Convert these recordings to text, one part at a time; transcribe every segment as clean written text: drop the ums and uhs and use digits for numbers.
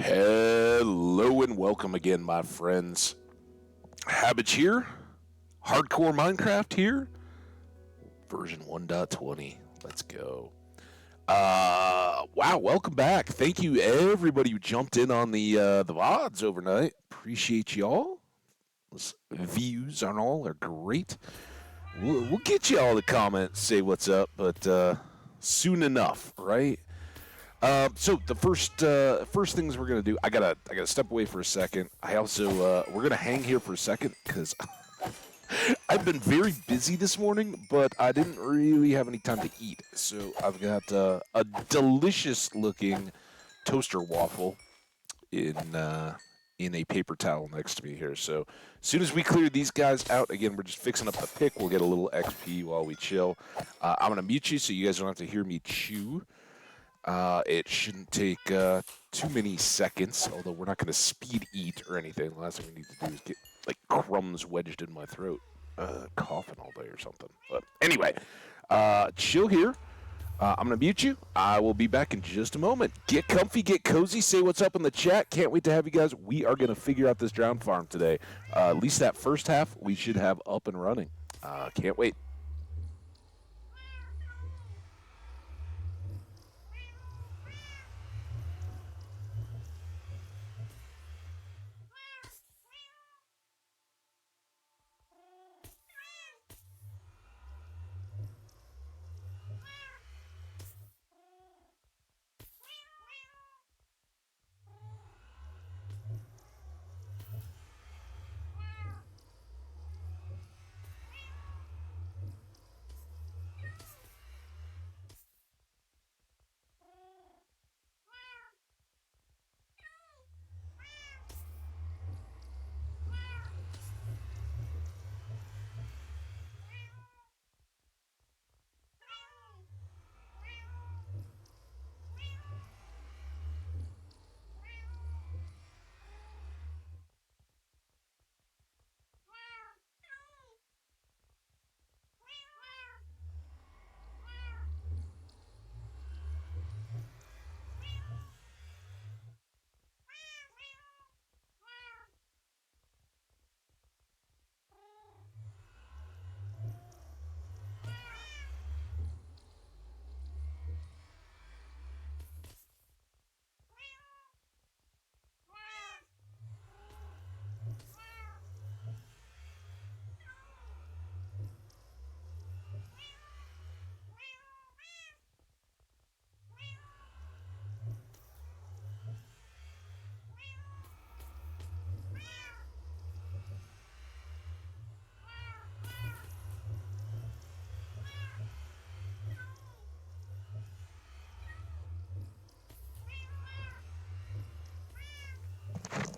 Hello and welcome again, my friends. Habits here, hardcore Minecraft here, version 1.20. Let's go. Wow, welcome back. Thank you everybody who jumped in on the VODs overnight. Appreciate y'all. Those views on all are great. We'll get you all the comments, say what's up, but soon enough, right? So the first things we're gonna do, I gotta step away for a second. I also we're gonna hang here for a second because I've been very busy this morning, but I didn't really have any time to eat. So I've got a delicious looking toaster waffle in a paper towel next to me here. So as soon as we clear these guys out, again, we're just fixing up the pick. We'll get a little XP while we chill. I'm gonna mute you so you guys don't have to hear me chew. It shouldn't take too many seconds, although we're not going to speed eat or anything. The last thing we need to do is get like crumbs wedged in my throat, coughing all day or something. But anyway, chill here. I'm going to mute you. I will be back in just a moment. Get comfy, get cozy, say what's up in the chat. Can't wait to have you guys. We are going to figure out this drown farm today. At least that first half we should have up and running. Can't wait.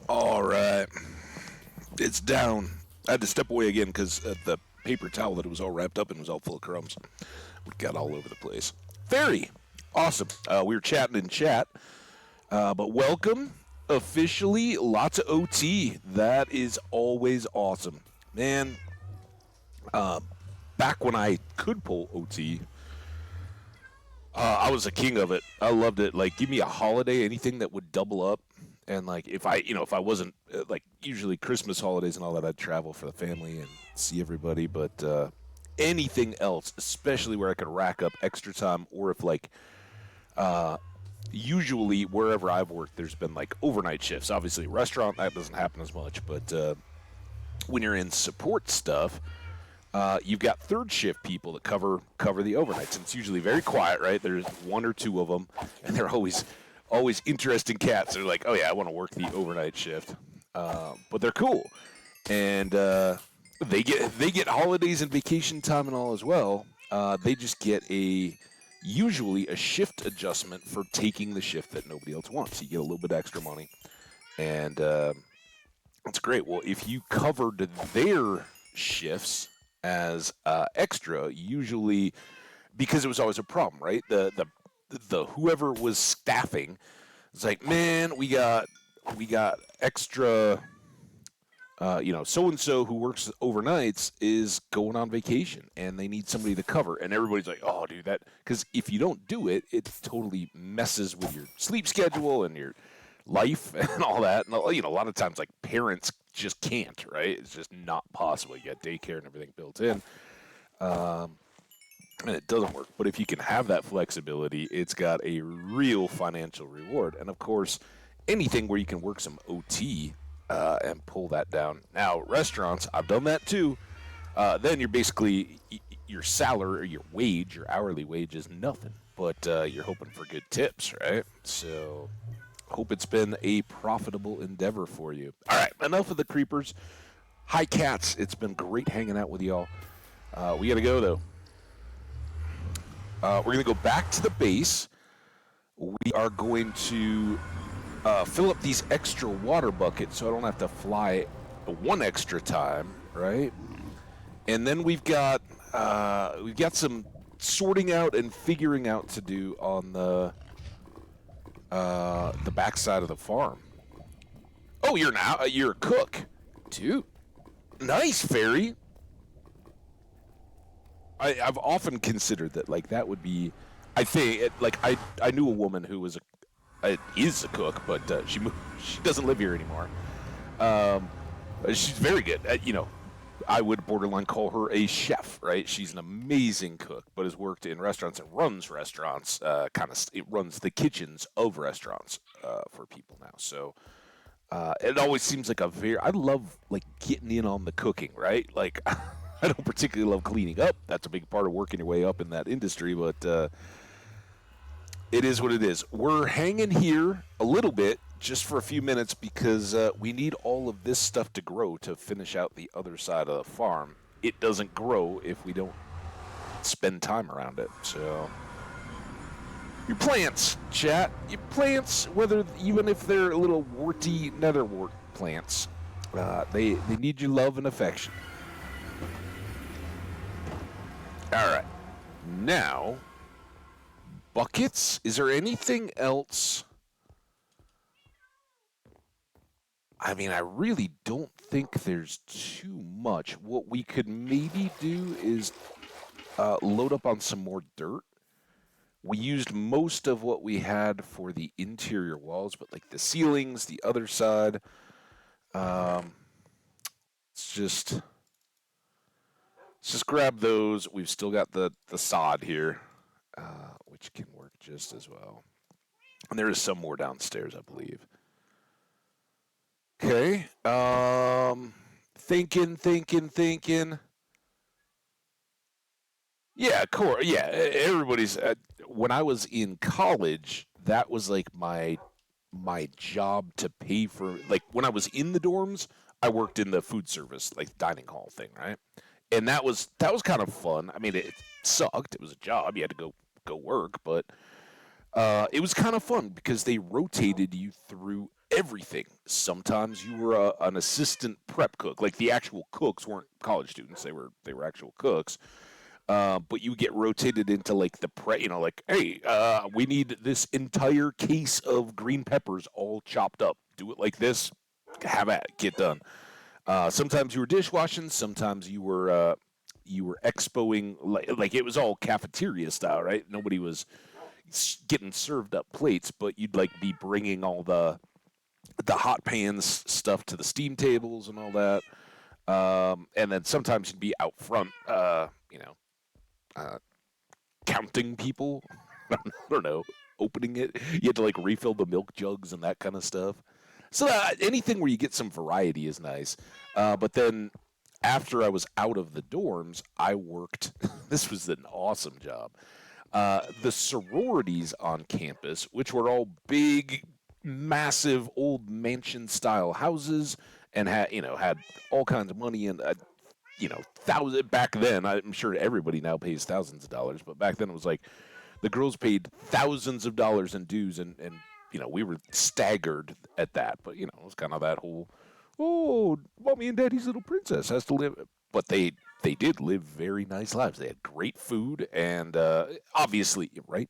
All right. It's down. I had to step away again because the paper towel that it was all wrapped up in was all full of crumbs. We got all over the place. Very awesome. We were chatting in chat, but welcome officially. Lots of OT. That is always awesome, man. Back when I could pull OT, I was a king of it. I loved it. Like, give me a holiday, anything that would double up. And like, if I wasn't like usually Christmas holidays and all that, I'd travel for the family and see everybody. But anything else, especially where I could rack up extra time, or if like, usually wherever I've worked, there's been like overnight shifts. Obviously, restaurant that doesn't happen as much, but when you're in support stuff, you've got third shift people that cover the overnights, and it's usually very quiet, right? There's one or two of them, and they're always interesting cats. They're like, oh yeah, I want to work the overnight shift, but they're cool, and they get holidays and vacation time and all as well. They just get usually a shift adjustment for taking the shift that nobody else wants. You get a little bit extra money, and that's great. Well, if you covered their shifts as extra, usually, because it was always a problem, right? The whoever was staffing was like, man, we got extra. So and so who works overnights is going on vacation, and they need somebody to cover. And everybody's like, oh, dude, that, because if you don't do it, it totally messes with your sleep schedule and your life and all that. And a lot of times, like, parents just can't, right? It's just not possible. You got daycare and everything built in, um, and it doesn't work. But if you can have that flexibility, it's got a real financial reward. And of course, anything where you can work some OT and pull that down. Now, restaurants, I've done that too. Then you're basically your salary or your wage, your hourly wage is nothing, but you're hoping for good tips, right? So, hope it's been a profitable endeavor for you. All right, enough of the creepers. Hi, cats. It's been great hanging out with y'all. We got to go, though. We're going to go back to the base. We are going to fill up these extra water buckets so I don't have to fly one extra time, right? And then we've got some sorting out and figuring out to do on the backside of the farm. Oh, you're a cook, dude. Nice, Fairy. I've often considered that, like, that would be. I think like I knew a woman who is a cook, but she doesn't live here anymore. She's very good. I would borderline call her a chef, right? She's an amazing cook, but has worked in restaurants and runs restaurants. It runs the kitchens of restaurants for people now. So it always seems like I love, like, getting in on the cooking, right? Like, I don't particularly love cleaning up. That's a big part of working your way up in that industry, but it is what it is. We're hanging here a little bit just for a few minutes because we need all of this stuff to grow to finish out the other side of the farm. It doesn't grow if we don't spend time around it. So your plants, chat, your plants, even if they're a little warty netherwort plants, they need your love and affection. All right, now buckets. Is there anything else? I mean, I really don't think there's too much. What we could maybe do is load up on some more dirt. We used most of what we had for the interior walls, but, like, the ceilings, the other side, let's just grab those. We've still got the sod here, which can work just as well. And there is some more downstairs, I believe. Okay. Thinking. Yeah, cool. Yeah, everybody's. When I was in college, that was like my job to pay for. Like, when I was in the dorms, I worked in the food service, like, dining hall thing, right? And that was kind of fun. I mean, it sucked. It was a job. You had to go work, but it was kind of fun because they rotated you through everything. Sometimes you were an assistant prep cook. Like, the actual cooks weren't college students; they were actual cooks. But you get rotated into, like, the like, hey, we need this entire case of green peppers all chopped up. Do it like this. Have at it. Get done. Sometimes you were dishwashing. Sometimes you were expoing. Like it was all cafeteria style, right? Nobody was getting served up plates, but you'd, like, be bringing all the hot pans stuff to the steam tables and all that. And then sometimes you'd be out front, counting people. I don't know, opening it. You had to, like, refill the milk jugs and that kind of stuff. So anything where you get some variety is nice. But then after I was out of the dorms, I worked. This was an awesome job. The sororities on campus, which were all big, massive, old mansion-style houses, and had all kinds of money and back then. I'm sure everybody now pays thousands of dollars, but back then it was like the girls paid thousands of dollars in dues, and we were staggered at that. But it was kind of that whole, oh, mommy and daddy's little princess has to live. But they did live very nice lives. They had great food, and obviously, right,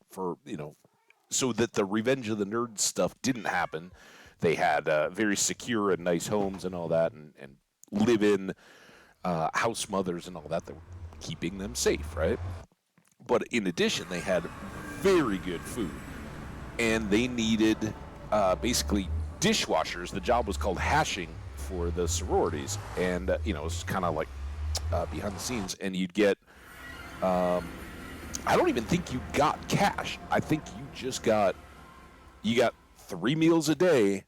so that the Revenge of the Nerds stuff didn't happen. They had very secure and nice homes and all that, and live-in house mothers and all that were keeping them safe, right? But in addition, they had very good food, and they needed basically dishwashers. The job was called hashing for the sororities, and it was kind of like behind the scenes, and you'd get. I don't even think you got cash. I think you got 3 meals a day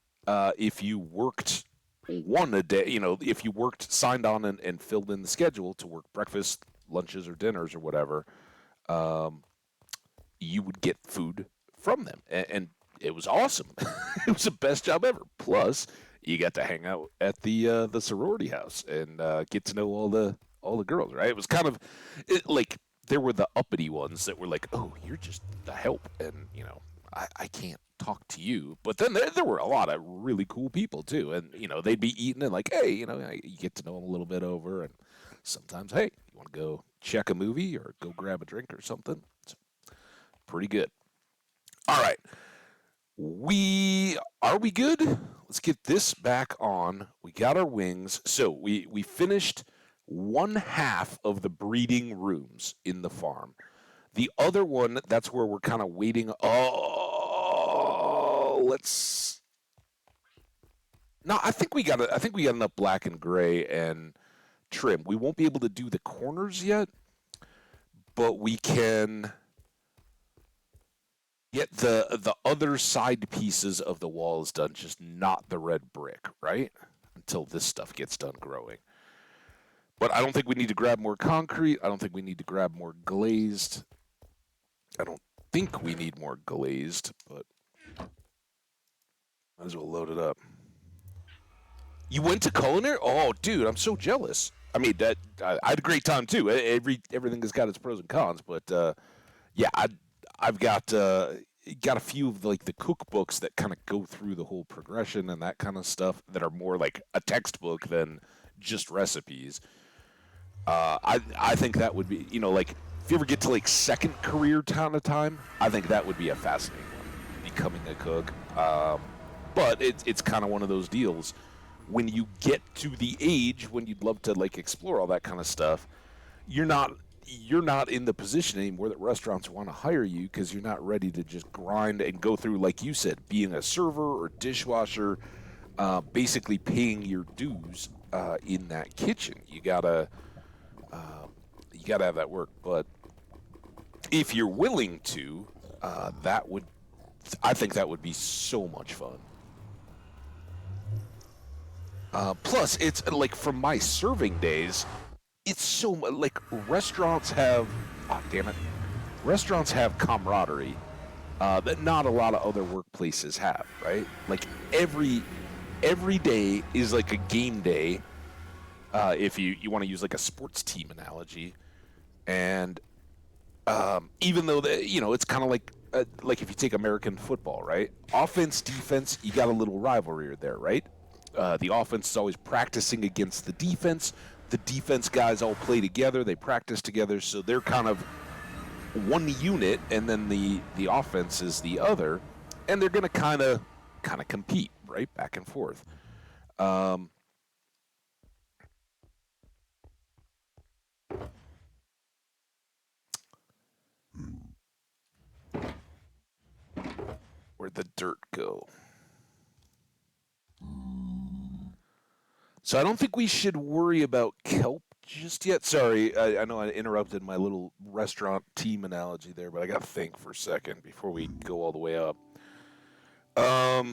if you worked one a day. If you worked, signed on and filled in the schedule to work breakfast, lunches, or dinners or whatever, you would get food from them, and it was awesome. It was the best job ever. Plus, you got to hang out at the sorority house and get to know all the girls. Right? It was kind of like there were the uppity ones that were like, "Oh, you're just the help," and I can't talk to you. But then there were a lot of really cool people too, and they'd be eating and like, hey, you get to know them a little bit over, and sometimes, hey, you want to go check a movie or go grab a drink or something. It's pretty good. All right, we good? Let's get this back on. We got our wings. So we finished one half of the breeding rooms in the farm. The other one, that's where we're kind of waiting. Oh, let's. No, I think we got enough black and gray and trim. We won't be able to do the corners yet, but we can get the other side pieces of the walls done, just not the red brick, right? Until this stuff gets done growing. But I don't think we need to grab more concrete. I don't think we need to grab more glazed. I don't think we need more glazed, but might as well load it up. You went to culinary? Oh, dude, I'm so jealous. I mean, I had a great time too. Everything has got its pros and cons, but yeah, I've got a few of the cookbooks that kind of go through the whole progression and that kind of stuff that are more like a textbook than just recipes. I think that would be, if you ever get to second career kind of time, I think that would be a fascinating one, becoming a cook. But it's kind of one of those deals. When you get to the age when you'd love to explore all that kind of stuff, you're not in the position anymore that restaurants want to hire you because you're not ready to just grind and go through, like you said, being a server or dishwasher, basically paying your dues in that kitchen. You gotta have that work. But if you're willing to, I think that would be so much fun. Plus, it's from my serving days, it's so restaurants have, damn it, restaurants have camaraderie that not a lot of other workplaces have, right? Every day is a game day, if you want to use a sports team analogy, and even though it's kind of like if you take American football, right? Offense, defense, you got a little rivalry there, right? The offense is always practicing against the defense. The defense guys all play together. They practice together, so they're kind of one unit, and then the offense is the other, and they're going to kind of compete, right, back and forth. Where'd the dirt go? So I don't think we should worry about kelp just yet. Sorry, I know I interrupted my little restaurant team analogy there, but I got to think for a second before we go all the way up. Yeah,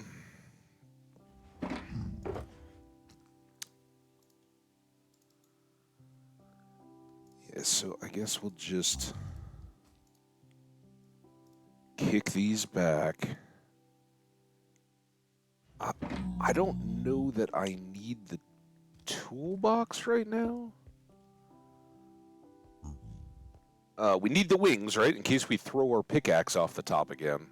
so I guess we'll just kick these back. I don't know that I need the toolbox right now. We need the wings, right, in case we throw our pickaxe off the top again.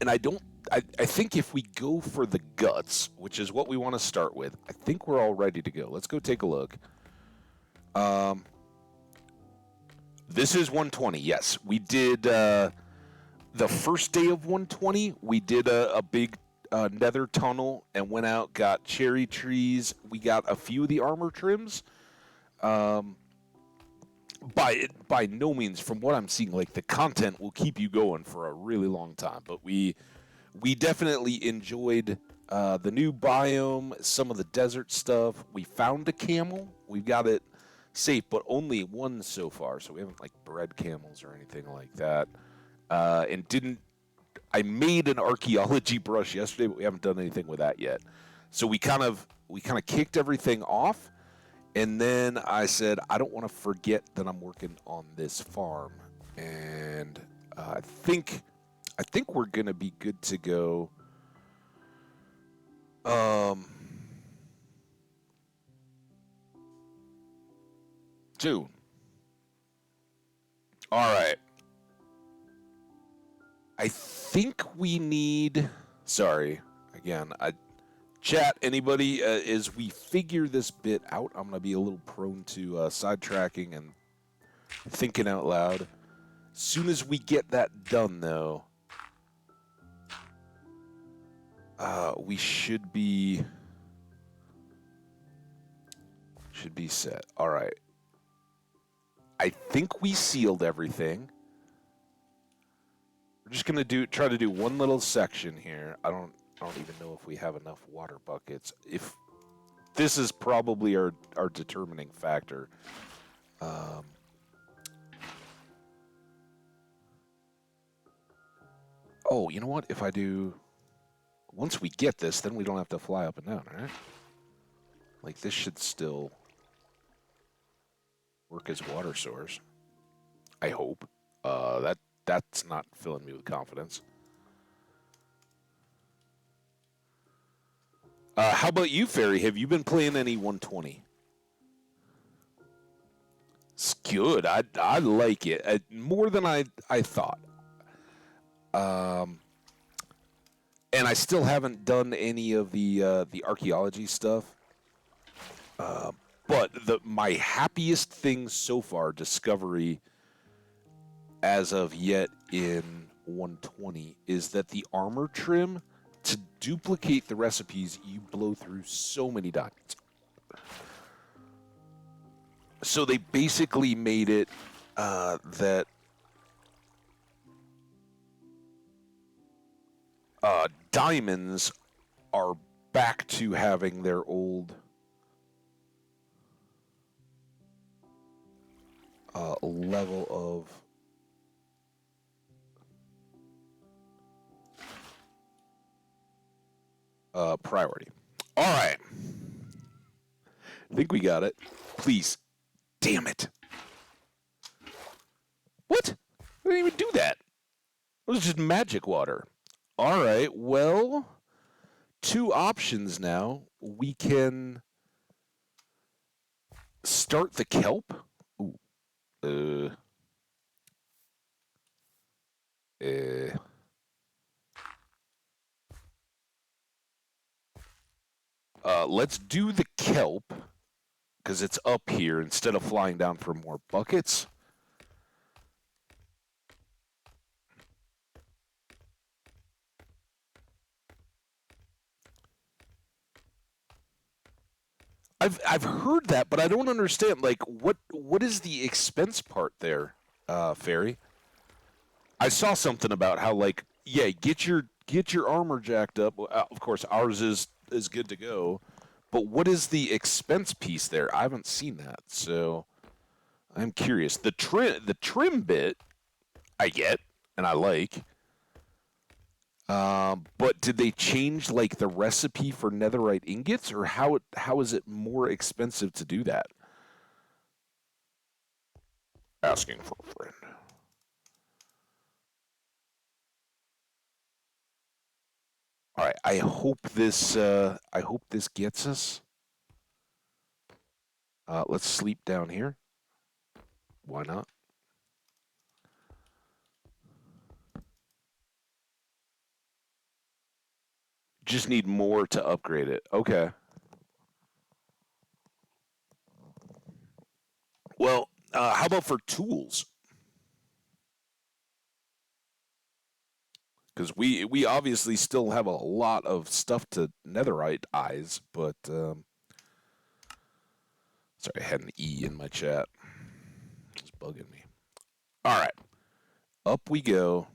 And I think if we go for the guts, which is what we want to start with, I think we're all ready to go. Let's go take a look. This is 120, yes. We did, the first day of 120, we did a big nether tunnel and went out, got cherry trees. We got a few of the armor trims. By no means, from what I'm seeing, the content will keep you going for a really long time. But we definitely enjoyed the new biome, some of the desert stuff. We found a camel. We've got it safe, but only one so far. So we haven't like bred camels or anything like that. And didn't. I made an archaeology brush yesterday, but we haven't done anything with that yet. So we kind of kicked everything off, and then I said I don't want to forget that I'm working on this farm, and I think we're gonna be good to go. Um, June. All right. I think we need. Sorry, again. Chat. Anybody? As we figure this bit out, I'm gonna be a little prone to sidetracking and thinking out loud. Soon as we get that done, though, we should be set. All right. I think we sealed everything. We're just gonna try to do one little section here. I don't even know if we have enough water buckets. If this is probably our determining factor. Um, oh, you know what? If I do, once we get this, then we don't have to fly up and down, right? Like this should still work as water source. I hope. That's not filling me with confidence. How about you, Fairy? Have you been playing any 120? It's good. I like it more than I thought. Um, and I still haven't done any of the archaeology stuff. Uh, but my happiest thing so far, discovery as of yet in 120, is that the armor trim, to duplicate the recipes, you blow through so many diamonds. So they basically made it that diamonds are back to having their old level of priority. All right. I think we got it. Please. Damn it. What? I didn't even do that. It was just magic water. All right. Well, two options now. We can start the kelp. Ooh. Uh. Uh. Let's do the kelp because it's up here instead of flying down for more buckets. I've heard that, but I don't understand. Like, what is the expense part there, Fairy? I saw something about how like yeah, get your armor jacked up. Of course, ours is good to go, but what is the expense piece there? I haven't seen that, so I'm curious. The trim bit I get and I like. But did they change like the recipe for netherite ingots, or how is it more expensive to do that? Asking for a friend. All right, I hope this gets us. Let's sleep down here. Why not? Just need more to upgrade it. Okay. Well, how about for tools? Because we obviously still have a lot of stuff to netherite eyes, but sorry, I had an E in my chat. It's bugging me. All right, up we go.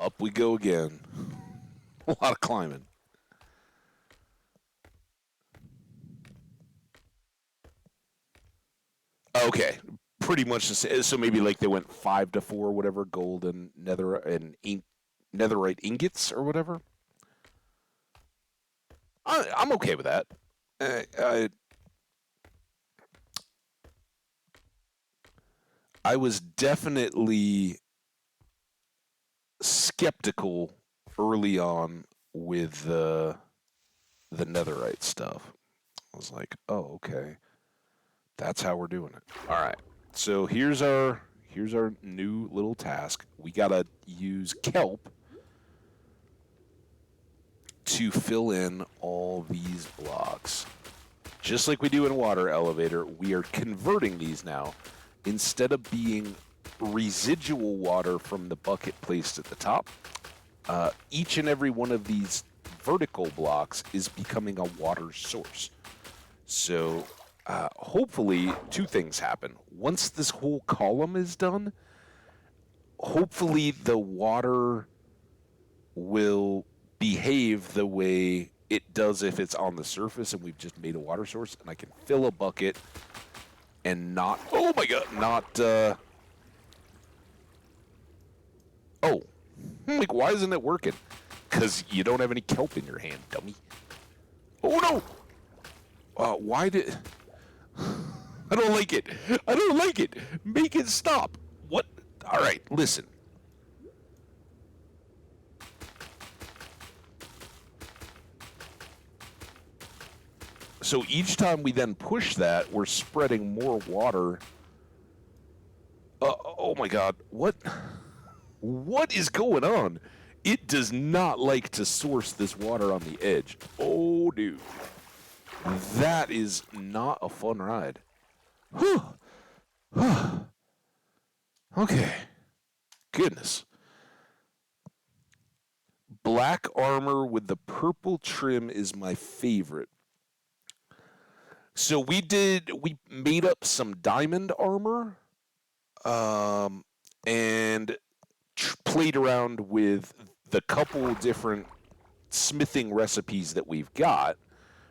up we go again. A lot of climbing. Okay, pretty much the same. So maybe like they went 5 to 4, whatever, gold and netherite ingots or whatever. I'm okay with that. I I was definitely skeptical early on with the netherite stuff. I was like, oh, okay, that's how we're doing it. All right. So here's our new little task. We gotta use kelp to fill in all these blocks. Just like we do in water elevator, we are converting these now. Instead of being residual water from the bucket placed at the top, each and every one of these vertical blocks is becoming a water source. So hopefully two things happen. Once this whole column is done, hopefully the water will behave the way it does if it's on the surface and we've just made a water source, and I can fill a bucket and not, oh my god, not, oh, like, why isn't it working? Because you don't have any kelp in your hand, dummy. Oh no! Why did... I don't like it. I don't like it. Make it stop. What? All right, listen. So each time we then push that, we're spreading more water. Oh my god, what? What is going on? It does not like to source this water on the edge. Oh, dude. That is not a fun ride. Okay. Goodness. Black armor with the purple trim is my favorite. So we made up some diamond armor, and played around with the couple different smithing recipes that we've got.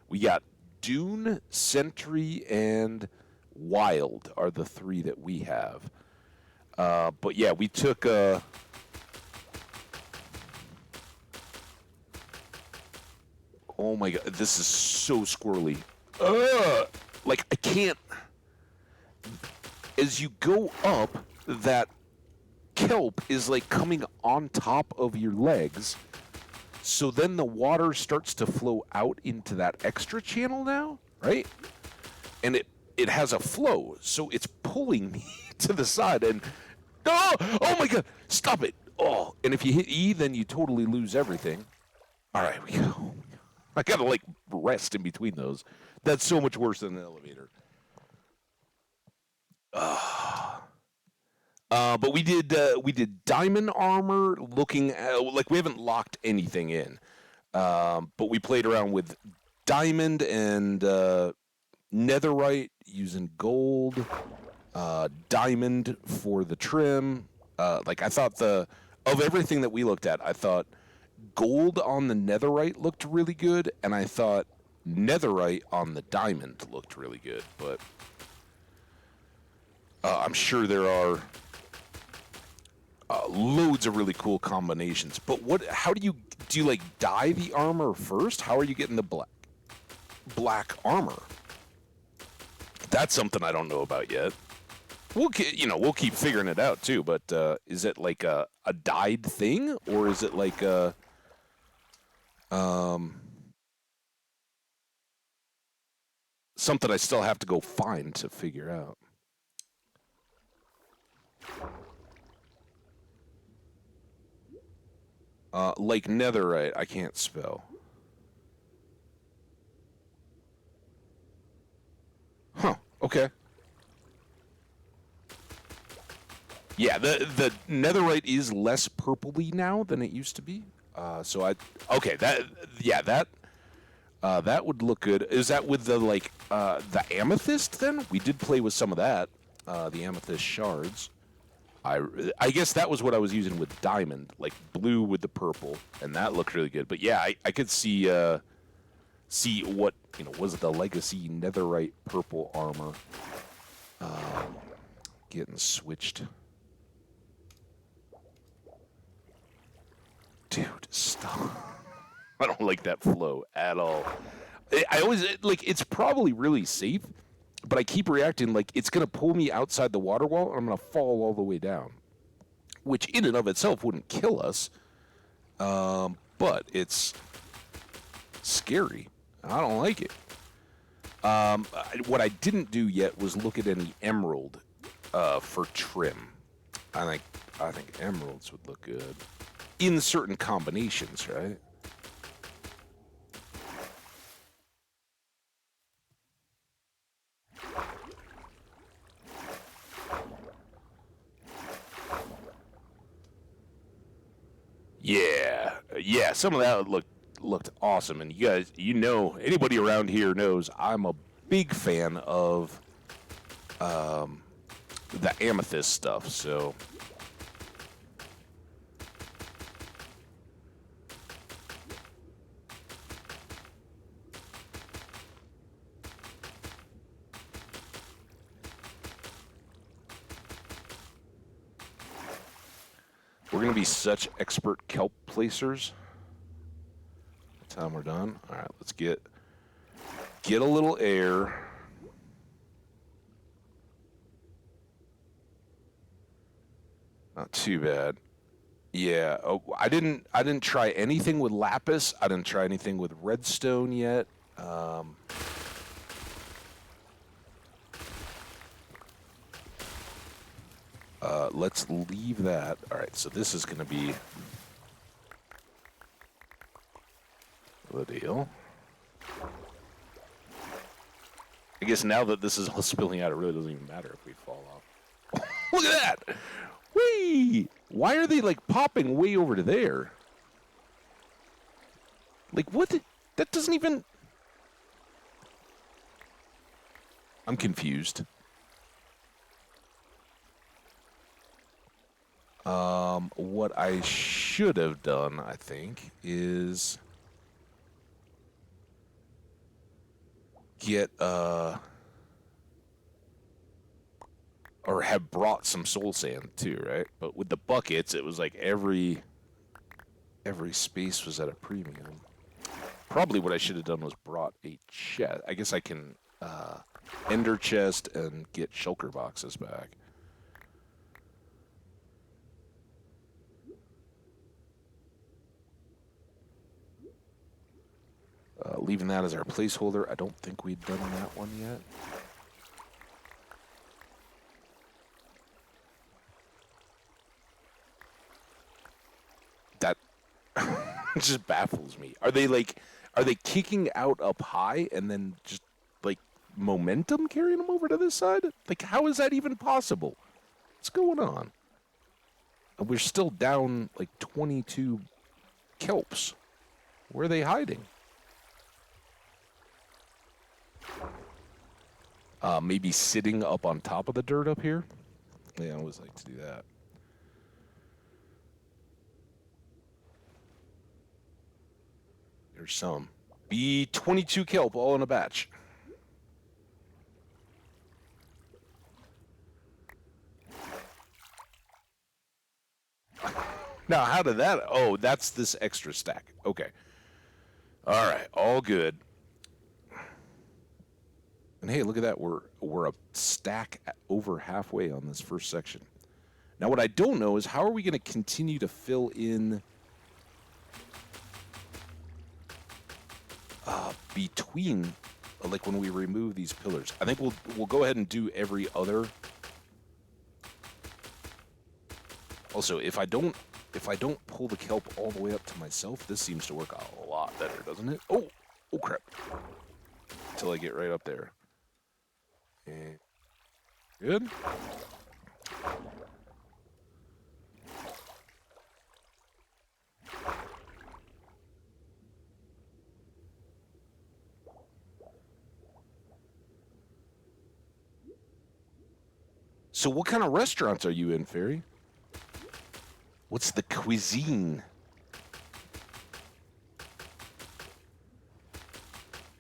We got Dune, Sentry, and Wild are the three that we have. But yeah, we took oh my god, this is so squirrely. Like, I can't... As you go up, that kelp is like coming on top of your legs. So then the water starts to flow out into that extra channel now, right? And it has a flow, so it's pulling me to the side. And oh my god, stop it! Oh, and if you hit E, then you totally lose everything. All right, we go. I gotta like rest in between those. That's so much worse than an elevator. But we did diamond armor, looking at, like, we haven't locked anything in, but we played around with diamond and netherite using gold, diamond for the trim. Like, I thought of everything that we looked at, I thought gold on the netherite looked really good, and I thought netherite on the diamond looked really good. But I'm sure there are loads of really cool combinations. But how do you like dye the armor first? How are you getting the black armor? That's something I don't know about yet. We'll keep figuring it out too. But is it like a dyed thing, or is it like a something I still have to go find to figure out? Like netherite, I can't spell. Huh, okay. Yeah, the netherite is less purpley now than it used to be. Okay, that would look good. Is that with the amethyst then? We did play with some of that, the amethyst shards. I guess that was what I was using with diamond, like blue with the purple, and that looked really good. But yeah, I could see what, was it the legacy netherite purple armor getting switched. Dude, stop. I don't like that flow at all. I always, like, it's probably really safe, but I keep reacting like it's going to pull me outside the water wall and I'm going to fall all the way down, which in and of itself wouldn't kill us, but it's scary. I don't like it. What I didn't do yet was look at any emerald for trim. I think emeralds would look good in certain combinations, right? Yeah, some of that looked awesome, and you guys, anybody around here knows I'm a big fan of the amethyst stuff. So we're gonna be such expert kelp placers. By the time we're done, all right, let's get a little air. Not too bad. Yeah. Oh, I didn't try anything with lapis. I didn't try anything with redstone yet. Let's leave that. All right. So this is going to be the deal. I guess now that this is all spilling out, it really doesn't even matter if we fall off. Look at that! Whee! Why are they, like, popping way over to there? Like, what? That doesn't even... I'm confused. What I should have done, I think, is get, or have brought some soul sand too, right? But with the buckets, it was like every space was at a premium. Probably what I should have done was brought a chest. I guess I can ender chest and get shulker boxes back. Leaving that as our placeholder. I don't think we'd done that one yet. That just baffles me. Are they kicking out up high and then just, like, momentum carrying them over to this side? Like, how is that even possible? What's going on? We're still down, like, 22 kelps. Where are they hiding? Maybe sitting up on top of the dirt up here? Yeah, I always like to do that. There's some. Be 22 kelp all in a batch. Now, how did that... Oh, that's this extra stack. Okay. All right, all good. And hey, look at that. We're a stack over halfway on this first section. Now, what I don't know is how are we going to continue to fill in between, like, when we remove these pillars. I think we'll go ahead and do every other. Also, if I don't pull the kelp all the way up to myself, this seems to work a lot better, doesn't it? Oh crap! Until I get right up there. And good. So what kind of restaurants are you in, Fairy? What's the cuisine?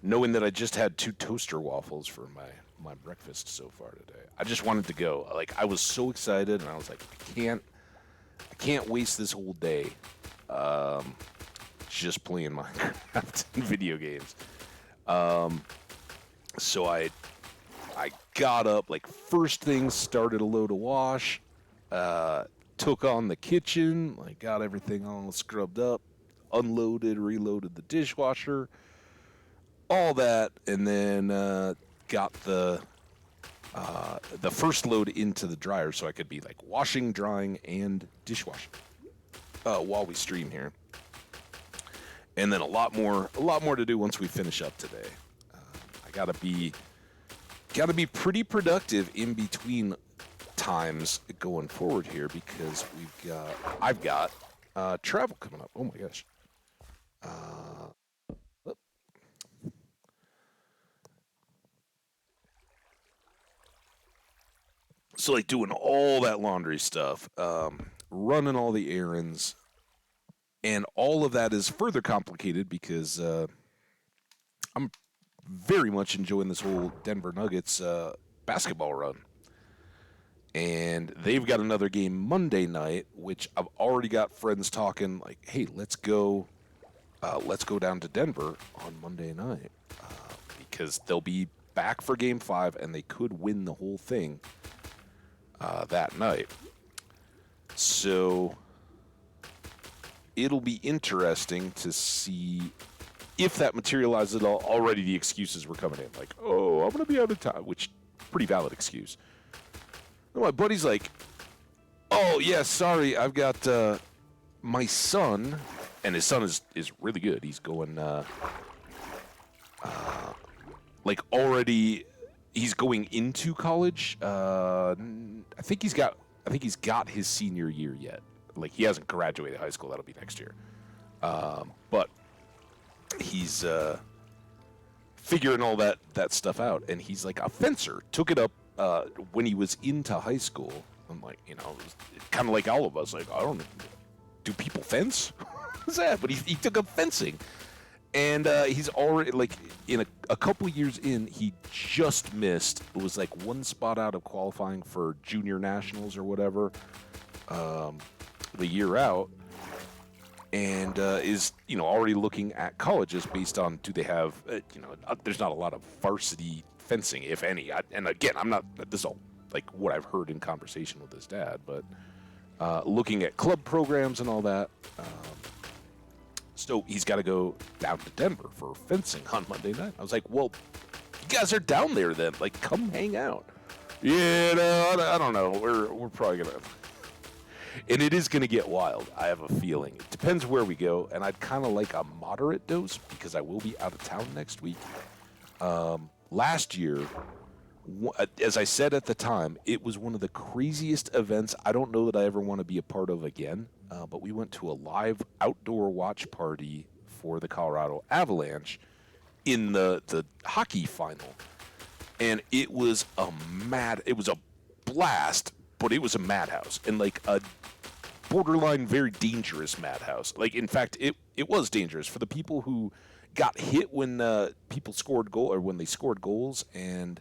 Knowing that I just had 2 toaster waffles for my breakfast so far today. I just wanted to go. Like, I was so excited, and I was like, I can't waste this whole day just playing Minecraft and video games. So I got up, like, first thing, started a load of wash, took on the kitchen, like, got everything all scrubbed up, unloaded, reloaded the dishwasher, all that, and then got the first load into the dryer so I could be, like, washing, drying, and dishwashing while we stream here. And then a lot more to do once we finish up today. I gotta be pretty productive in between times going forward here because I've got travel coming up. Oh my gosh. So, like, doing all that laundry stuff, running all the errands, and all of that is further complicated because I'm very much enjoying this whole Denver Nuggets basketball run. And they've got another game Monday night, which I've already got friends talking like, "Hey, let's go down to Denver on Monday night because they'll be back for Game 5 and they could win the whole thing that night." So it'll be interesting to see if that materializes at all. Already the excuses were coming in, like, "Oh, I'm going to be out of town," which pretty valid excuse. And my buddy's like, "Oh, yeah, sorry, I've got my son," and his son is really good. He's going, like, already, he's going into college. I think he's got his senior year yet. Like, he hasn't graduated high school. That'll be next year. But he's figuring all that stuff out, and he's like a fencer. Took it up when he was into high school. I'm like, kind of like all of us. Like, I don't know, do people fence? What's that? But he took up fencing, and he's already, like, in a couple of years in, he just missed. It was like one spot out of qualifying for junior nationals or whatever. The year out, and is already looking at colleges based on, do they have there's not a lot of varsity fencing, if any. And again, I'm not, this is all like what I've heard in conversation with his dad, but looking at club programs and all that. So he's got to go down to Denver for fencing on Monday night. I was like, well, you guys are down there then, like, come hang out. Yeah, no, I don't know, we're probably gonna. And it is going to get wild, I have a feeling. It depends where we go, and I'd kind of like a moderate dose because I will be out of town next week. Last year, as I said at the time, it was one of the craziest events I don't know that I ever want to be a part of again, but we went to a live outdoor watch party for the Colorado Avalanche in the hockey final. And it was a blast, but it was a madhouse, and like a borderline very dangerous madhouse. Like, in fact, it was dangerous for the people who got hit when people scored when they scored goals, and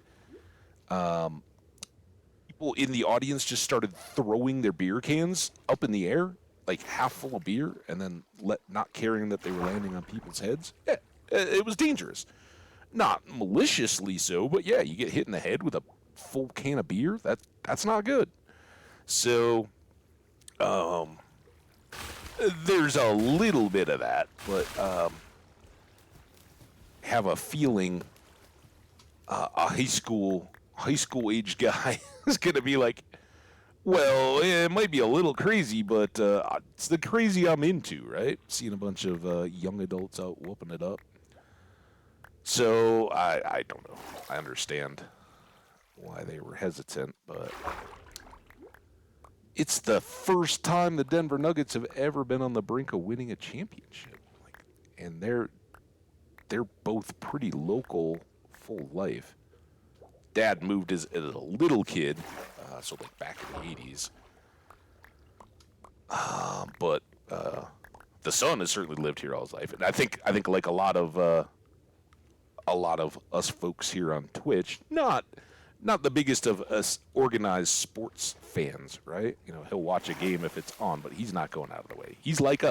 people in the audience just started throwing their beer cans up in the air, like half full of beer, and then not caring that they were landing on people's heads. Yeah, it was dangerous. Not maliciously so, but yeah, you get hit in the head with a full can of beer. That's not good. So, there's a little bit of that, but have a feeling a high school age guy is going to be like, well, it might be a little crazy, but it's the crazy I'm into, right? Seeing a bunch of young adults out whooping it up. So I don't know. I understand why they were hesitant, but it's the first time the Denver Nuggets have ever been on the brink of winning a championship. And they're both pretty local, full life. Dad moved as a little kid, so like back in the 80s. But the son has certainly lived here all his life, and I think like a lot of us folks here on Twitch, not the biggest of us organized sports fans, right? You know, he'll watch a game if it's on, but he's not going out of the way. He's like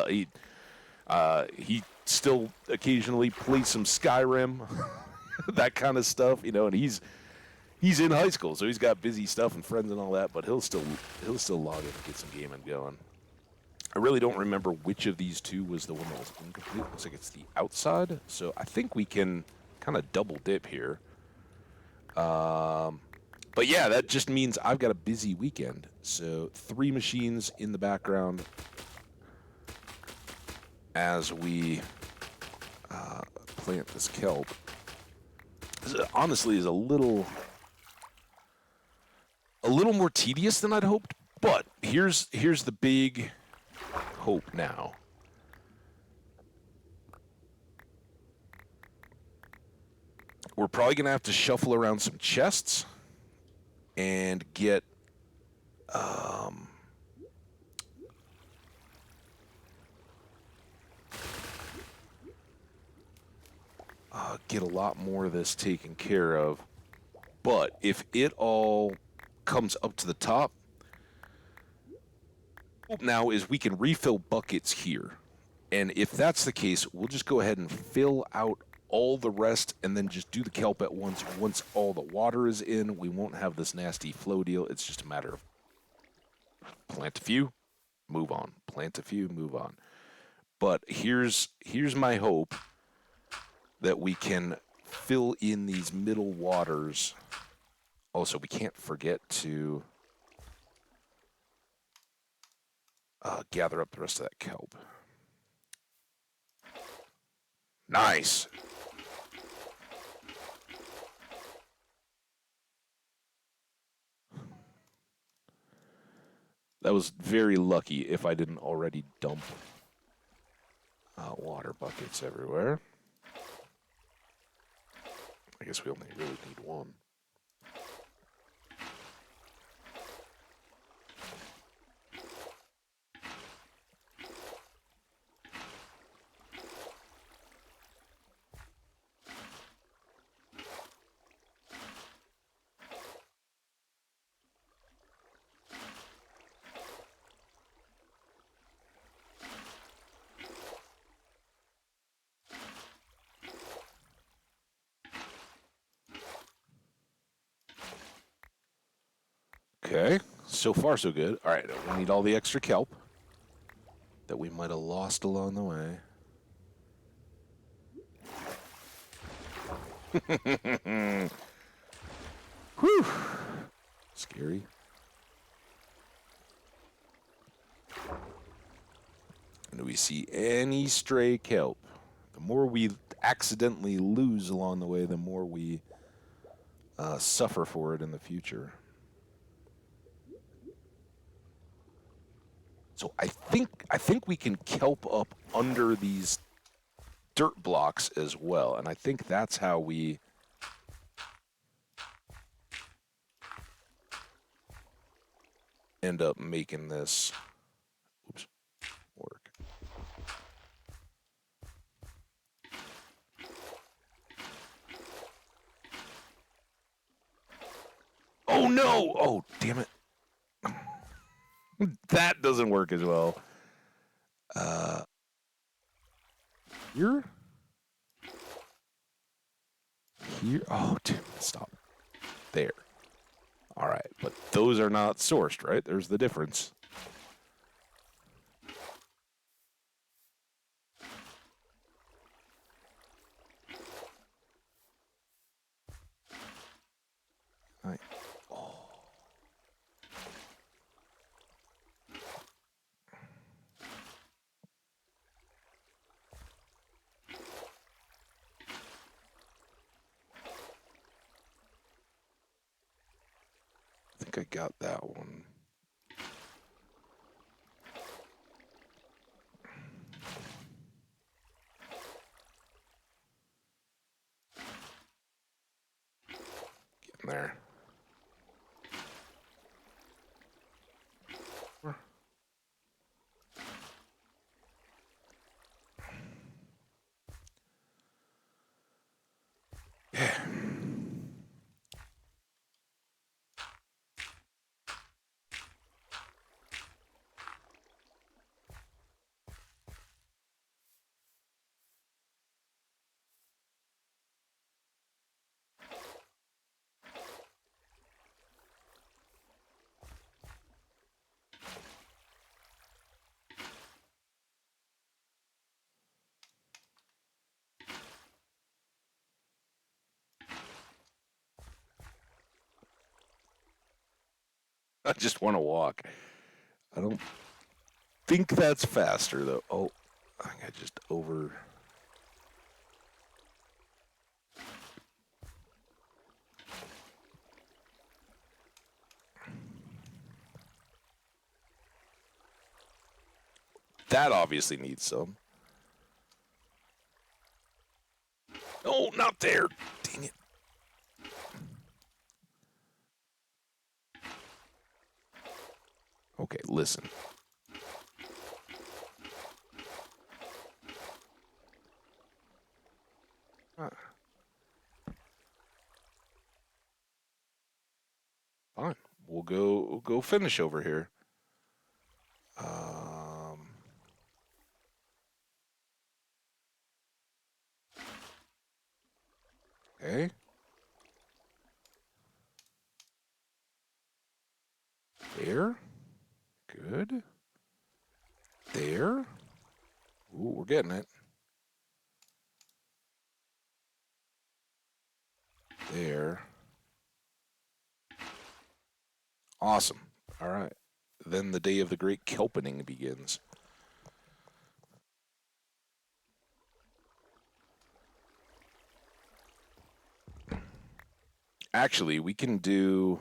he still occasionally plays some Skyrim, that kind of stuff, you know, and he's in high school, so he's got busy stuff and friends and all that, but he'll still log in and get some gaming going. I really don't remember which of these two was the one that was incomplete. Looks like it's the outside, so I think we can kind of double dip here. But yeah, that just means I've got a busy weekend. So 3 machines in the background as we plant this kelp. This honestly is a little more tedious than I'd hoped. But here's the big hope now. We're probably going to have to shuffle around some chests and get get a lot more of this taken care of. But if it all comes up to the top, hope now is we can refill buckets here. And if that's the case, we'll just go ahead and fill out all the rest and then just do the kelp at once. Once all the water is in, we won't have this nasty flow deal. It's just a matter of plant a few, move on. Plant a few, move on. But here's my hope that we can fill in these middle waters. Also, we can't forget to gather up the rest of that kelp. Nice. That was very lucky if I didn't already dump water buckets everywhere. I guess we only really need one. Okay, so far so good. All right, we need all the extra kelp that we might have lost along the way. Whew. Scary. Do we see any stray kelp? The more we accidentally lose along the way, the more we suffer for it in the future. So I think we can kelp up under these dirt blocks as well, and I think that's how we end up making this work. Oh no! Oh, damn it. That doesn't work as well. Here? Here? Oh, damn, stop. There. All right, but those are not sourced, right? There's the difference. All right. Oh. I think I got that one. Getting there. I just want to walk. I don't think that's faster, though. Oh, I think I just over... That obviously needs some. Oh, not there. Dang it. Okay, listen. Fine. We'll go finish over here. Okay. There. Good. There. Ooh, we're getting it. There. Awesome. All right. Then the day of the great kelpening begins. Actually, we can do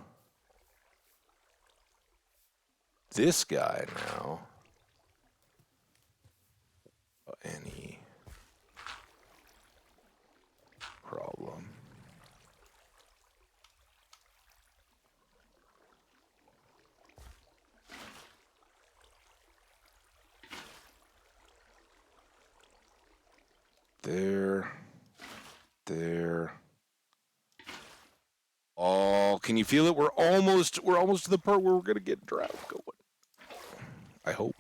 this guy now. Any problem. There. There. Oh, can you feel it? We're almost to the part where we're gonna get drought going. I hope.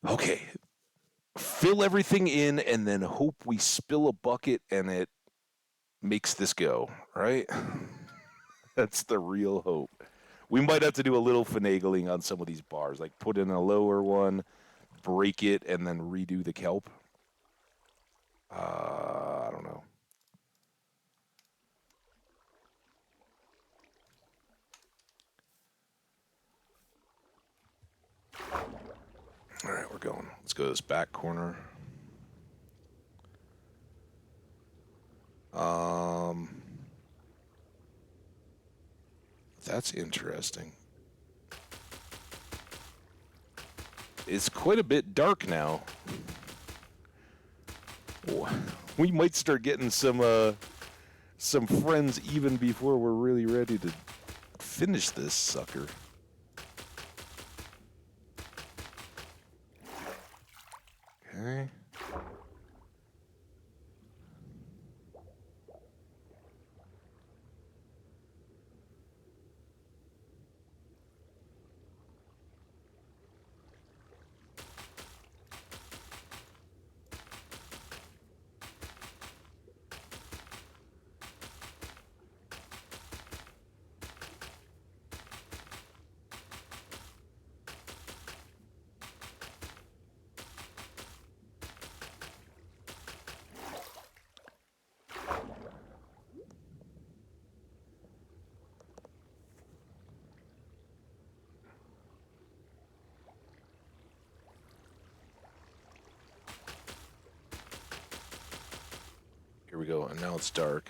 Okay. Fill everything in and then hope we spill a bucket and it makes this go, right? That's the real hope. We might have to do a little finagling on some of these bars, like put in a lower one, break it, and then redo the kelp. I don't know. All right, we're going. Let's go to this back corner. That's interesting. It's quite a bit dark now. We might start getting some friends even before we're really ready to finish this sucker. Okay. Here we go, and now it's dark.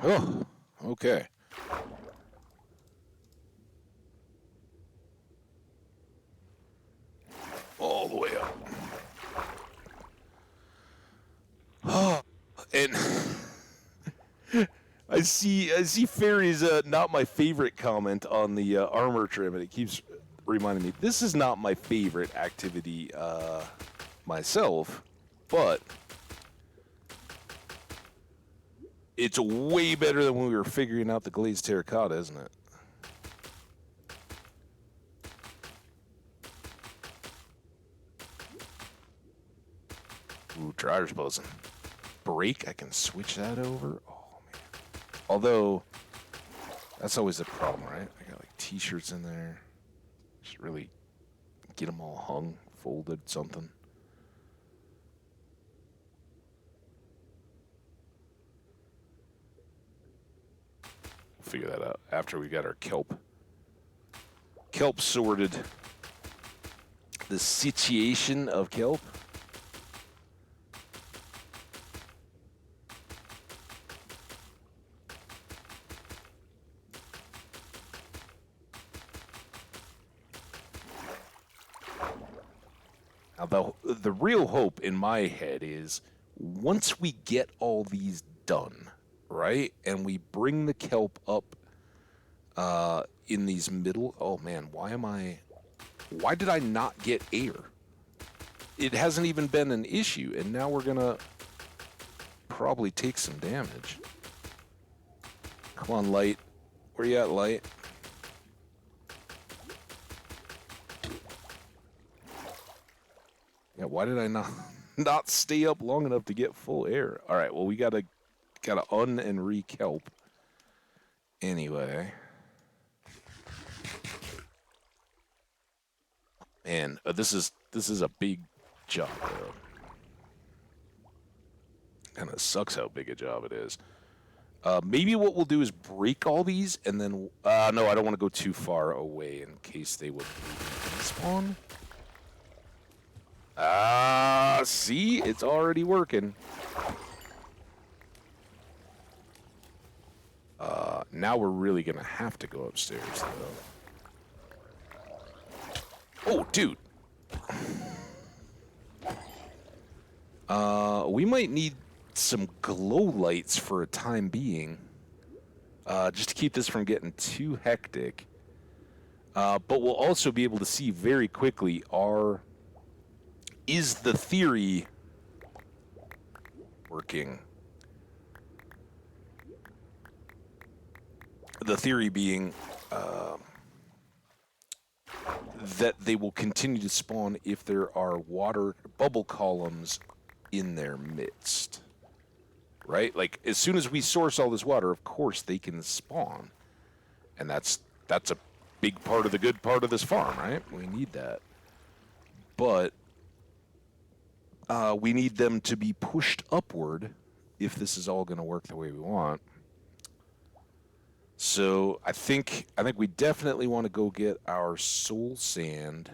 Oh, okay. All the way up. Oh, and I see fairies. Not my favorite comment on the armor trim, and it keeps reminding me this is not my favorite activity myself. but it's way better than when we were figuring out the glazed terracotta, isn't it? Ooh, dryer's buzzing. Break, I can switch that over. Oh, man. Although, that's always the problem, right? I got like t-shirts in there. Should really get them all hung, folded, something. We'll figure that out after we got our kelp sorted. The situation of kelp. Now, the real hope in my head is once we get all these done, right, and we bring the kelp up in these middle. Oh man, why did I not get air? It hasn't even been an issue, and now we're gonna probably take some damage. Come on, light. Where you at, light? Yeah, why did I not stay up long enough to get full air? All right, well we gotta un and re-kelp. Anyway. Man, this is a big job, though. Kind of sucks how big a job it is. Maybe what we'll do is break all these, and then... no, I don't want to go too far away in case they would respawn. See? It's already working. Now we're really going to have to go upstairs, though. Oh, dude. We might need some glow lights for a time being. Just to keep this from getting too hectic. But we'll also be able to see very quickly is the theory working? The theory being that they will continue to spawn if there are water bubble columns in their midst. Right? Like, as soon as we source all this water, of course they can spawn. And that's a big part of the good part of this farm, right? We need that. But we need them to be pushed upward if this is all going to work the way we want. So I think we definitely want to go get our soul sand.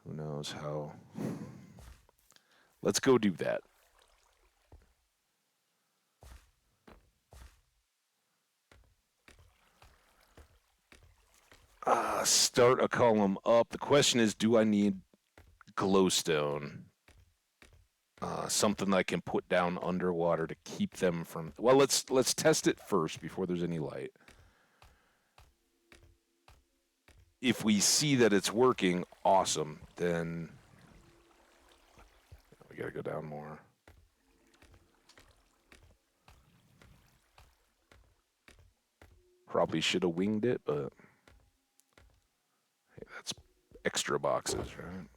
Who knows how? Let's go do that. Start a column up. The question is, do I need glowstone? Something I can put down underwater to keep them from... Well, let's test it first before there's any light. If we see that it's working, awesome. Then we gotta go down more. Probably should have winged it, but hey, that's extra boxes, right?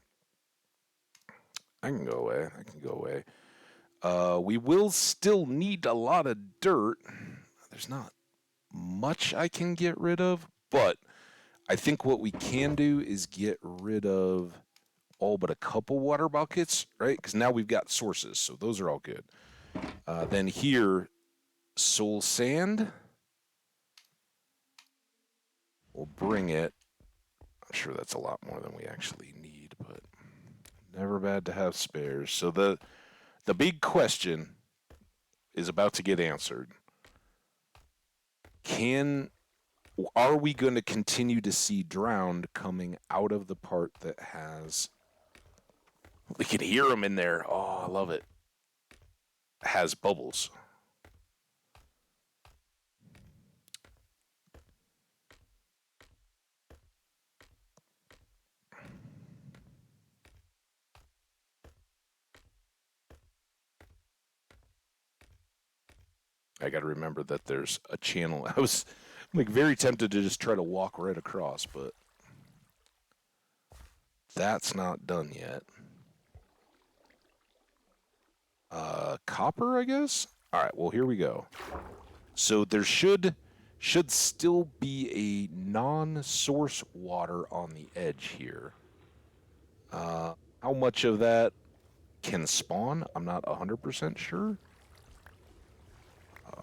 I can go away. We will still need a lot of dirt. There's not much I can get rid of, but I think what we can do is get rid of all but a couple water buckets, right? Because now we've got sources, so those are all good. Then here, soul sand. We'll bring it. I'm sure that's a lot more than we actually need, but never bad to have spares. So the big question is about to get answered. Are we going to continue to see drowned coming out of the part that has... We can hear them in there. Oh, I love it. has bubbles. I got to remember that there's a channel. I was like very tempted to just try to walk right across, but that's not done yet. Copper, I guess? All right, well, here we go. So there should still be a non-source water on the edge here. How much of that can spawn? I'm not 100% sure.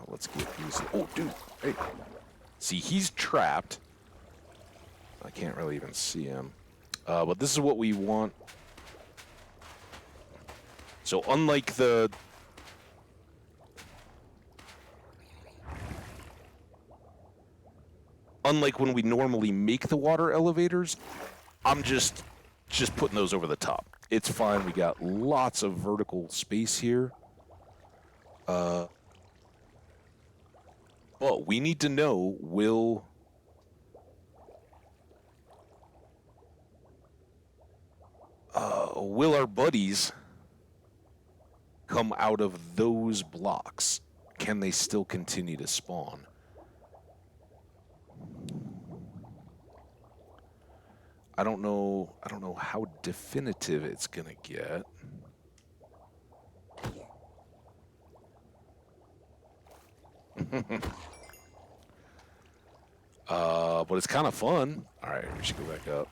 Let's get these. Oh, dude. Hey. See, he's trapped. I can't really even see him. But this is what we want. So unlike when we normally make the water elevators, I'm just putting those over the top. It's fine. We got lots of vertical space here. But we need to know, will our buddies come out of those blocks? Can they still continue to spawn? I don't know how definitive it's gonna get. But it's kind of fun. All right, we should go back up.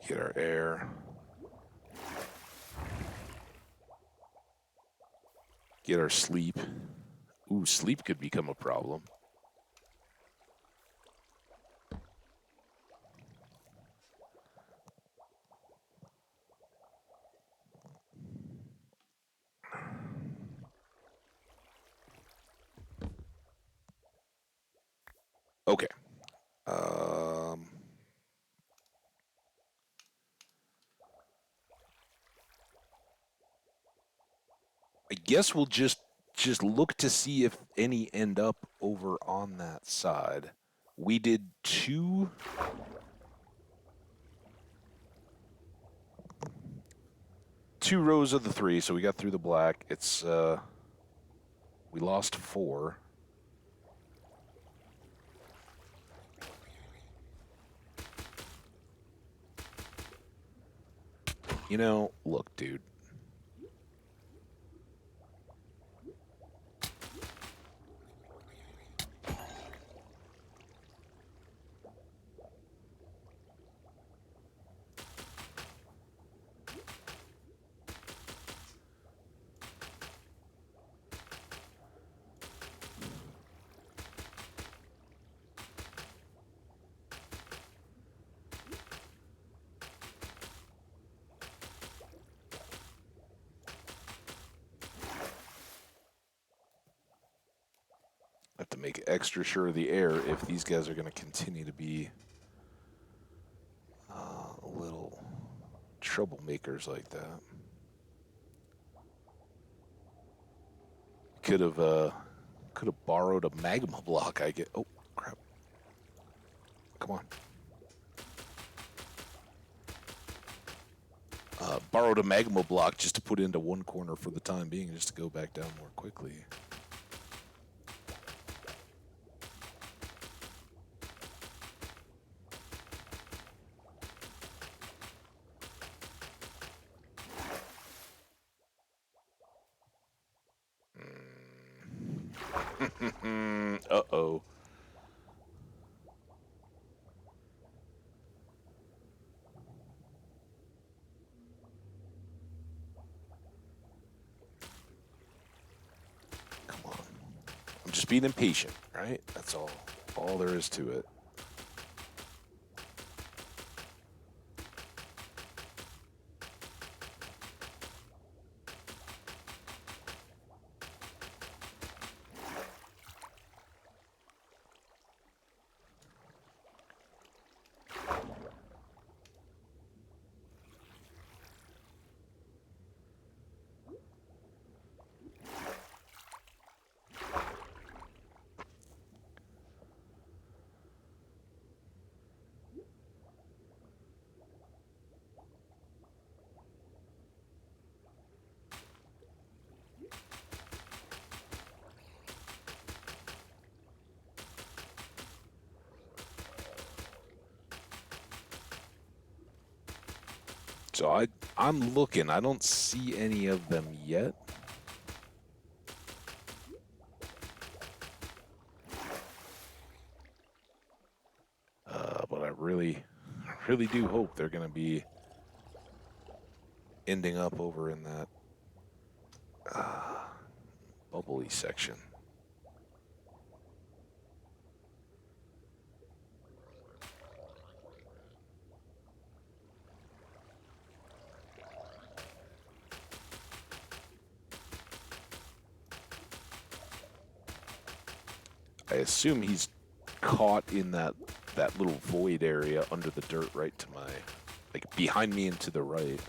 Get our air. Get our sleep. Ooh, sleep could become a problem. Okay. I guess we'll just look to see if any end up over on that side. We did two rows of the three, so we got through the black. It's we lost 4. You know, look, dude. Have to make extra sure of the air if these guys are going to continue to be little troublemakers like that. Could have borrowed a magma block. I get. Oh crap! Come on. Borrowed a magma block just to put into one corner for the time being, just to go back down more quickly. Uh-oh. Come on. I'm just being impatient, right? That's all there is to it. So I'm looking. I don't see any of them yet. But I really do hope they're going to be ending up over in that bubbly section. I assume he's caught in that little void area under the dirt right to my, like behind me and to the right.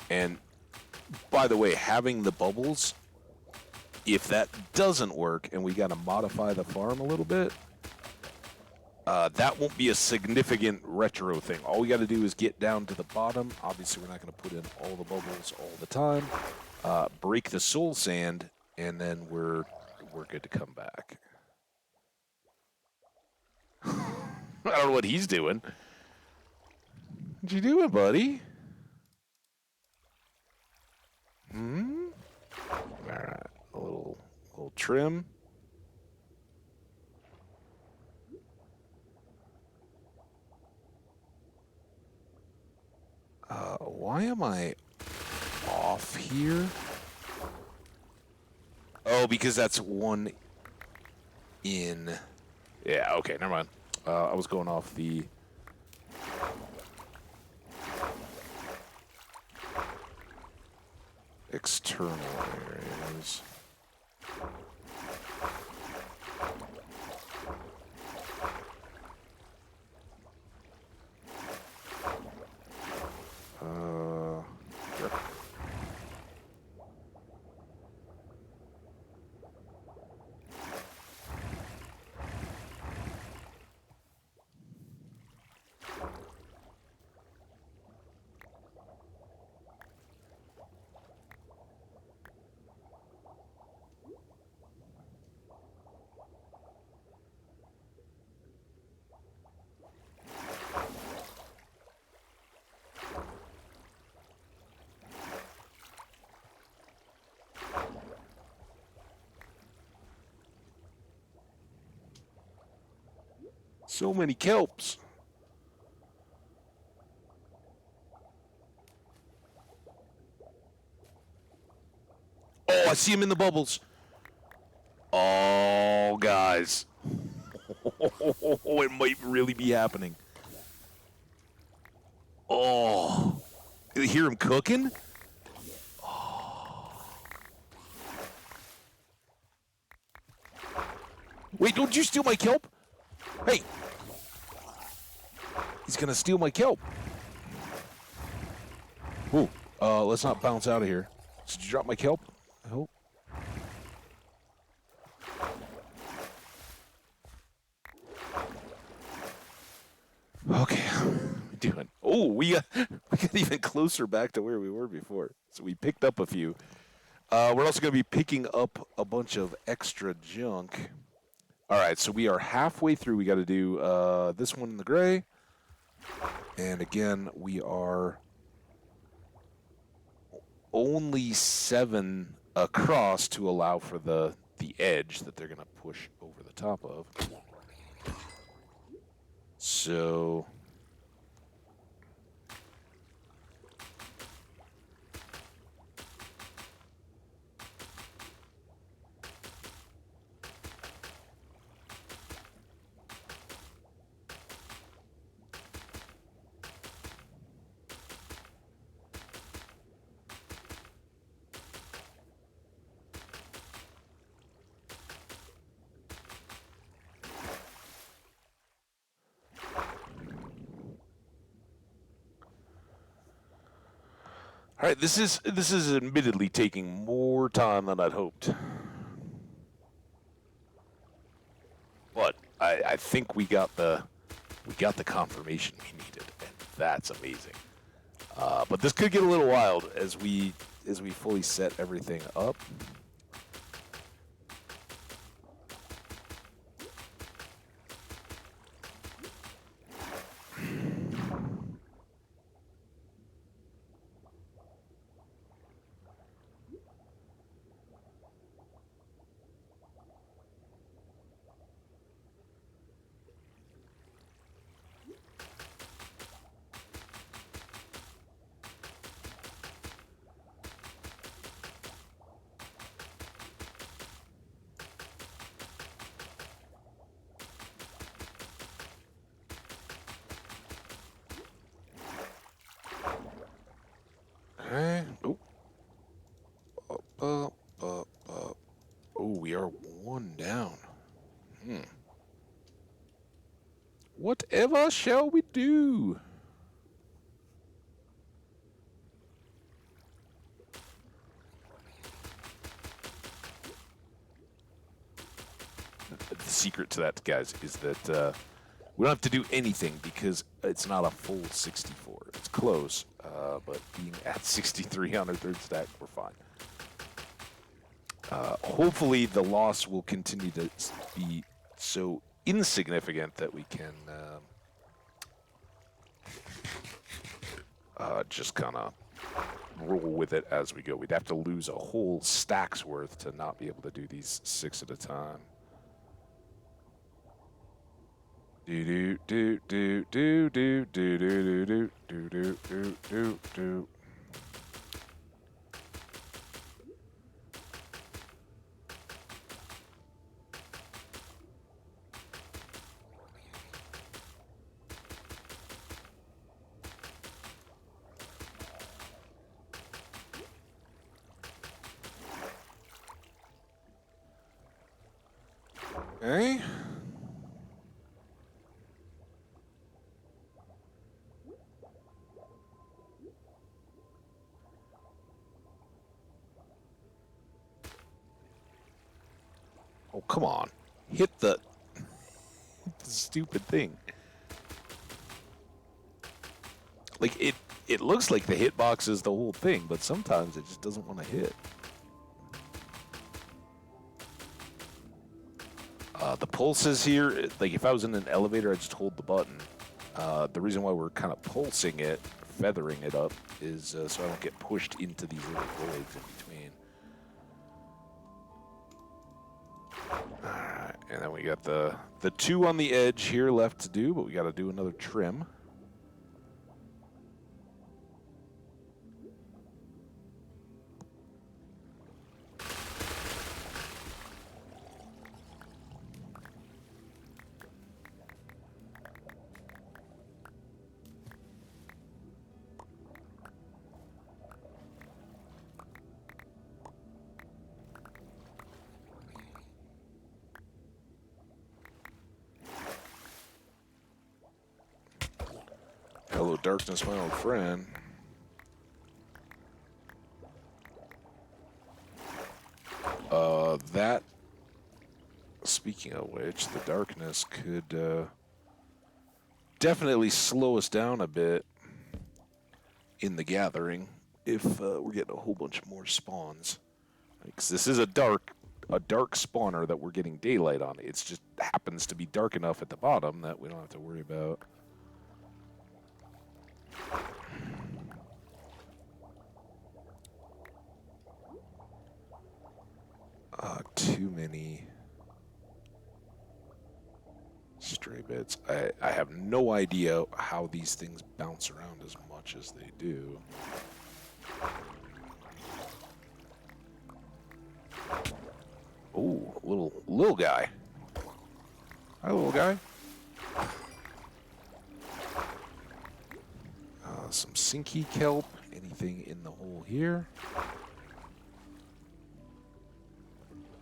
And by the way, having the bubbles, if that doesn't work and we got to modify the farm a little bit, that won't be a significant retro thing. All we got to do is get down to the bottom. Obviously, we're not going to put in all the bubbles all the time. Break the soul sand, and then we're good to come back. I don't know what he's doing. What you doing, buddy? All right, a little trim. Why am I off here? Oh, because that's one in. Yeah, okay, never mind. I was going off the. External areas. Yep. So many kelps. Oh, I see him in the bubbles. Oh, guys. It might really be happening. Oh. You hear him cooking? Oh. Wait, don't you steal my kelp? Hey. He's going to steal my kelp. Ooh. Let's not bounce out of here. Did you drop my kelp? I hope. Okay, how are we doing? Oh, we got even closer back to where we were before. So we picked up a few. We're also going to be picking up a bunch of extra junk. All right, so we are halfway through. We got to do this one in the gray. And again, we are only 7 across to allow for the edge that they're going to push over the top of. So all right, this is admittedly taking more time than I'd hoped. I think we got the confirmation we needed, and that's amazing. But this could get a little wild as we fully set everything up. Okay. Oh, we are one down. Whatever shall we do? The secret to that, guys, is that we don't have to do anything because it's not a full 64. It's close, but being at 63 on our third stack, we're fine. Hopefully, the loss will continue to be so insignificant that we can just kind of roll with it as we go. We'd have to lose a whole stack's worth to not be able to do these 6 at a time. Do do do do do do do do do do do do do do. Okay. Oh, come on. Hit the stupid thing. Like, it looks like the hitbox is the whole thing, but sometimes it just doesn't want to hit. The pulses here, like if I was in an elevator, I'd just hold the button. The reason why we're kind of pulsing it, feathering it up, is so I don't get pushed into these little voids in between. Alright, and then we got the 2 on the edge here left to do, but we got to do another trim. Hello, darkness, my old friend. That, speaking of which, the darkness could definitely slow us down a bit in the gathering if we're getting a whole bunch more spawns. Because this is a dark spawner that we're getting daylight on. It just happens to be dark enough at the bottom that we don't have to worry about. Too many stray bits. I have no idea how these things bounce around as much as they do. Oh, little guy. Hi, little guy. Some sinky kelp. Anything in the hole here?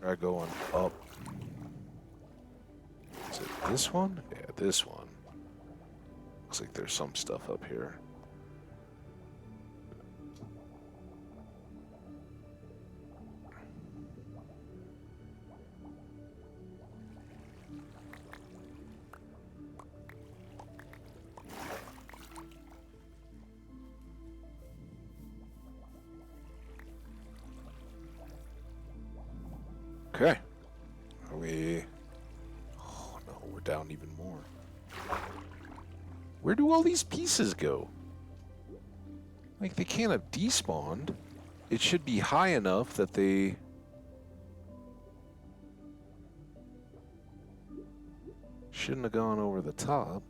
Try going up. Is it this one? Yeah, this one. Looks like there's some stuff up here. Okay. Are we... Oh, no, we're down even more. Where do all these pieces go? Like, they can't have despawned. It should be high enough that they... shouldn't have gone over the top.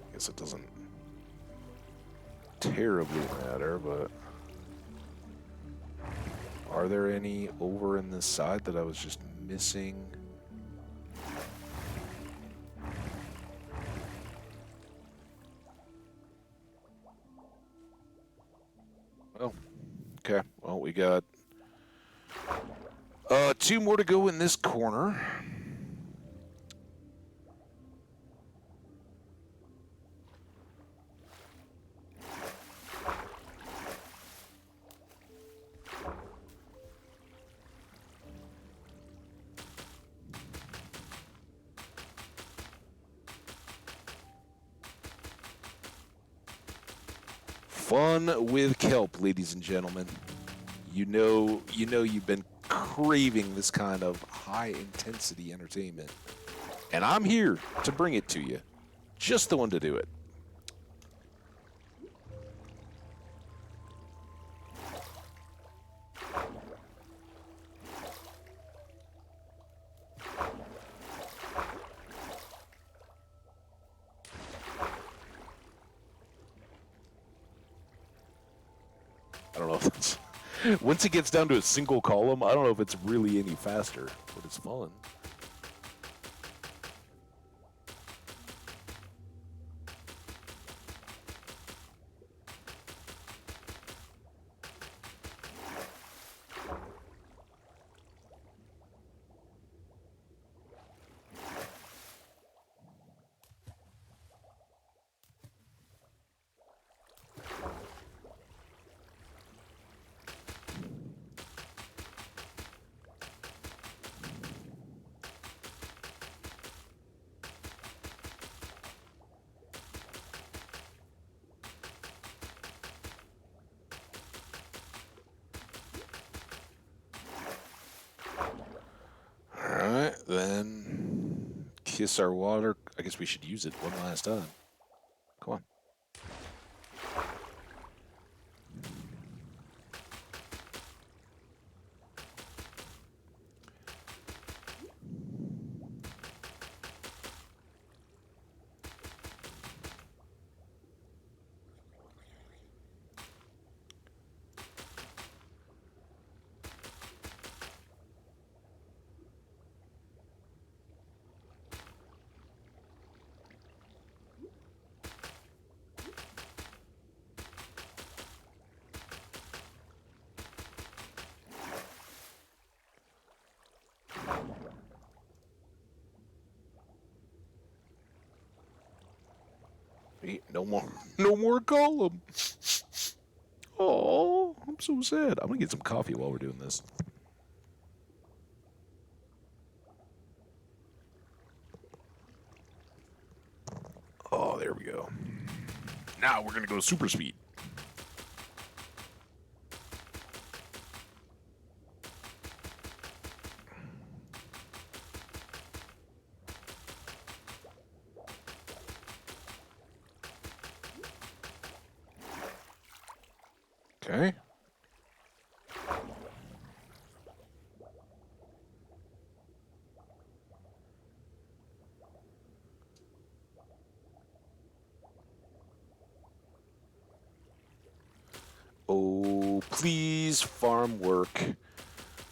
I guess it doesn't terribly matter, but... Are there any over in this side that I was just missing? Well, okay. Well, we got 2 more to go in this corner. Fun with kelp, ladies and gentlemen. You know you've been craving this kind of high-intensity entertainment. And I'm here to bring it to you. Just the one to do it. I don't know if it's... Once it gets down to a single column, I don't know if it's really any faster, but it's fun. Alright, then kiss our water. I guess we should use it one last time. Come on. No more, no more column. Oh, I'm so sad. I'm gonna get some coffee while we're doing this. Oh, there we go. Now we're gonna go super speed. Okay. Oh, please farm work.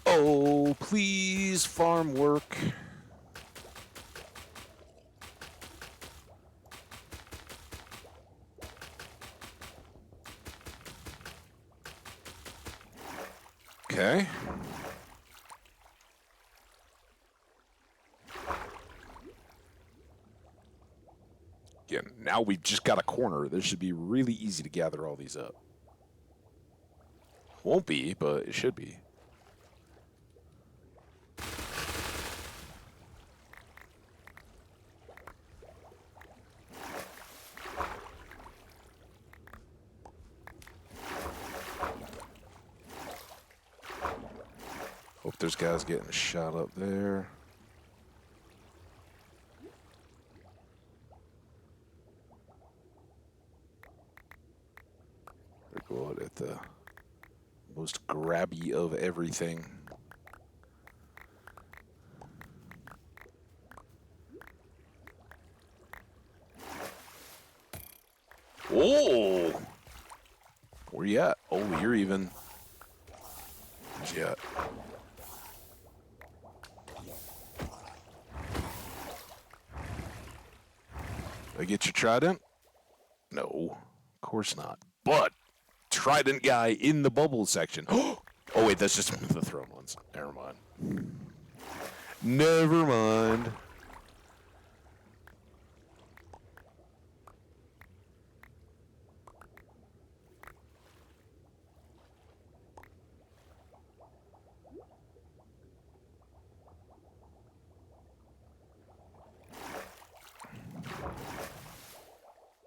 Oh, please farm work. Okay. Again, now we've just got a corner. This should be really easy to gather all these up. Won't be, but it should be. Hope there's guys getting shot up there. They're going at the most grabby of everything. Oh! Where you at? Oh, you're even. Where's you at? Did I get your trident? No, of course not. But trident guy in the bubble section. Oh wait, that's just one of the thrown ones. Never mind. Never mind.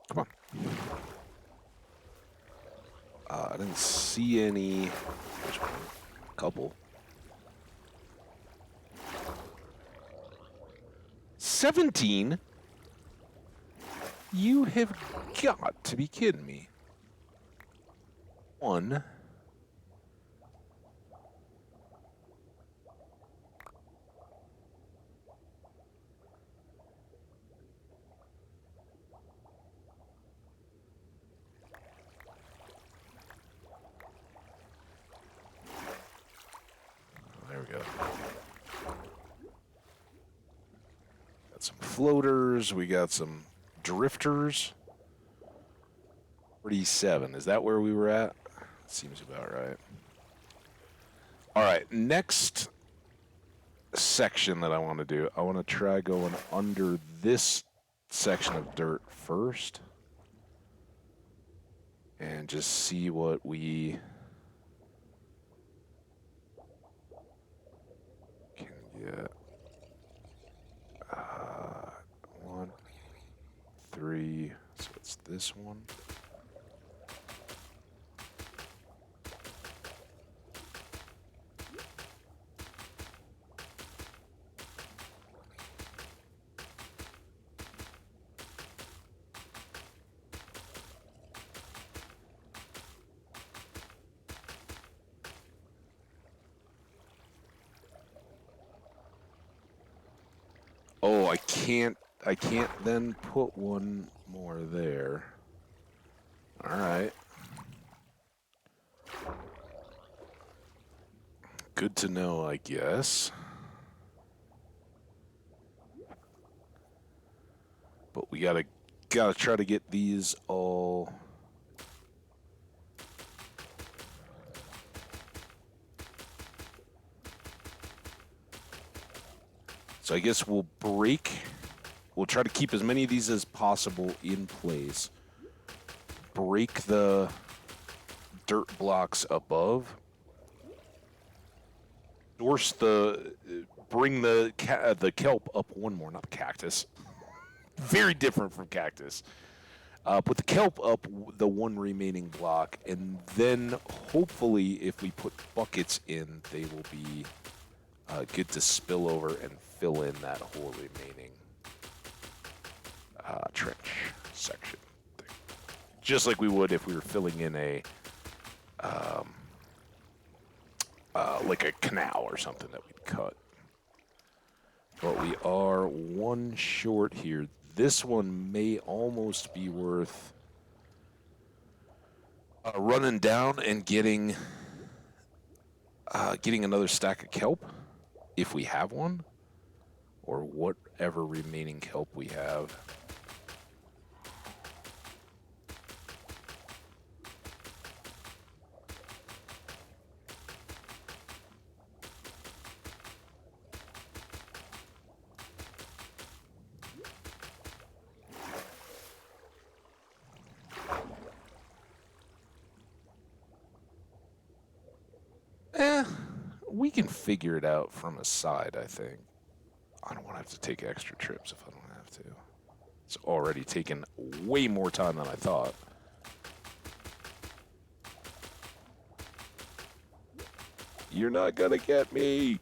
Come on. I didn't see any. Which one? Couple. 17? You have got to be kidding me. One. There we go. Got some floaters. We got some drifters. 47. Is that where we were at? Seems about right. All right. Next section that I want to do, I want to try going under this section of dirt first. And just see what we can get. 1, 3, so it's this one. Oh, I can't then put one more there. All right. Good to know, I guess. But we gotta try to get these all. So I guess we'll try to keep as many of these as possible in place. Break the dirt blocks above. Bring the kelp up one more, not the cactus. Very different from cactus. Put the kelp up the one remaining block, and then hopefully if we put buckets in, they will be good to spill over and fill in that whole remaining trench section thing. Just like we would if we were filling in a like a canal or something that we'd cut. But we are one short here. This one may almost be worth running down and getting another stack of kelp if we have one, or whatever remaining kelp we have. We can figure it out from a side, I think. I don't want to have to take extra trips if I don't have to. It's already taken way more time than I thought. You're not gonna get me.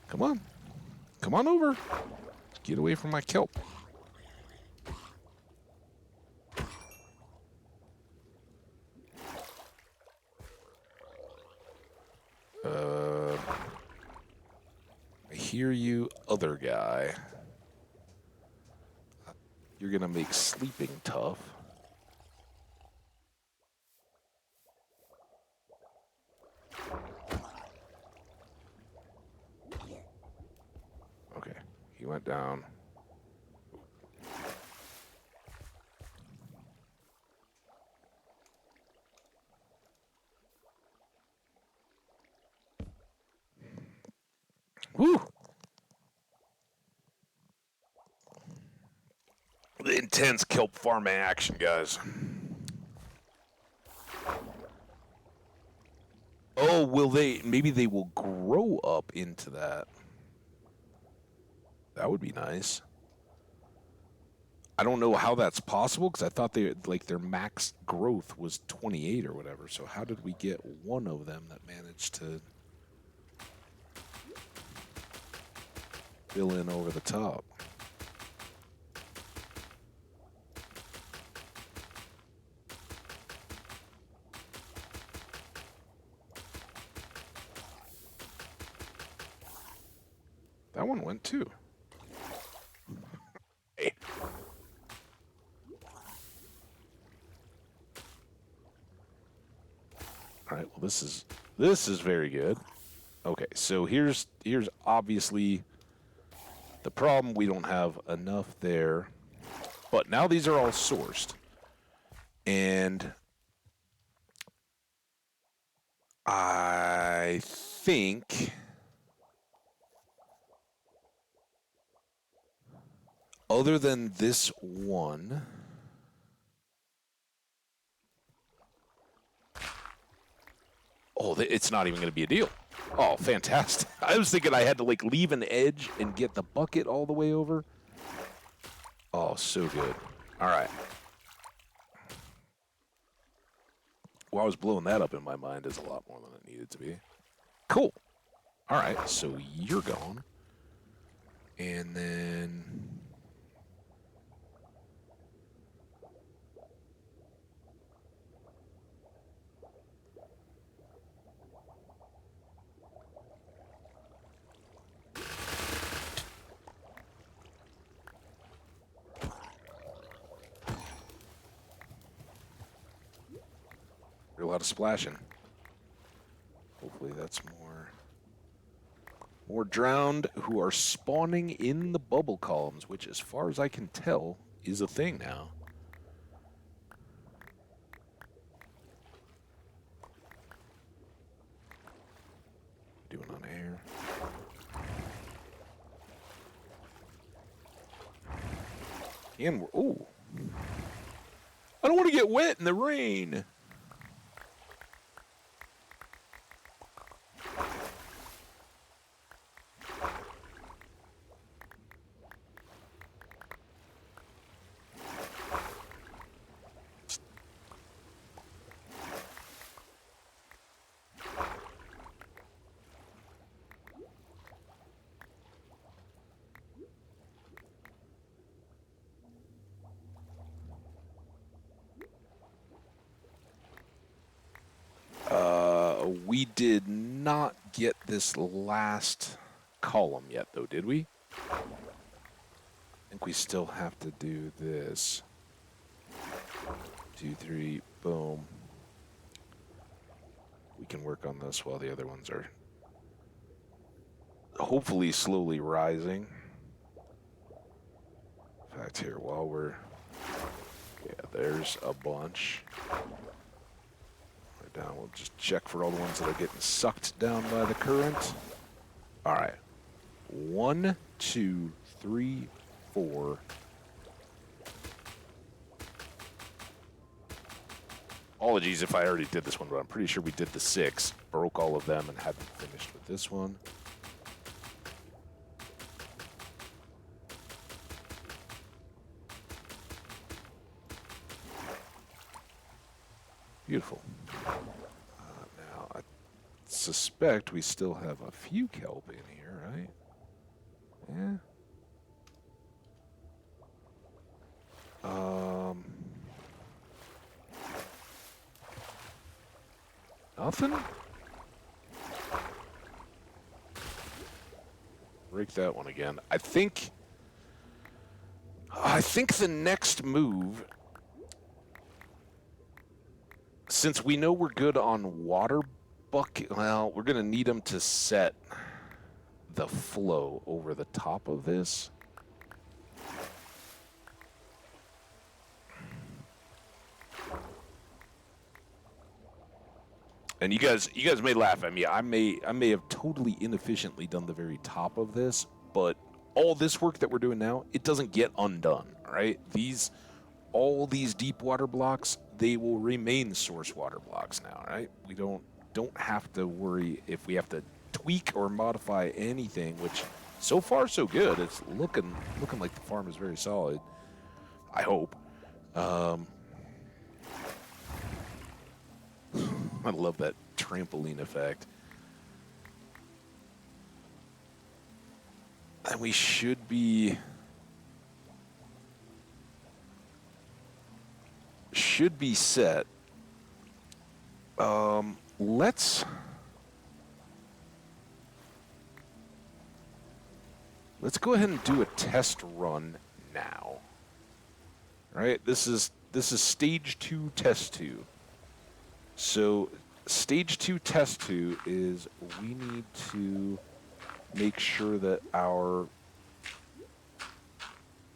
Come on. Come on over. Get away from my kelp. I hear you, other guy. You're gonna make sleeping tough. Okay, he went down. Woo! The intense kelp farming action, guys. Oh, will they? Maybe they will grow up into that. That would be nice. I don't know how that's possible because I thought their max growth was 28 or whatever. So how did we get one of them that managed to fill in over the top? That one went too. Hey. All right, well this is very good. Okay, so here's obviously the problem. We don't have enough there. But now these are all sourced. And I think other than this one, oh, it's not even going to be a deal. Oh, fantastic. I was thinking I had to like leave an edge and get the bucket all the way over. Oh, so good. All right. Well, I was blowing that up in my mind as a lot more than it needed to be. Cool. All right, so you're gone. And then... a lot of splashing. Hopefully that's more drowned who are spawning in the bubble columns, which as far as I can tell is a thing now. Doing on air. And we're, ooh. I don't want to get wet in the rain. We did not get this last column yet, though, did we? I think we still have to do this. 2, 3, boom. We can work on this while the other ones are hopefully slowly rising. In fact, here, while we're... Yeah, there's a bunch. Down. We'll just check for all the ones that are getting sucked down by the current. All right. 1, 2, 3, 4. Apologies if I already did this one, but I'm pretty sure we did the 6. Broke all of them and hadn't finished with this one. Beautiful. Now, I suspect we still have a few kelp in here, right? Yeah. Nothing? Break that one again. I think the next move, since we know we're good on water bucket, well, we're going to need them to set the flow over the top of this. And you guys may laugh at me. I may have totally inefficiently done the very top of this, but all this work that we're doing now, it doesn't get undone, right? All these deep water blocks, they will remain source water blocks now, right? We don't have to worry if we have to tweak or modify anything, which so far so good. It's looking like the farm is very solid. I hope. I love that trampoline effect. And we should be set. Let's go ahead and do a test run now. All right, this is stage 2, test 2. So stage 2, test 2 is we need to make sure that our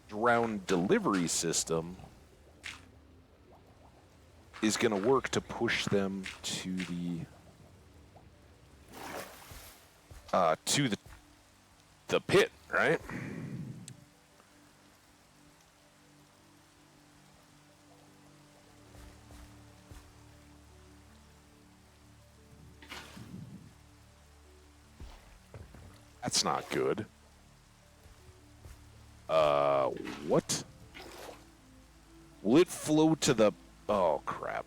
drown delivery system is going to work to push them to the pit, right? That's not good. What? Will it flow to the... Oh, crap.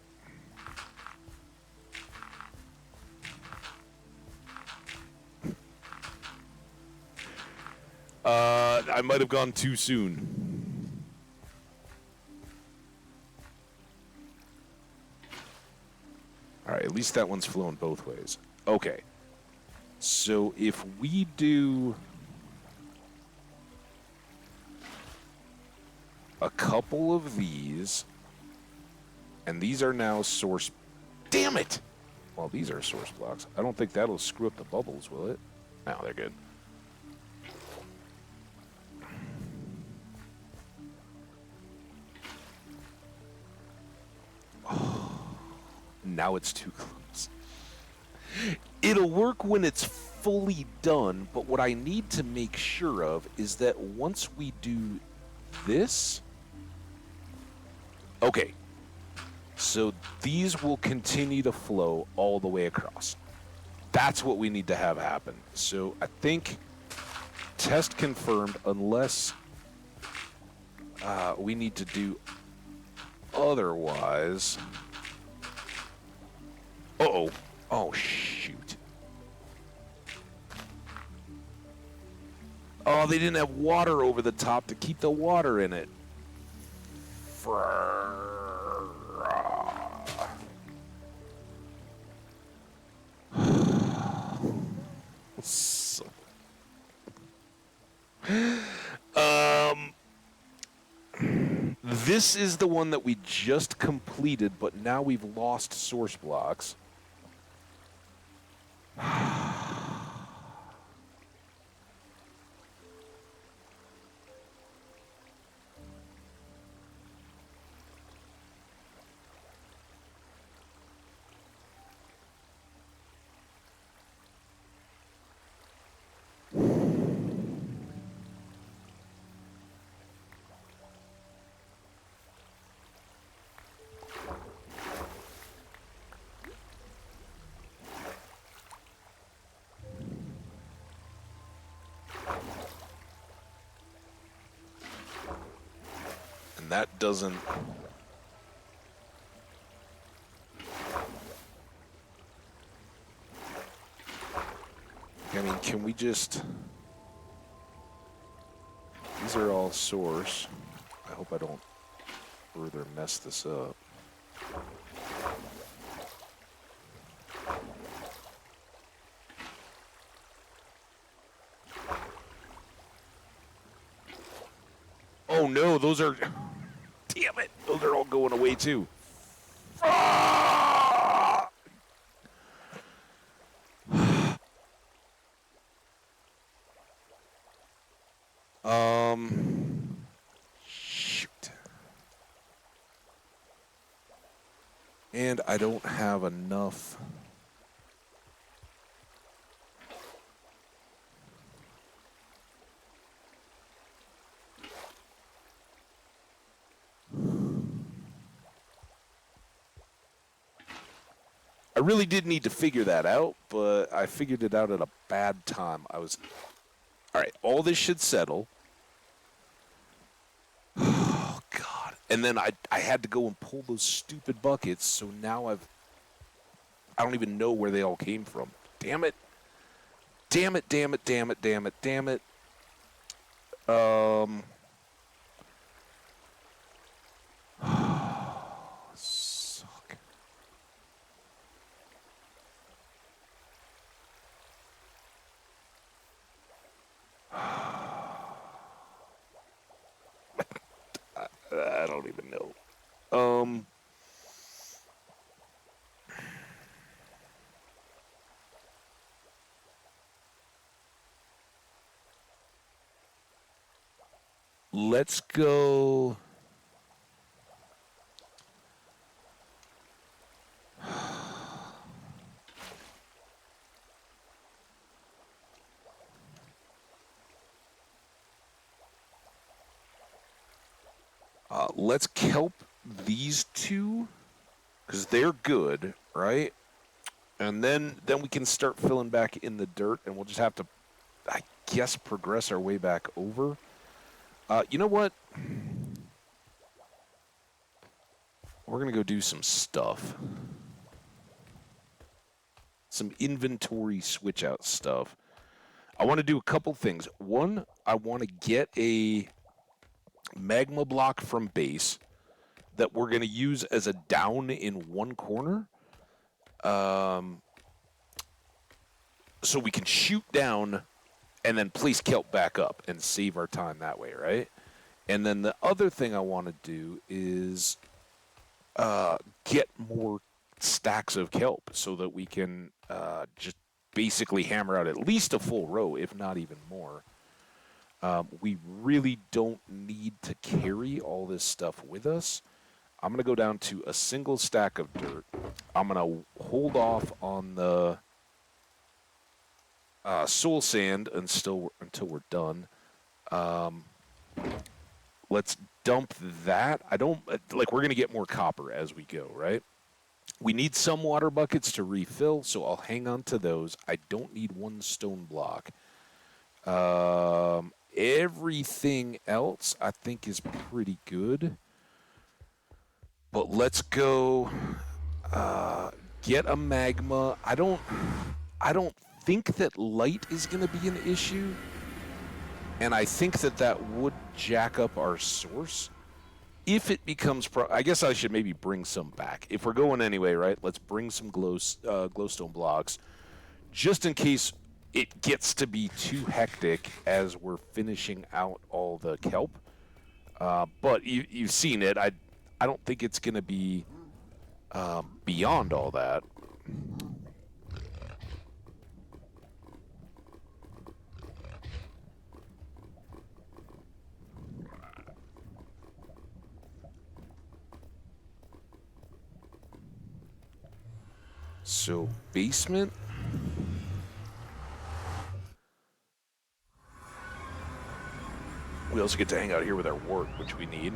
I might have gone too soon. All right, at least that one's flowing both ways. Okay. So if we do a couple of these, and these are now source... Damn it! Well, these are source blocks. I don't think that'll screw up the bubbles, will it? No, they're good. Oh, now it's too close. It'll work when it's fully done, but what I need to make sure of is that once we do this... Okay. So these will continue to flow all the way across. That's what we need to have happen. So I think test confirmed unless we need to do otherwise. Uh-oh. Oh, shoot. Oh, they didn't have water over the top to keep the water in it. This is the one that we just completed, but now we've lost source blocks. That doesn't... I mean, can we just... These are all source. I hope I don't further mess this up. Oh no, those are... Damn it, those are all going away too. Ah! Shoot. And I don't have enough. I really did need to figure that out, but I figured it out at a bad time. All right, all this should settle. Oh, God. And then I had to go and pull those stupid buckets, so now I don't even know where they all came from. Damn it. Damn it, damn it, damn it, damn it, damn it. Suck. I don't even know. Let's go. Let's kelp these two because they're good, right? And then we can start filling back in the dirt, and we'll just have to, I guess, progress our way back over. You know what? We're going to go do some stuff. Some inventory switch out stuff. I want to do a couple things. One, I want to get a magma block from base that we're going to use as a down in one corner. So we can shoot down and then place kelp back up and save our time that way, right? And then the other thing I want to do is get more stacks of kelp so that we can just basically hammer out at least a full row, if not even more. We really don't need to carry all this stuff with us. I'm going to go down to a single stack of dirt. I'm going to hold off on the soul sand until we're done. Let's dump that. We're going to get more copper as we go, right? We need some water buckets to refill, so I'll hang on to those. I don't need one stone block. Everything else I think is pretty good. But let's go get a magma. I don't think that light is going to be an issue. And I think that would jack up our source. If it becomes... I guess I should maybe bring some back. If we're going anyway, right? Let's bring some glowstone blocks. Just in case it gets to be too hectic as we're finishing out all the kelp. But you've seen it. I don't think it's going to be beyond all that. So, basement. We also get to hang out here with our wart, which we need.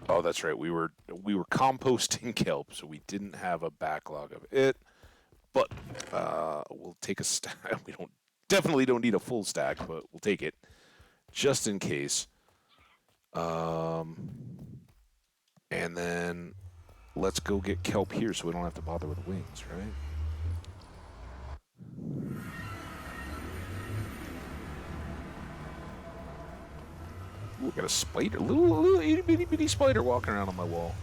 Oh, that's right. We were composting kelp, so we didn't have a backlog of it. But we'll take a stack. We definitely don't need a full stack, but we'll take it just in case. And then let's go get kelp here so we don't have to bother with wings, right? Ooh, got a spider, little itty bitty bitty spider walking around on my wall.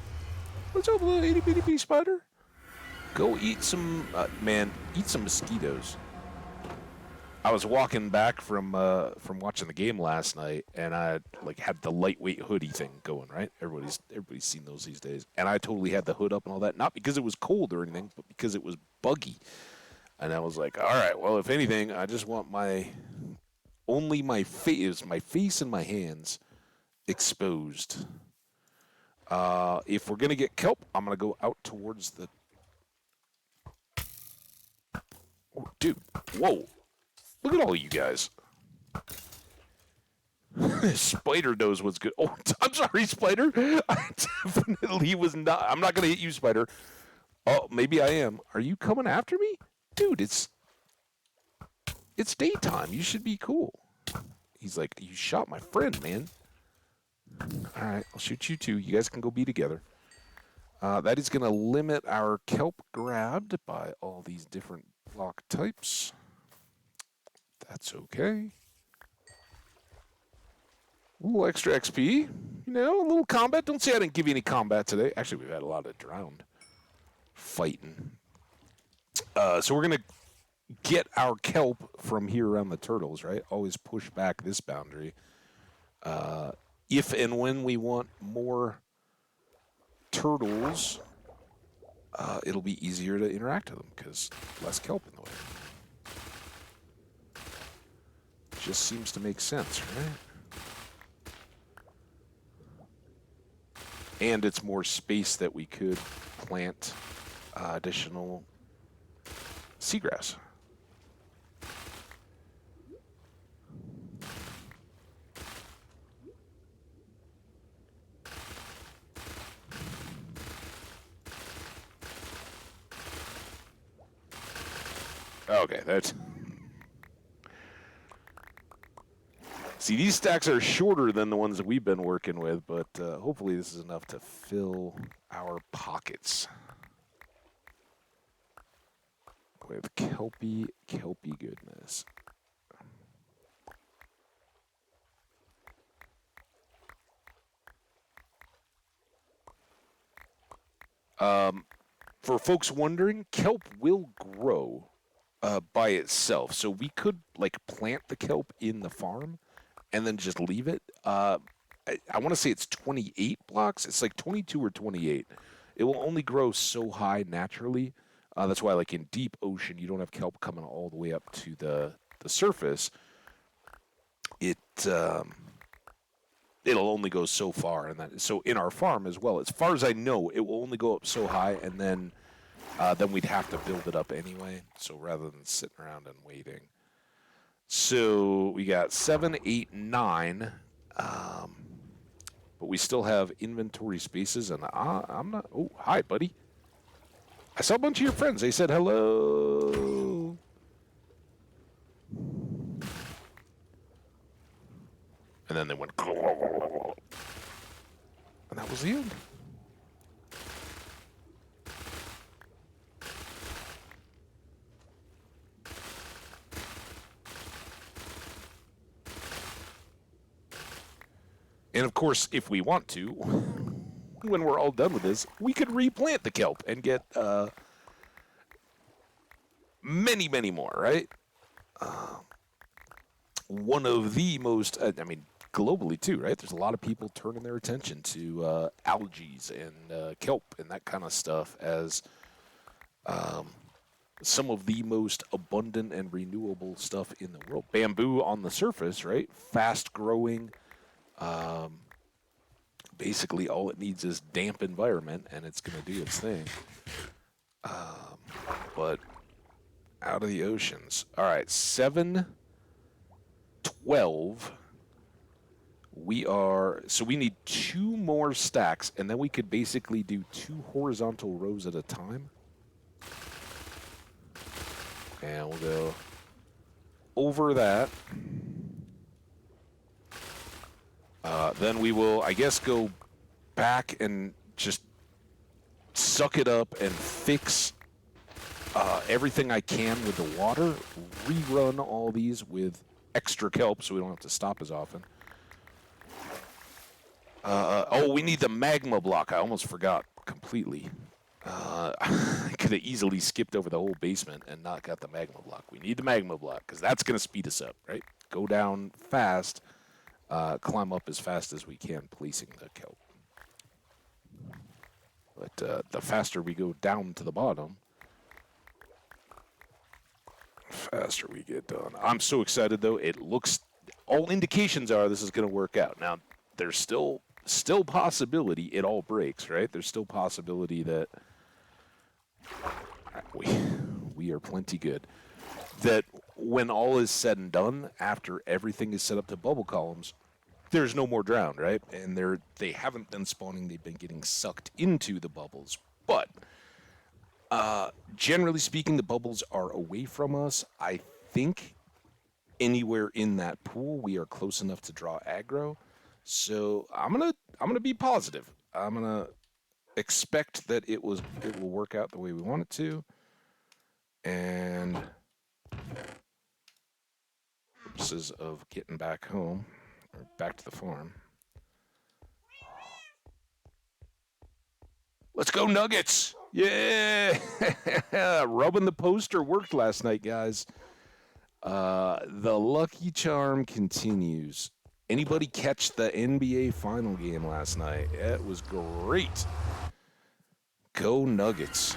What's up, little itty bitty bitty spider? Go eat some, man, eat some mosquitoes. I was walking back from watching the game last night, and I like had the lightweight hoodie thing going, right? Everybody's seen those these days, and I totally had the hood up and all that, not because it was cold or anything, but because it was buggy. And I was like, all right, well, if anything, I just want only my face and my hands exposed. If we're gonna get kelp, I'm gonna go out towards the. Oh, dude, whoa! Look at all you guys. Spider knows what's good. Oh, I'm sorry, Spider. I definitely was not. I'm not gonna hit you, Spider. Oh, maybe I am. Are you coming after me, dude? It's daytime. You should be cool. He's like, you shot my friend, man. All right, I'll shoot you too. You guys can go be together. That is going to limit our kelp grabbed by all these different block types. That's okay. A little extra XP, you know, a little combat. Don't say I didn't give you any combat today. Actually, we've had a lot of drowned fighting. So we're going to get our kelp from here around the turtles, right? Always push back this boundary. If and when we want more turtles, it'll be easier to interact with them because less kelp in the way. Just seems to make sense, right? And it's more space that we could plant additional seagrass. Okay, that's... See, these stacks are shorter than the ones that we've been working with, but hopefully this is enough to fill our pockets with kelpy goodness. For folks wondering, kelp will grow by itself. So we could like plant the kelp in the farm and then just leave it. I want to say it's 28 blocks. It's like 22 or 28. It will only grow so high naturally. That's why, like in deep ocean, you don't have kelp coming all the way up to the surface. It'll only go so far, and so in our farm as well. As far as I know, it will only go up so high, and then we'd have to build it up anyway. So rather than sitting around and waiting. So we got 7, 8, 9, but we still have inventory spaces, and I'm not. Oh, hi, buddy. I saw a bunch of your friends. They said hello. And then they went, and that was the end. And of course, if we want to, when we're all done with this, we could replant the kelp and get many, many more, right? One of the most, I mean, globally too, right? There's a lot of people turning their attention to algae and kelp and that kind of stuff as some of the most abundant and renewable stuff in the world. Bamboo on the surface, right? Fast growing. Basically, all it needs is damp environment, and it's going to do its thing. But out of the oceans. All right, 7, 12. So we need 2 more stacks, and then we could basically do 2 horizontal rows at a time. And we'll go over that. Then we will, I guess, go back and just suck it up and fix everything I can with the water. Rerun all these with extra kelp so we don't have to stop as often. Oh, we need the magma block. I almost forgot completely. I could have easily skipped over the whole basement and not got the magma block. We need the magma block because that's going to speed us up, right? Go down fast, climb up as fast as we can, placing the kelp. But the faster we go down to the bottom, the faster we get done. I'm so excited, though. It looks, all indications are this is going to work out. Now, there's still possibility it all breaks, right? There's still possibility that we are plenty good. That when all is said and done, after everything is set up to bubble columns, there's no more drowned, right? And they haven't been spawning; they've been getting sucked into the bubbles. But generally speaking, the bubbles are away from us. I think anywhere in that pool, we are close enough to draw aggro. So I'm gonna be positive. I'm gonna expect that it will work out the way we want it to, and purposes of getting back home or back to the farm. Let's go Nuggets! Yeah, rubbing the poster worked last night, guys. The lucky charm continues. Anybody catch the NBA final game last night? It was great. Go Nuggets.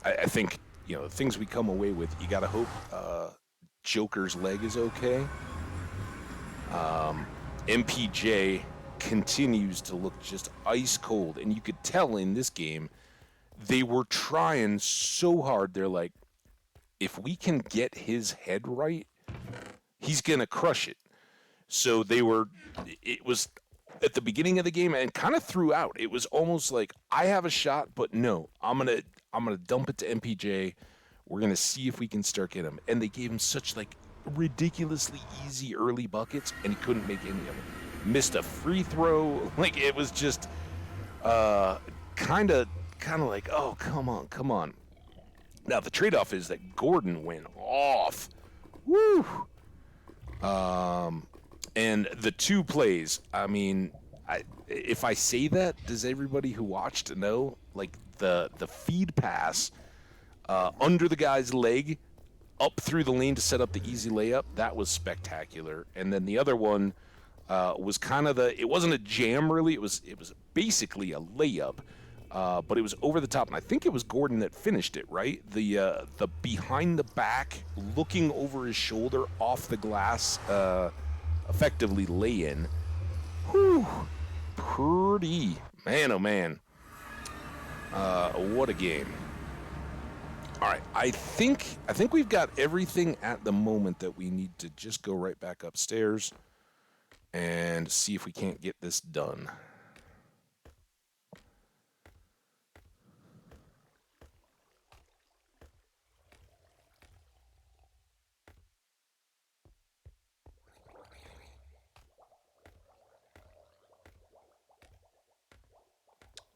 I think, the things we come away with, you got to hope Joker's leg is okay. MPJ continues to look just ice cold, and you could tell in this game they were trying so hard. They're like, if we can get his head right, he's going to crush it. So it was at the beginning of the game and kind of throughout. It was almost like, I have a shot, but no, I'm going to dump it to MPJ. We're going to see if we can start getting him. And they gave him such ridiculously easy early buckets, and he couldn't make any of them. Missed a free throw. It was just kind of like, oh, come on. Now, the trade-off is that Gordon went off. Woo! And the two plays, I mean, if I say that, does everybody who watched know? The feed pass under the guy's leg, up through the lane to set up the easy layup, that was spectacular. And then the other one was kind of it wasn't a jam, really. It was basically a layup. But it was over the top, and I think it was Gordon that finished it, right? The behind the back, looking over his shoulder, off the glass, effectively lay-in. Whew, pretty. Man, oh man. What a game. All right, I think we've got everything at the moment that we need to just go right back upstairs and see if we can't get this done.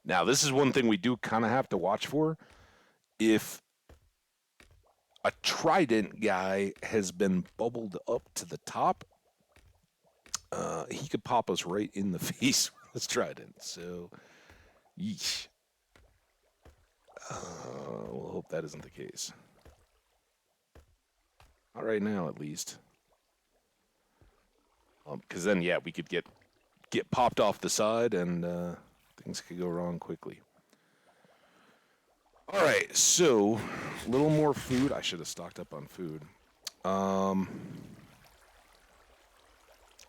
Now, this is one thing we do kind of have to watch for. If a trident guy has been bubbled up to the top, he could pop us right in the face with his trident. So, yeesh. We'll hope that isn't the case. Not right now, at least. Because then, yeah, we could get popped off the side, and things could go wrong quickly. All right, so a little more food. I should have stocked up on food.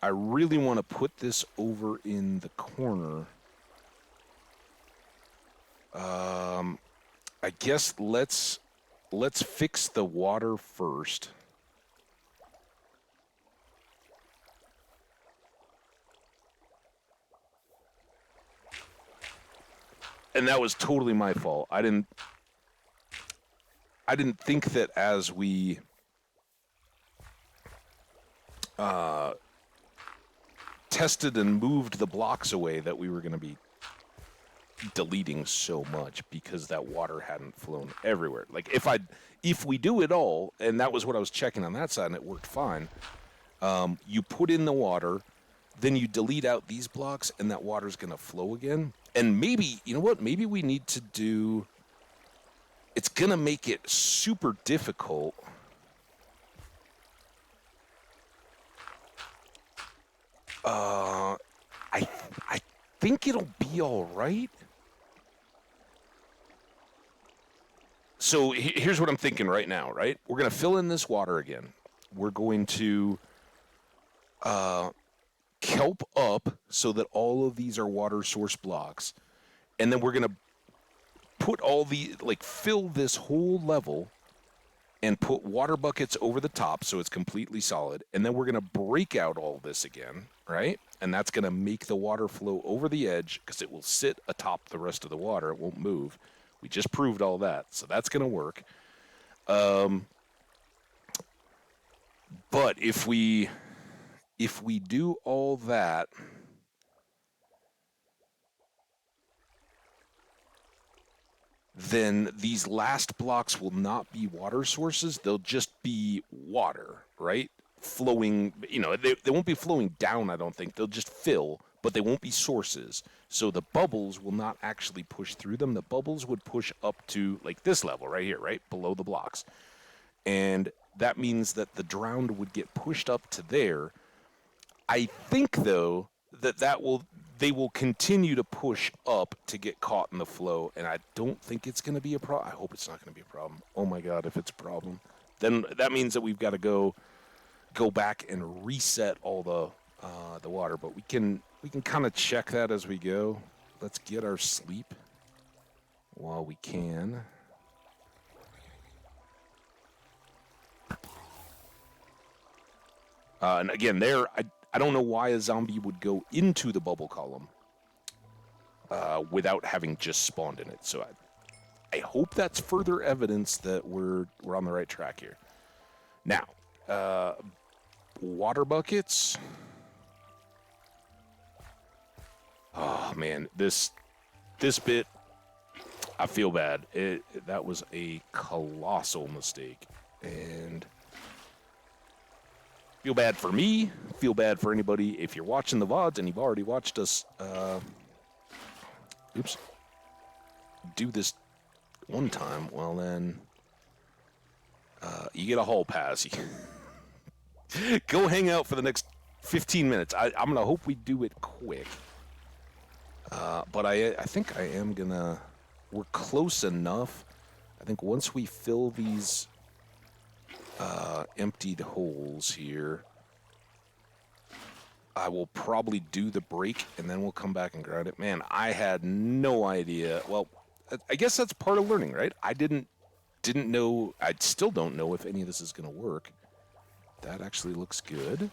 I really want to put this over in the corner. I guess let's fix the water first. And that was totally my fault. I didn't think that as we tested and moved the blocks away that we were going to be deleting so much because that water hadn't flown everywhere. Like if we do it all, and that was what I was checking on that side, and it worked fine. You put in the water, then you delete out these blocks, and that water's going to flow again. And maybe, you know what? Maybe we need to do. It's going to make it super difficult. I think it'll be all right. So here's what I'm thinking right now, right? We're going to fill in this water again. We're going to kelp up so that all of these are water source blocks. And then we're going to put all the, like, fill this whole level and put water buckets over the top so it's completely solid. And then we're going to break out all this again, right? And that's going to make the water flow over the edge because it will sit atop the rest of the water. It won't move. We just proved all that, so that's going to work. But if we do all that, then these last blocks will not be water sources. They'll just be water, right? Flowing, they won't be flowing down, I don't think. They'll just fill, but they won't be sources. So the bubbles will not actually push through them. The bubbles would push up to, like, this level right here, right? Below the blocks. And that means that the drowned would get pushed up to there. I think, though, they will continue to push up to get caught in the flow, and I don't think it's going to be a problem. I hope it's not going to be a problem. Oh my God, if it's a problem, then that means that we've got to go back and reset all the water. But we can kind of check that as we go. Let's get our sleep while we can. And again, I don't know why a zombie would go into the bubble column without having just spawned in it. So I hope that's further evidence that we're on the right track here. Now, water buckets. Oh man, this bit, I feel bad. That was a colossal mistake, and feel bad for me, feel bad for anybody. If you're watching the VODs and you've already watched us do this one time, well then, you get a hall pass. Go hang out for the next 15 minutes. I'm going to hope we do it quick. But I think I am going to, we're close enough. I think once we fill these emptied holes here, I will probably do the break and then we'll come back and grind it. Man, I had no idea. Well, I guess that's part of learning, right? I didn't know. I still don't know if any of this is going to work. That actually looks good.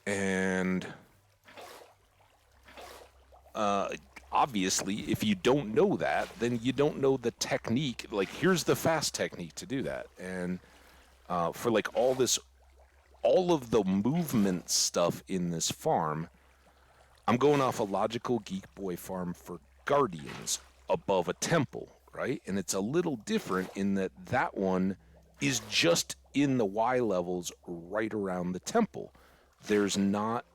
And obviously, if you don't know that, then you don't know the technique. Like, here's the fast technique to do that. And for like all of the movement stuff in this farm, I'm going off a logical Geek Boy farm for guardians above a temple, right? And it's a little different in that one is just in the Y levels right around the temple. There's not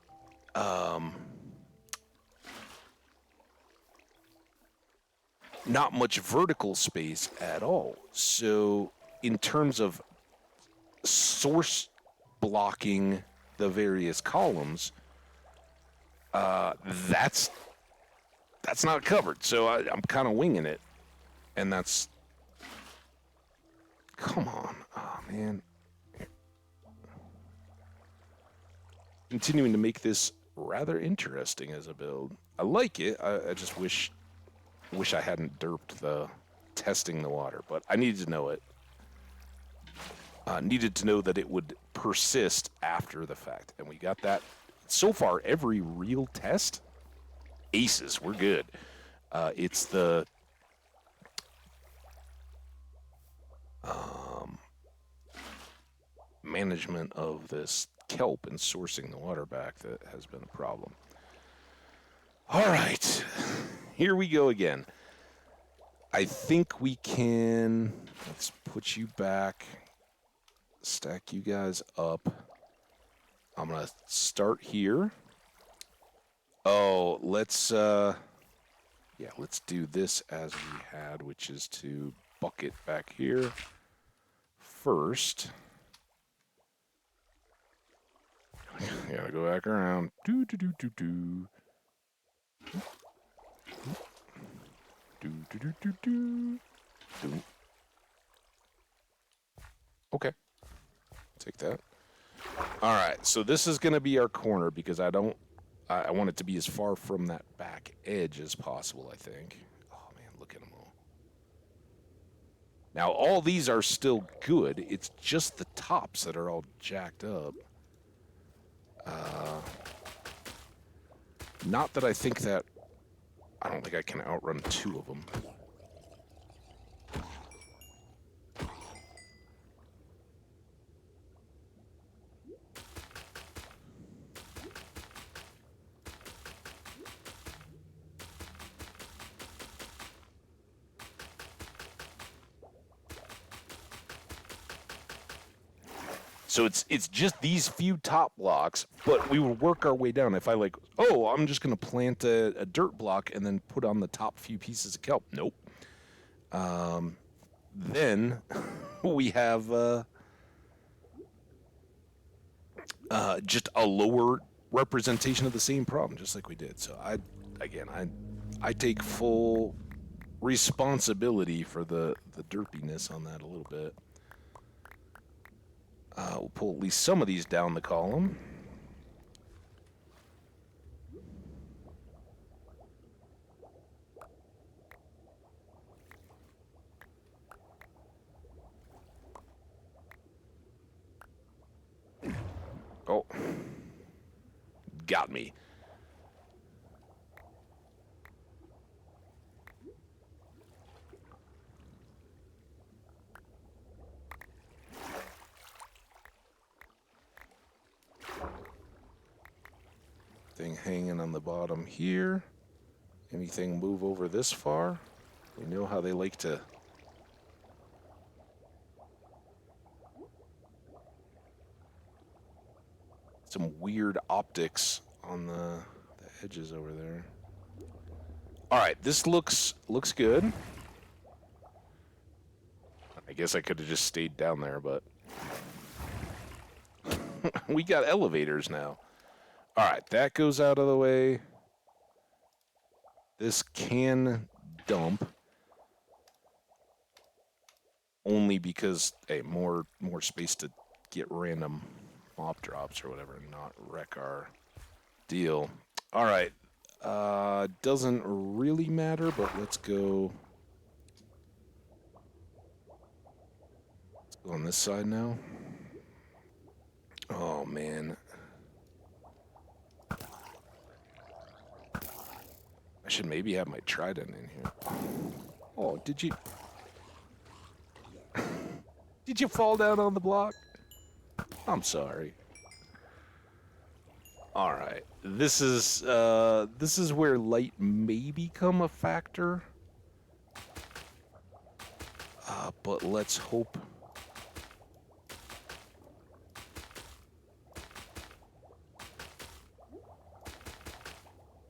much vertical space at all. So in terms of source blocking the various columns, that's not covered. So I'm kind of winging it, and that's, come on, oh man. Continuing to make this rather interesting as a build. I like it. I just wish I hadn't derped the testing the water, but I needed to know it. Needed to know that it would persist after the fact, and we got that. So far, every real test, aces, we're good. It's the management of this kelp and sourcing the water back that has been a problem. All right, here we go again. I think we can, let's put you back, stack you guys up. I'm going to start here. Oh, let's do this as we had, which is to bucket back here first. Gotta go back around. Do. Okay. Take that. All right, so this is going to be our corner because I want it to be as far from that back edge as possible, I think. Oh, man, look at them all. Now, all these are still good. It's just the tops that are all jacked up. Not that I think that... I don't think I can outrun two of them. So it's just these few top blocks, but we would work our way down. If I like, oh, I'm just going to plant a dirt block and then put on the top few pieces of kelp. Nope. Then we have just a lower representation of the same problem, just like we did. So I take full responsibility for the derpiness on that a little bit. We'll pull at least some of these down the column. Oh. Got me. Thing hanging on the bottom here. Anything move over this far? We know how they like to... Some weird optics on the edges over there. All right, this looks good. I guess I could have just stayed down there, but... we got elevators now. All right, that goes out of the way. This can dump. Only because, hey, more space to get random mob drops or whatever and not wreck our deal. All right. Doesn't really matter, but let's go... Let's go on this side now. Oh, man. I should maybe have my trident in here. Oh, did you... Did you fall down on the block? I'm sorry. All right. This is where light may become a factor. But let's hope...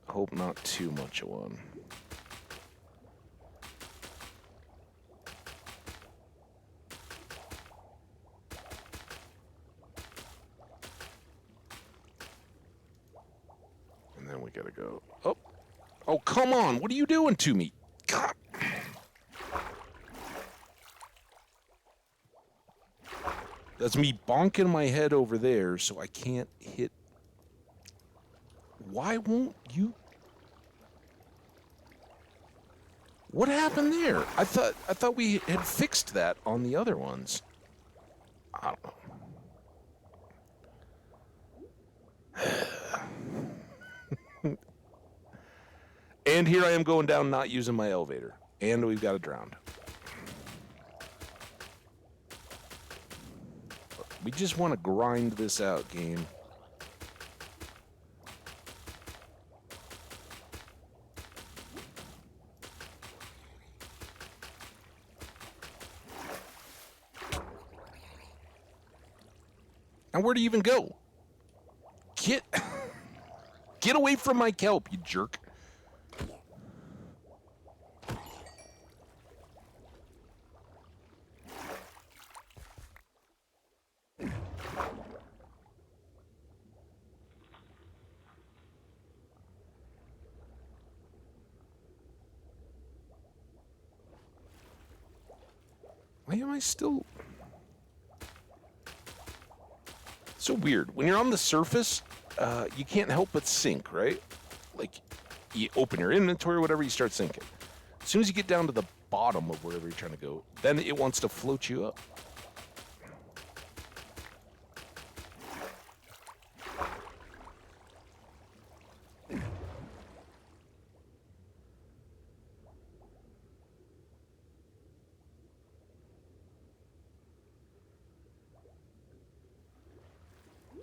Hope not too much of one. And then we gotta go. Oh, oh, come on! What are you doing to me? God. That's me bonking my head over there, so I can't hit. Why won't you? What happened there? I thought we had fixed that on the other ones. I don't know. And here I am going down, not using my elevator. And we've got a drowned. We just want to grind this out, game. And where do you even go? Get away from my kelp, you jerk. Why am I still... So weird. When you're on the surface, you can't help but sink, right? Like, you open your inventory or whatever, you start sinking. As soon as you get down to the bottom of wherever you're trying to go, then it wants to float you up.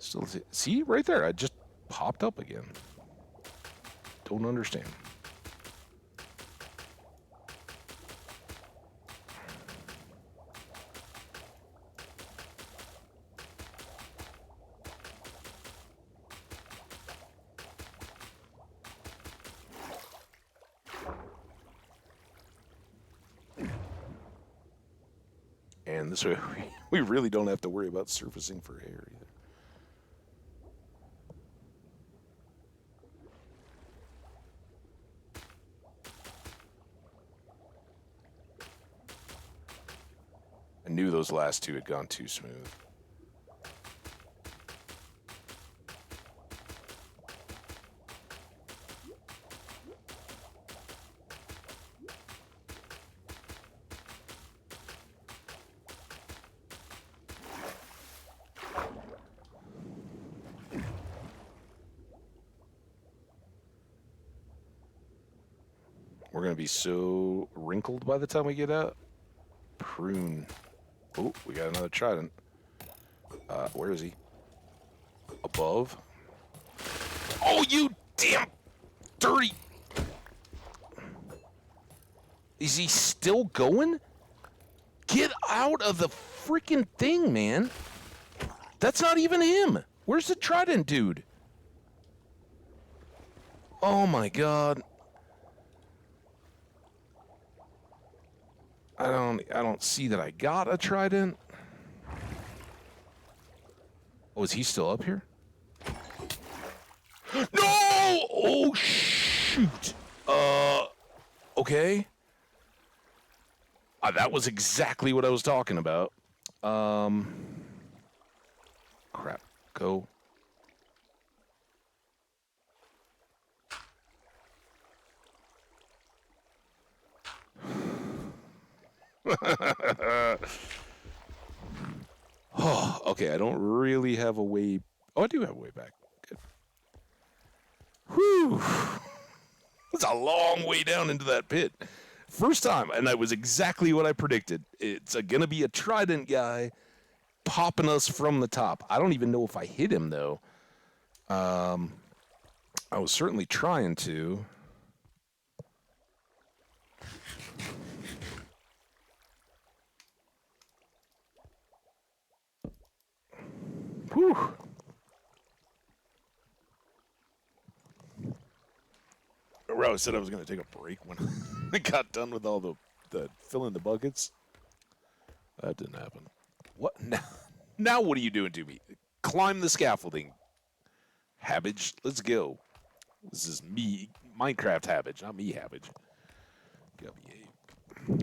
Still, see, right there, I just popped up again. Don't understand. And this way, we really don't have to worry about surfacing for air either. I knew those last two had gone too smooth. We're going to be so wrinkled by the time we get out. Prune. Oh, we got another trident. Where is he? Above. Oh, you damn dirty. Is he still going? Get out of the freaking thing, man. That's not even him. Where's the trident dude? Oh my god. I don't see that I got a trident. Oh, is he still up here? No! Oh, shoot. Okay. That was exactly what I was talking about. Crap. Go. Oh, okay, I don't really have a way... Oh, I do have a way back. Good. Whew. It's a long way down into that pit. First time, and that was exactly what I predicted. It's going to be a trident guy popping us from the top. I don't even know if I hit him, though. I was certainly trying to. Whew. I said I was going to take a break when I got done with all the filling the buckets. That didn't happen. What? Now what are you doing to me? Climb the scaffolding. Habbage, let's go. This is me, Minecraft Habbage, not me Habbage.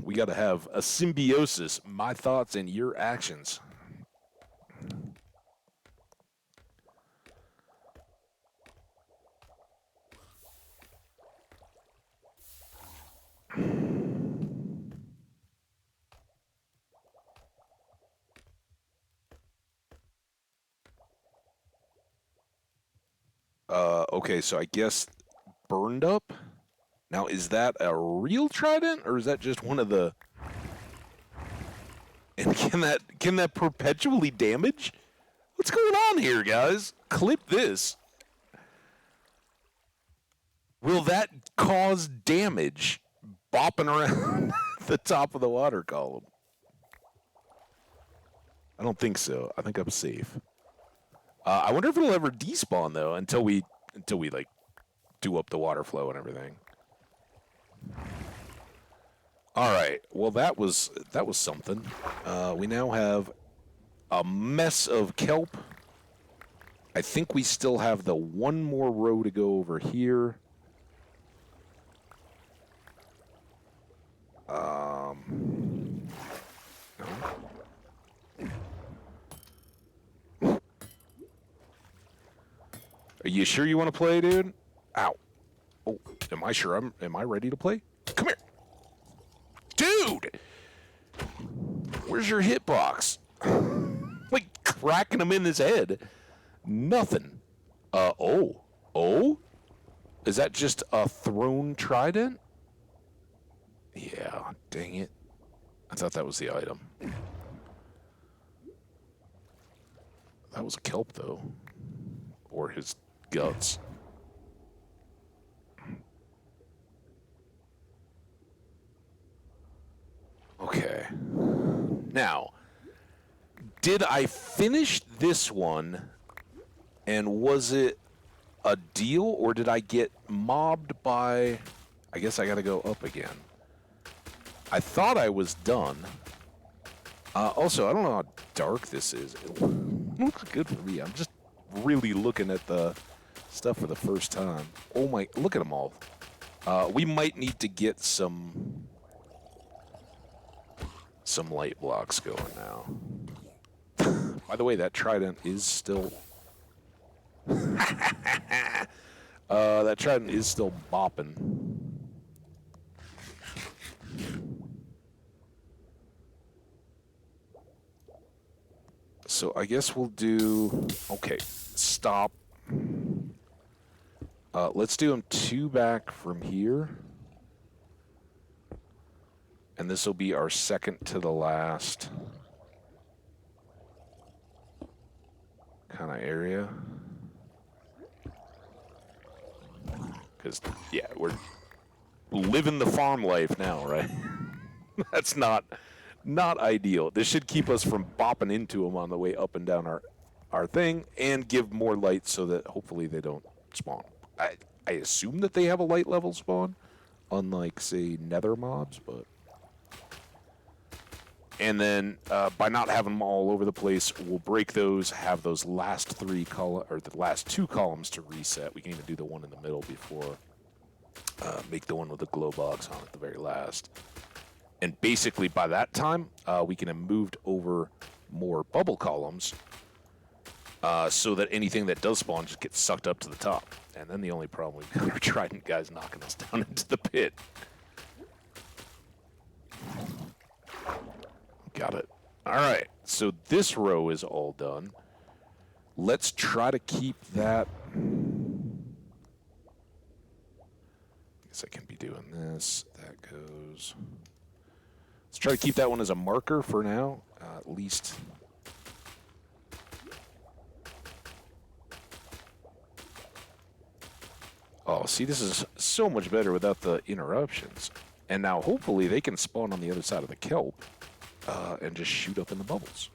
We got to have a symbiosis, my thoughts and your actions. Okay, so I guess burned up. Now, is that a real trident, or is that just one of the... And can that perpetually damage? What's going on here, guys? Clip this. Will that cause damage bopping around the top of the water column? I don't think so. I think I'm safe. I wonder if it'll ever despawn though until we like do up the water flow and everything. All right. Well, that was something. We now have a mess of kelp. I think we still have the one more row to go over here. No. Are you sure you want to play, dude? Ow. Oh, am I sure? Am I ready to play? Come here. Dude! Where's your hitbox? Like cracking him in his head. Nothing. Oh. Oh? Is that just a thrown trident? Yeah, dang it. I thought that was the item. That was a kelp, though. Or his guts. Okay. Now, did I finish this one, and was it a deal, or did I get mobbed by... I guess I gotta go up again. I thought I was done. Also, I don't know how dark this is. It looks good for me. I'm just really looking at the stuff for the first time. Oh my, look at them all. We might need to get some light blocks going now. By the way, that trident is still... that trident is still bopping. So I guess we'll do... Okay, stop. Let's do them 2 back from here. And this will be our second to the last kind of area. Because, yeah, we're living the farm life now, right? That's not ideal. This should keep us from bopping into them on the way up and down our thing, and give more light so that hopefully they don't spawn. I assume that they have a light level spawn, unlike, say, nether mobs, but... And then, by not having them all over the place, we'll break those, have those last the last 2 columns to reset. We can even do the one in the middle before, make the one with the glow box on at the very last. And basically, by that time, we can have moved over more bubble columns, so that anything that does spawn just gets sucked up to the top. And then the only problem we've got are trident guys knocking us down into the pit. Got it. All right, so this row is all done. Let's try to keep that... I guess I can be doing this. That goes... Let's try to keep that one as a marker for now, at least. Oh, see, this is so much better without the interruptions. And now, hopefully, they can spawn on the other side of the kelp. And just shoot up in the bubbles.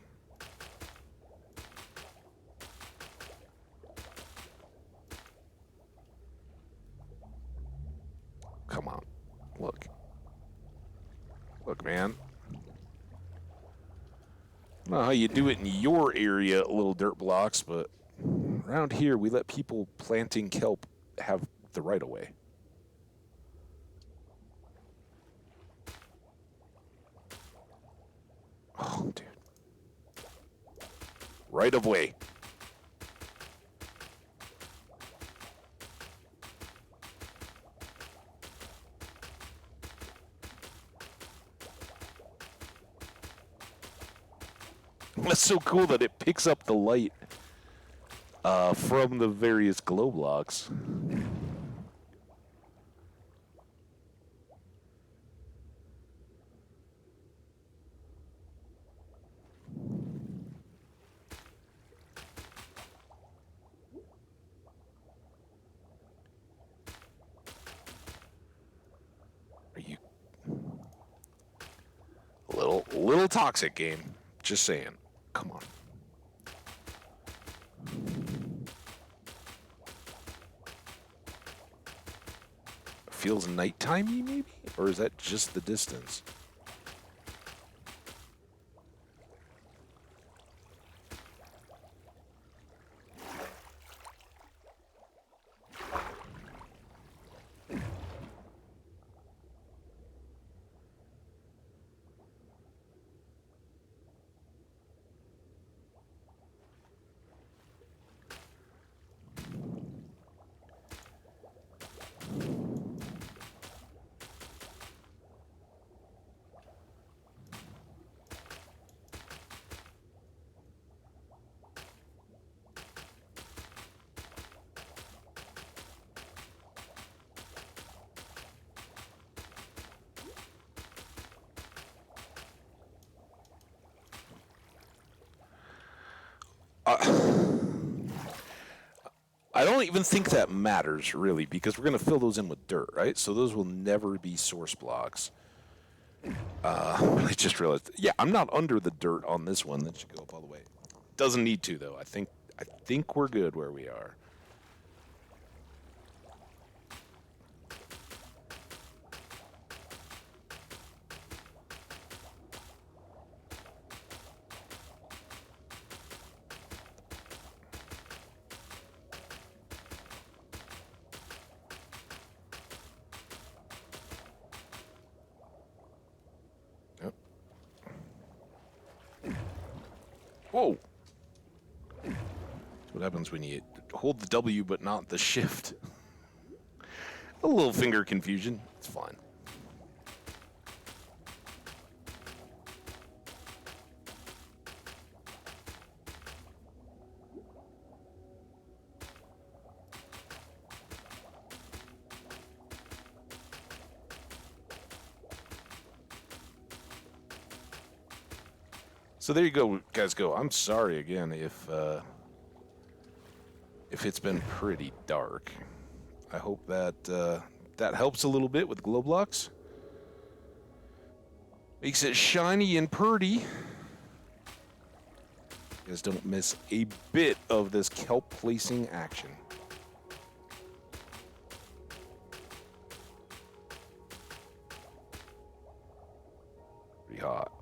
Come on. Look. Look, man. I don't know how you do it in your area, little dirt blocks, but around here we let people planting kelp have the right of way. Oh, dude. Right of way. That's so cool that it picks up the light from the various glow blocks. toxic game. Just saying. Come on. Feels nighttimey, maybe? Or is that just the distance? I don't even think that matters, really, because we're going to fill those in with dirt, right? So those will never be source blocks. I just realized, yeah, I'm not under the dirt on this one. That should go up all the way. Doesn't need to, though. I think we're good where we are. Whoa! That's what happens when you hold the W but not the shift. A little finger confusion. It's fine. So there you go, guys. I'm sorry again if it's been pretty dark. I hope that that helps a little bit with glow blocks. Makes it shiny and pretty. You guys don't miss a bit of this kelp placing action. Pretty hot.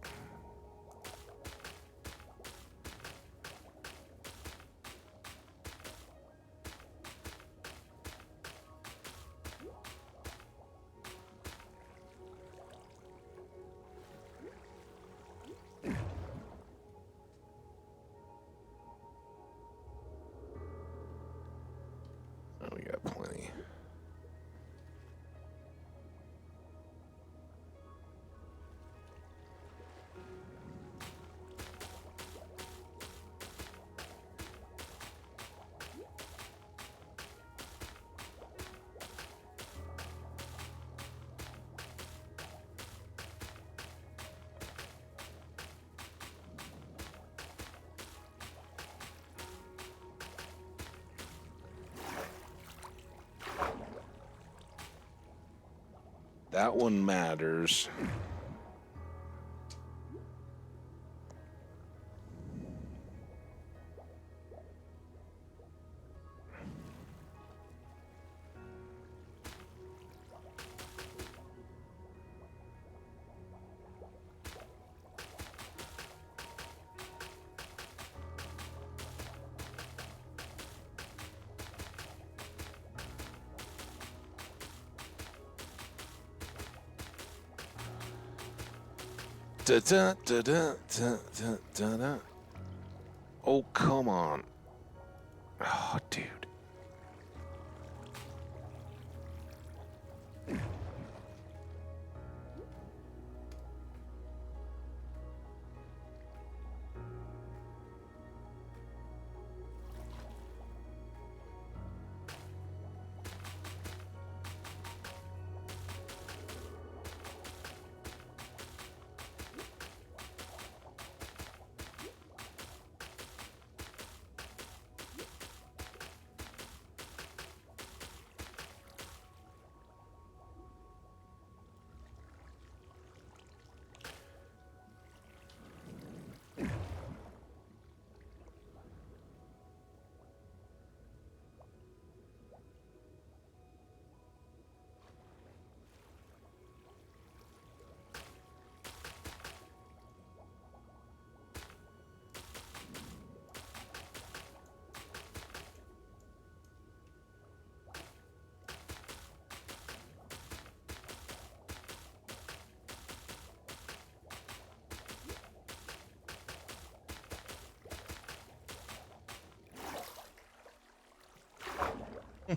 Oh, we got plenty. That one matters. Da, da, da, da, da, da, da, da. Oh, come on. Oh, dude.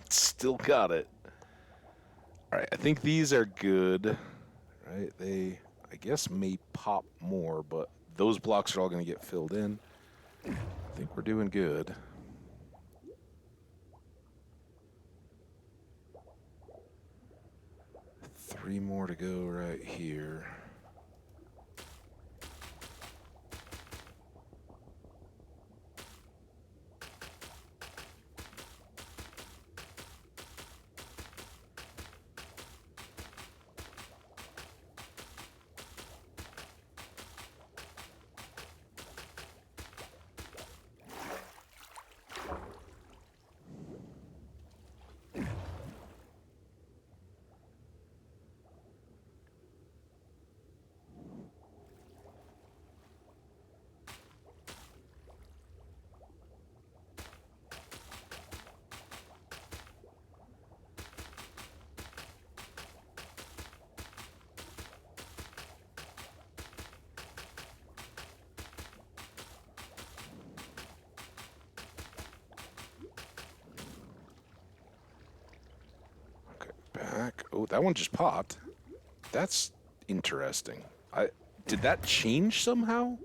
Still got it. All right, I think these are good. Right, they, I guess, may pop more, but those blocks are all going to get filled in. I think we're doing good. Three more to go right here. Back. Oh, that one just popped. That's interesting. Did that change somehow?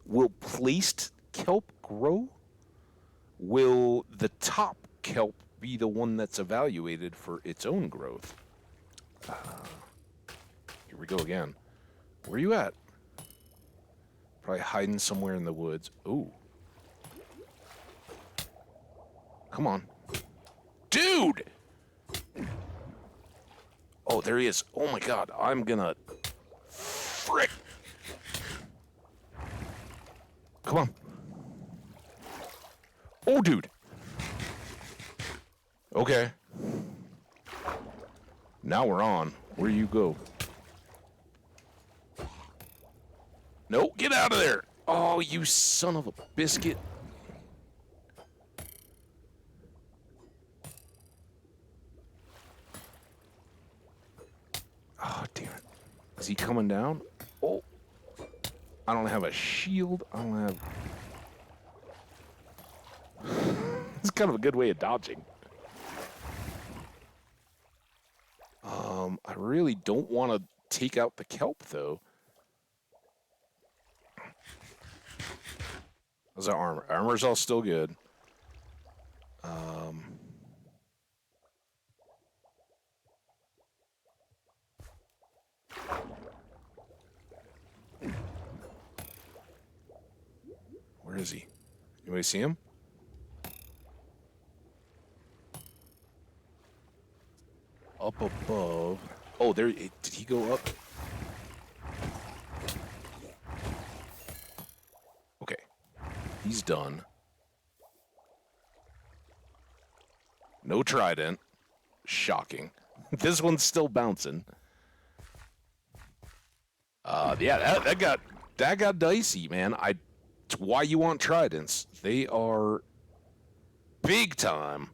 Will placed kelp grow? Will the top kelp be the one that's evaluated for its own growth? Here we go again. Where are you at? Probably hiding somewhere in the woods. Ooh. Come on. Dude! Oh, there he is. Oh my god, I'm gonna... Frick! Come on. Oh, dude. Okay. Now we're on. Where you go? No, get out of there! Oh, you son of a biscuit. Oh, damn it. Is he coming down? Oh. I don't have a shield. I don't have... It's kind of a good way of dodging. I really don't want to take out the kelp, though. How's our armor? Armor's all still good. Where is he? Anybody see him? Up above. Oh, there. Did he go up? Okay. He's done. No trident. Shocking. This one's still bouncing. Yeah, that got dicey, man. It's why you want tridents. They are big time.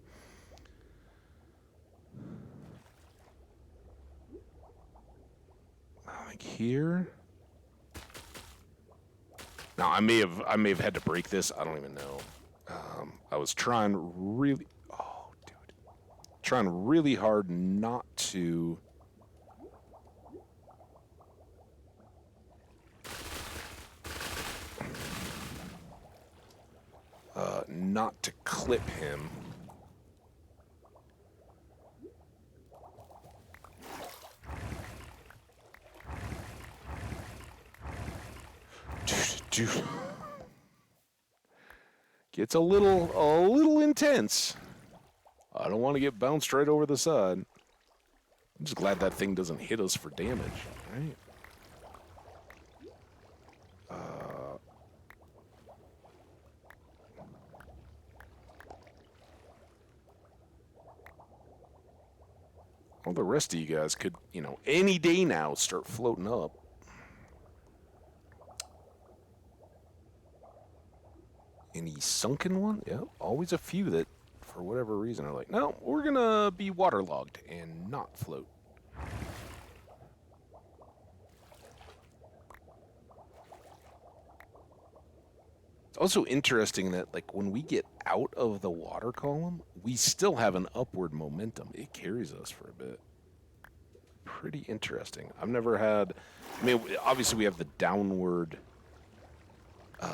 Like here. Now I may have had to break this. I don't even know. I was trying really. Oh, dude. Trying really hard not to. Not to clip him. Dude. Gets a little intense. I don't want to get bounced right over the side. I'm just glad that thing doesn't hit us for damage, right? Well, the rest of you guys could, any day now start floating up. Any sunken one? Yeah, always a few that, for whatever reason, are like, no, we're gonna be waterlogged and not float. It's also interesting that, like, when we get out of the water column, we still have an upward momentum. It carries us for a bit. Pretty interesting. I've never had, I mean, obviously we have the downward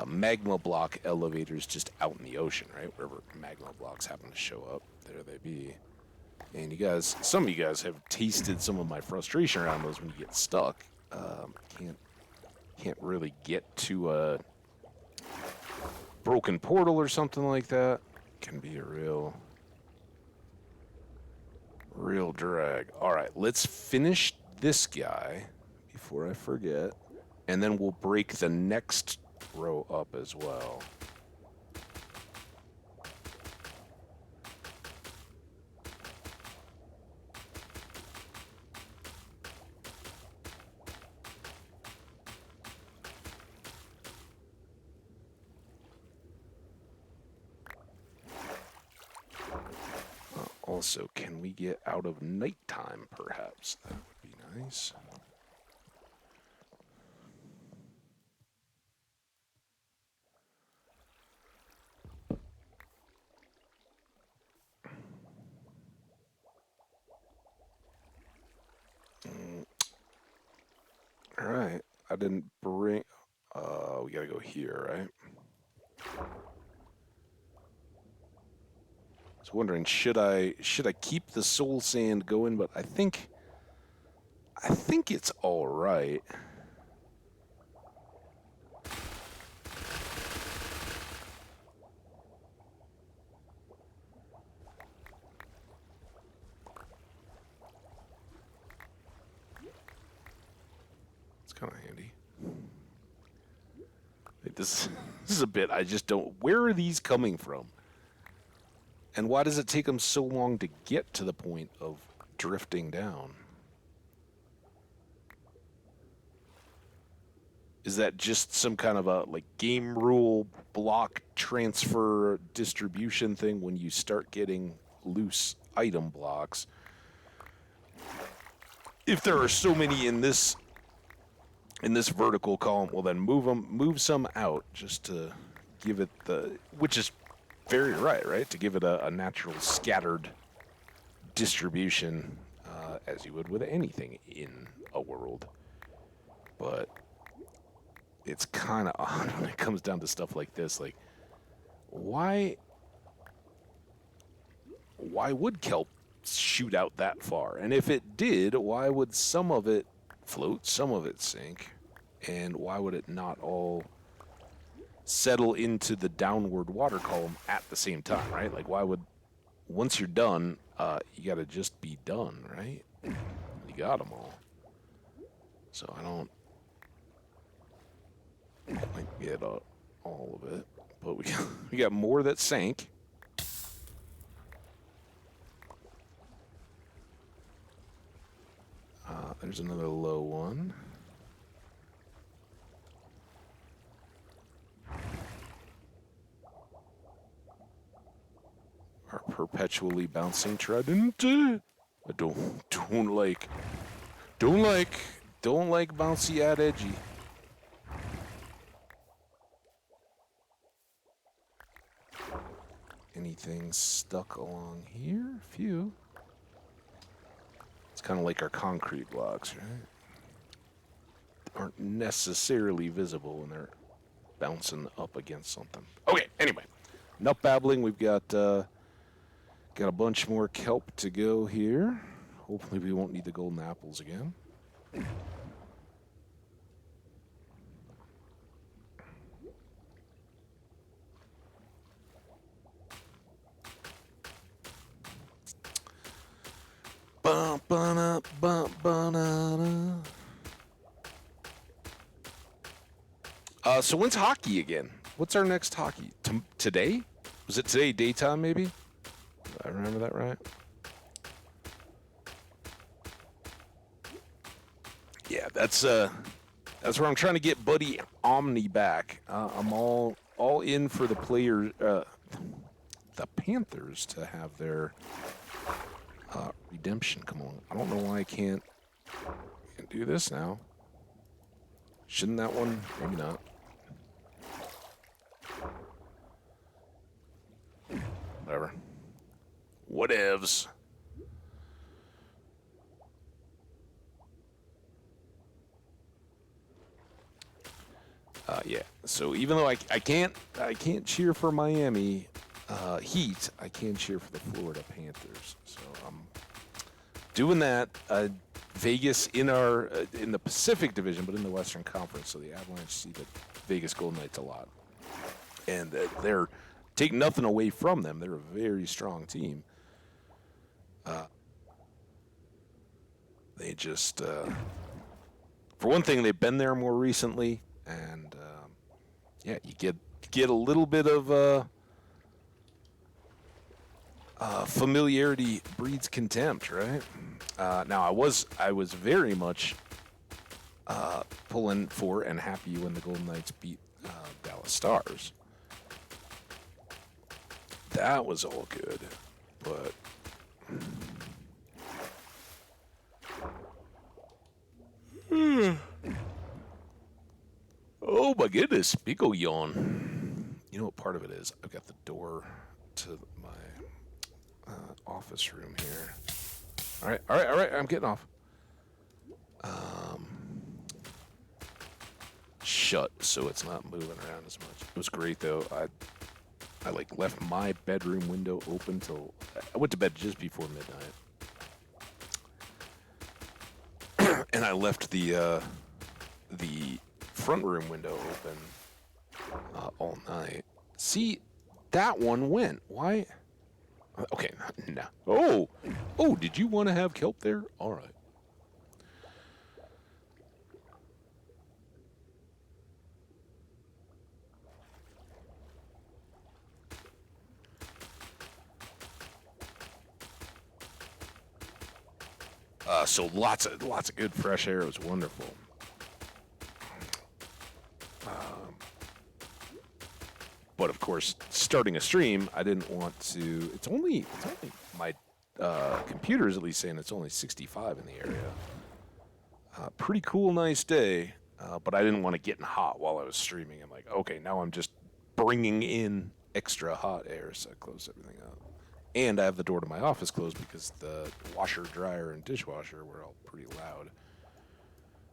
magma block elevators just out in the ocean, right? Wherever magma blocks happen to show up, there they be. And you guys, some of you guys have tasted some of my frustration around those when you get stuck. Can't really get to a broken portal or something like that. Can be a real drag. All right, let's finish this guy before I forget, and then we'll break the next row up as well. Also, can we get out of nighttime, perhaps? That would be nice. All right. I didn't bring... we gotta go here, right? I was wondering, should I keep the soul sand going? But I think it's all right. It's kind of handy. Like this is a bit I just don't. Where are these coming from? And why does it take them so long to get to the point of drifting down? Is that just some kind of a like game rule block transfer distribution thing when you start getting loose item blocks? If there are so many in this vertical column, well then move some out just to give it the, which is very right? To give it a natural scattered distribution, as you would with anything in a world. But it's kind of odd when it comes down to stuff like this. Like, why would kelp shoot out that far? And if it did, why would some of it float, some of it sink? And why would it not all settle into the downward water column at the same time, right? Like, why would, once you're done, you got to just be done, right? You got them all. So I don't like get all of it, but we got more that sank. There's another low one. Our perpetually bouncing trident. I don't like bouncy at edgy. Anything stuck along here? Few. It's kind of like our concrete blocks, right? Aren't necessarily visible when they're bouncing up against something. Okay, anyway, enough babbling. We've got a bunch more kelp to go here. Hopefully we won't need the golden apples again. So when's hockey again? What's our next hockey? Today? Was it today daytime maybe? Did I remember that right? Yeah, that's where I'm trying to get Buddy Omni back. I'm all in for the players, the Panthers to have their redemption come on. I don't know why I can't do this now. Shouldn't that one? Maybe not. whatever. Whatevs. Yeah. So even though I can't cheer for Miami Heat, I can cheer for the Florida Panthers. So I'm doing that. Vegas in the Pacific Division, but in the Western Conference. So the Avalanche see the Vegas Golden Knights a lot, and they're taking nothing away from them. They're a very strong team. They just, for one thing, they've been there more recently, and yeah, you get a little bit of familiarity breeds contempt, right? Now I was very much pulling for and happy when the Golden Knights beat Dallas Stars. That was all good, but oh my goodness, big ol' yawn. You know what part of it is? I've got the door to my office room here. All right. I'm getting off. Shut, so it's not moving around as much. It was great though. I like left my bedroom window open till I went to bed just before midnight, and I left the front room window open all night. See, that one went. Why? Okay, no. Oh, did you want to have kelp there? All right. So lots of good fresh air. It was wonderful. But of course, starting a stream, I didn't want to. It's only my computer is at least saying it's only 65 in the area. Pretty cool, nice day. But I didn't want to get in hot while I was streaming. I'm like, okay, now I'm just bringing in extra hot air, so I closed everything up. And I have the door to my office closed because the washer, dryer, and dishwasher were all pretty loud.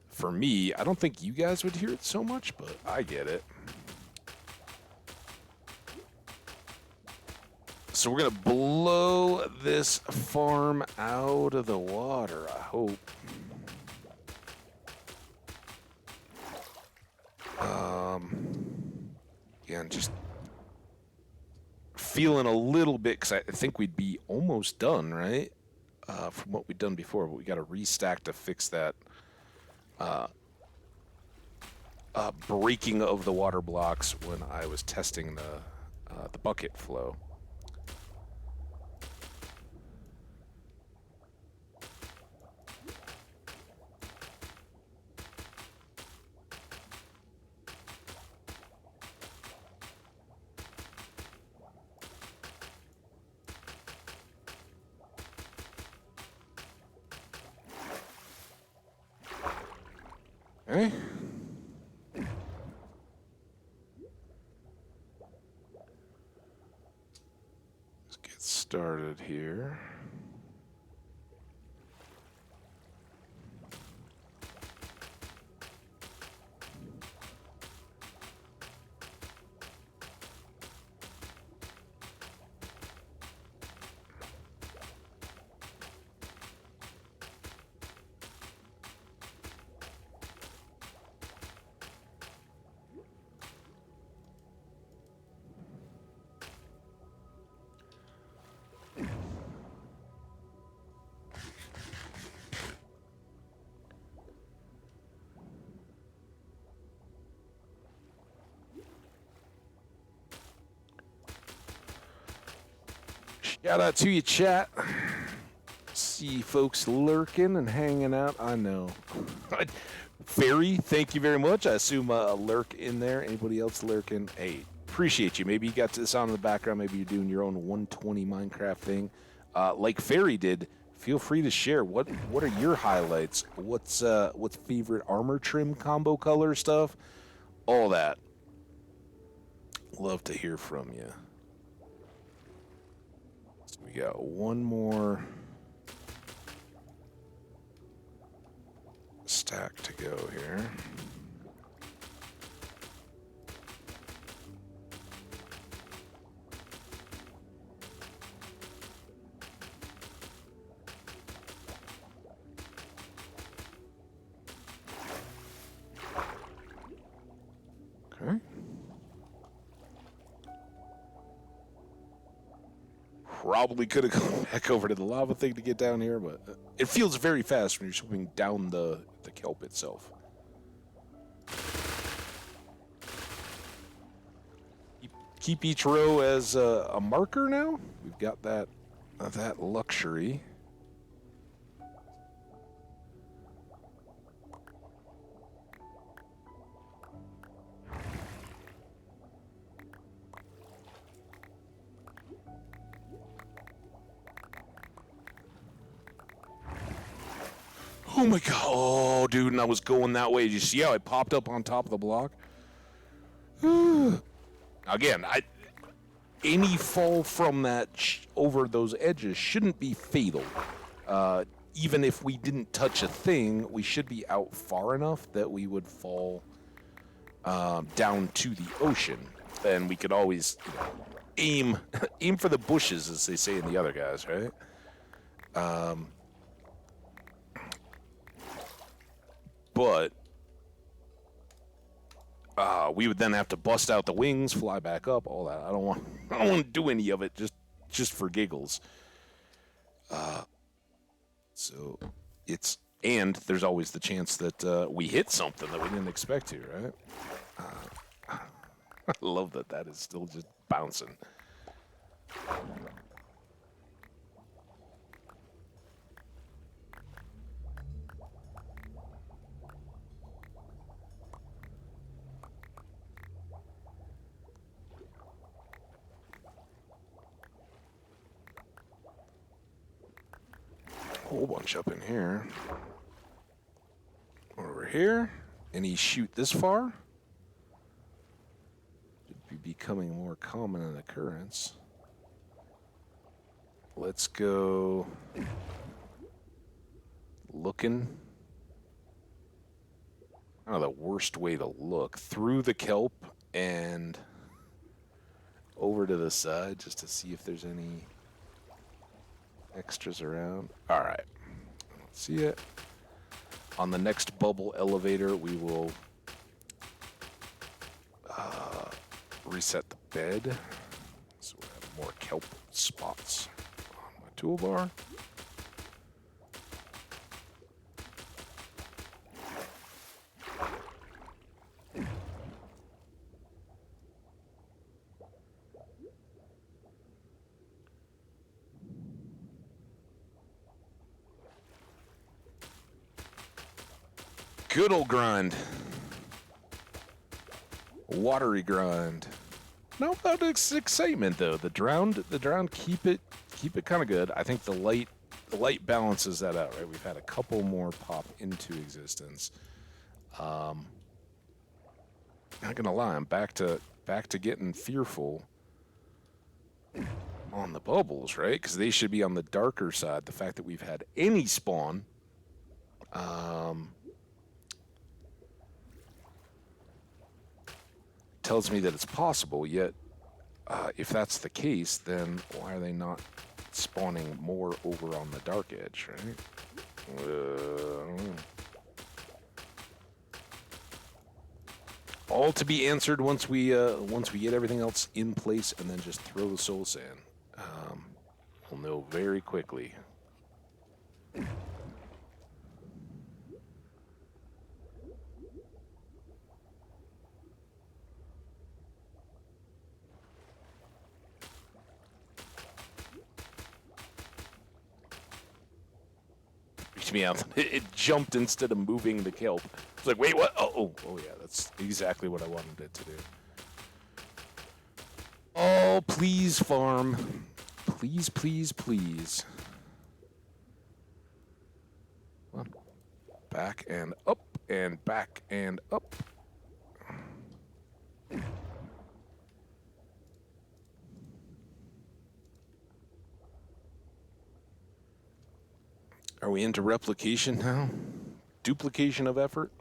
For me, I don't think you guys would hear it so much, but I get it. So we're going to blow this farm out of the water, I hope. Yeah, and just feeling a little bit, because I think we'd be almost done, right? From what we'd done before, but we got to restack to fix that breaking of the water blocks when I was testing the bucket flow. Okay. Let's get started here. Shout out to you, chat. See folks lurking and hanging out. I know. Fairy, thank you very much. I assume a lurk in there. Anybody else lurking? Hey, appreciate you. Maybe you got this on in the background. Maybe you're doing your own 120 Minecraft thing. Like Fairy did, feel free to share. What are your highlights? What's favorite armor trim combo color stuff? All that. Love to hear from you. We got one more stack to go here. Okay. Probably could have gone back over to the lava thing to get down here, but it feels very fast when you're swimming down the kelp itself. Keep each row as a marker now. We've got that luxury. Oh my god. Oh, dude, and I was going that way. Did you see how I popped up on top of the block? Again, any fall from that over those edges shouldn't be fatal. Even if we didn't touch a thing, we should be out far enough that we would fall down to the ocean. And we could always, aim for the bushes, as they say in the other guys, right? But we would then have to bust out the wings, fly back up, all that. I don't want to do any of it just for giggles. So it's, and there's always the chance that we hit something that we didn't expect to, right? I love that is still just bouncing. Whole bunch up in here. Over here. Any shoot this far? Should be becoming more common an occurrence. Let's go looking. I don't know the worst way to look. Through the kelp and over to the side just to see if there's any extras around. All right. See it. On the next bubble elevator, we will reset the bed. So we have more kelp spots on my toolbar. Good old grind. Watery grind. No, about excitement though. The drowned keep it kind of good. I think the light balances that out, right? We've had a couple more pop into existence. Not gonna lie, I'm back to getting fearful on the bubbles, right? Because they should be on the darker side. The fact that we've had any spawn, tells me that it's possible, yet if that's the case, then why are they not spawning more over on the dark edge, right? I don't know. All to be answered once we get everything else in place and then just throw the soul sand. We'll know very quickly. Me out. It jumped instead of moving the kelp. It's like, wait, what? Oh, yeah, that's exactly what I wanted it to do. Oh, please, farm. Please, please, please. Come on. Back and up, and back and up. Are we into replication now? Duplication of effort?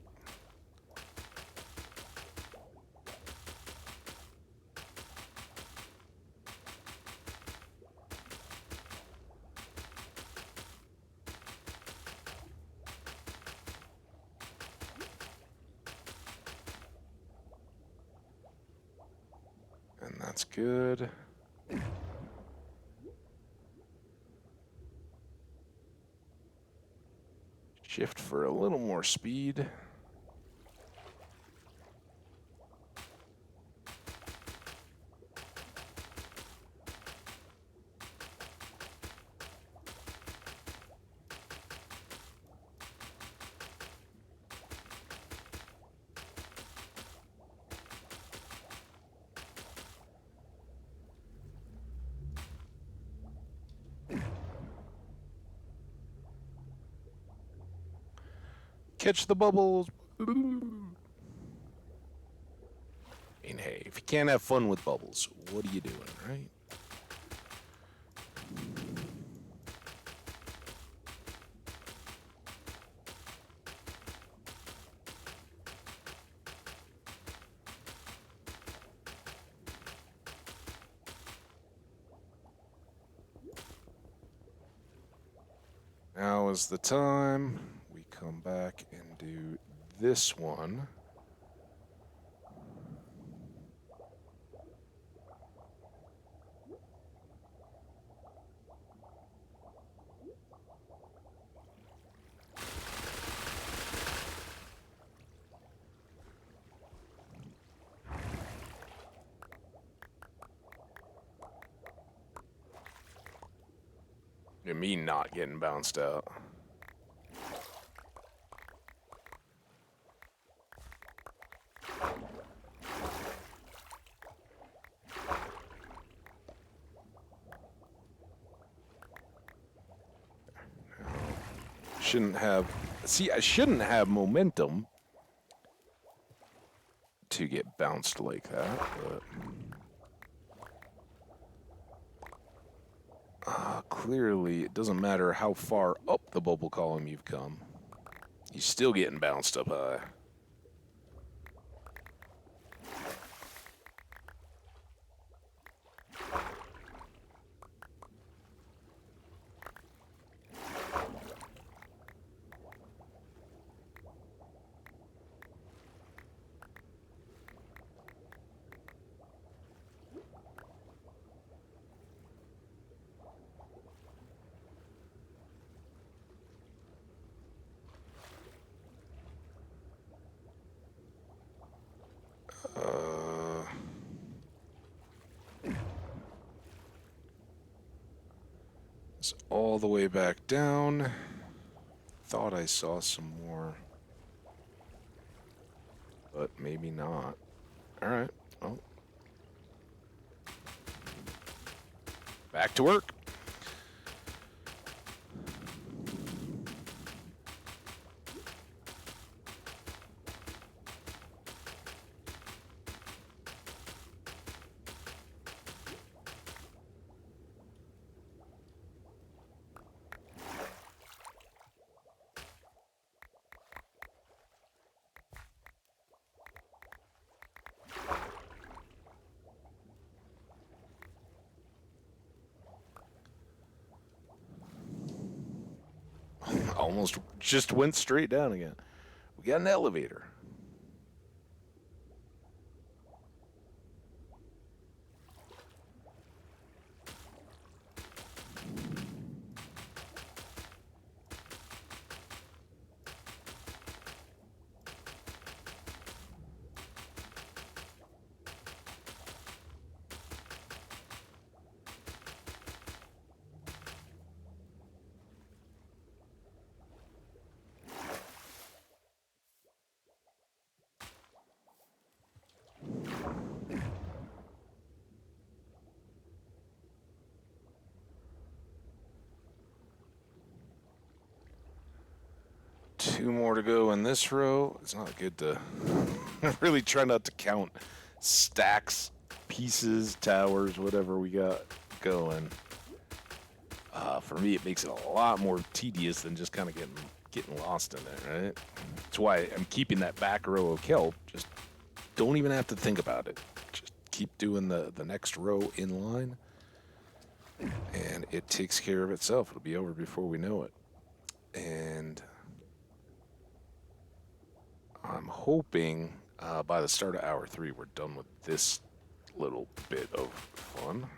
And that's good. Shift for a little more speed. Catch the bubbles. I mean, hey, if you can't have fun with bubbles, what are you doing, right? Now is the time. We come back and do this one. And me not getting bounced out. Shouldn't have... See, I shouldn't have momentum to get bounced like that, but... clearly, it doesn't matter how far up the bubble column you've come. You're still getting bounced up high. It's all the way back down. Thought I saw some more, but maybe not. All right. Well, back to work. Almost just went straight down again. We got an elevator. Two more to go in this row. It's not good to really try not to count stacks, pieces, towers, whatever we got going. For me, it makes it a lot more tedious than just kind of getting lost in there, right? That's why I'm keeping that back row of kelp. Just don't even have to think about it. Just keep doing the next row in line, and it takes care of itself. It'll be over before we know it. And I'm hoping by the start of hour 3, we're done with this little bit of fun.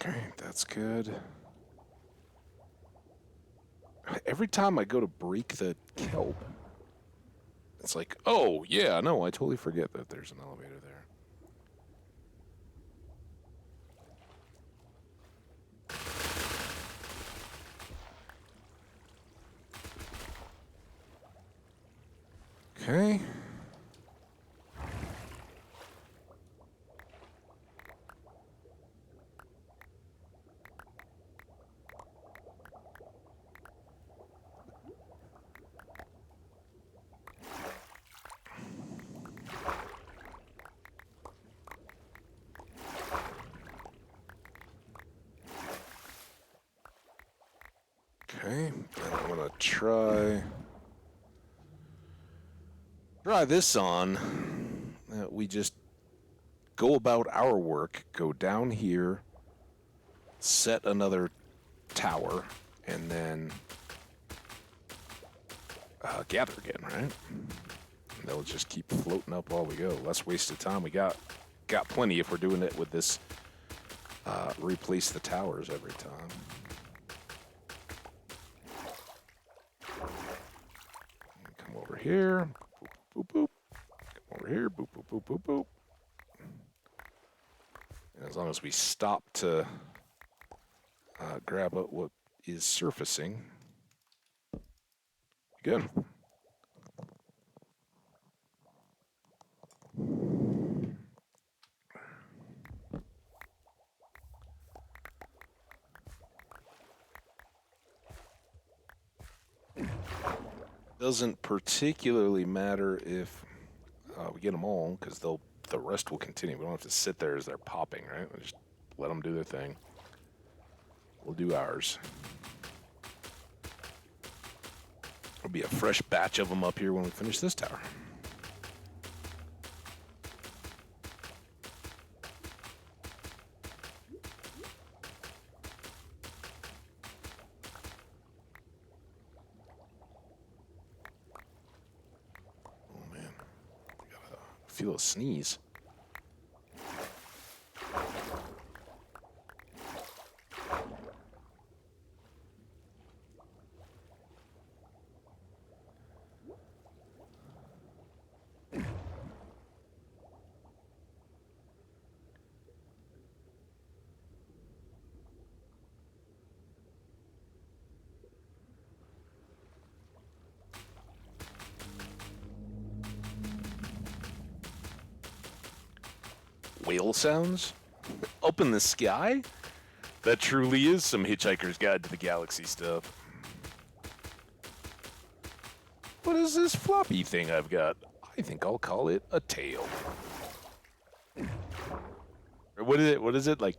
Okay, that's good. Every time I go to break the kelp, it's like, oh, yeah, no, I totally forget that there's an elevator there. Okay. Okay, and I'm gonna try this on. We just go about our work, go down here, set another tower, and then gather again, right? And they'll just keep floating up while we go. Less wasted time. We got plenty if we're doing it with this replace the towers every time. Come over here. Boop, boop, boop. Come over here. Boop, boop, boop, boop, boop. And as long as we stop to grab what is surfacing, good. Doesn't particularly matter if we get them all, because the rest will continue. We don't have to sit there as they're popping, right? We just let them do their thing. We'll do ours. There'll be a fresh batch of them up here when we finish this tower. Oh man, I gotta feel a sneeze. Whale sounds up in the sky? That truly is some Hitchhiker's Guide to the Galaxy stuff. What is this floppy thing I've got? I think I'll call it a tail. Or what is it? What is it? Like,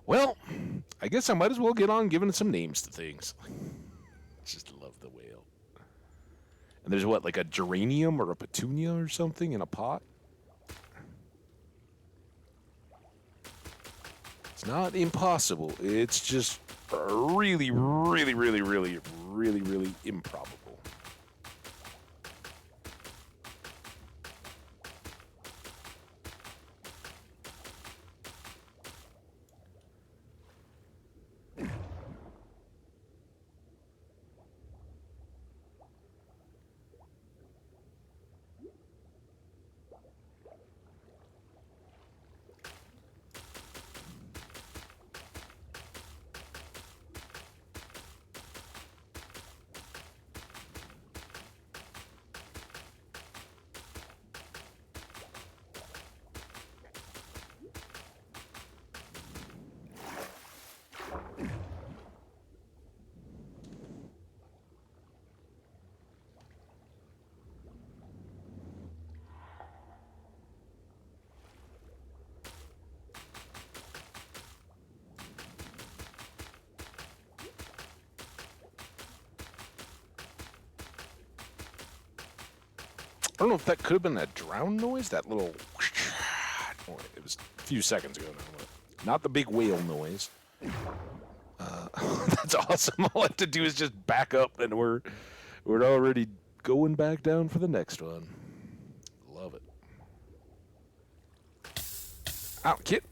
well, I guess I might as well get on giving some names to things. Just love the whale. And there's what, like a geranium or a petunia or something in a pot? It's not impossible. It's just really, really, really, really, really, really improbable. I don't know if that could have been that drown noise, that little... It was a few seconds ago now, but not the big whale noise. That's awesome. All I have to do is just back up, and we're already going back down for the next one. Love it. Out, kid.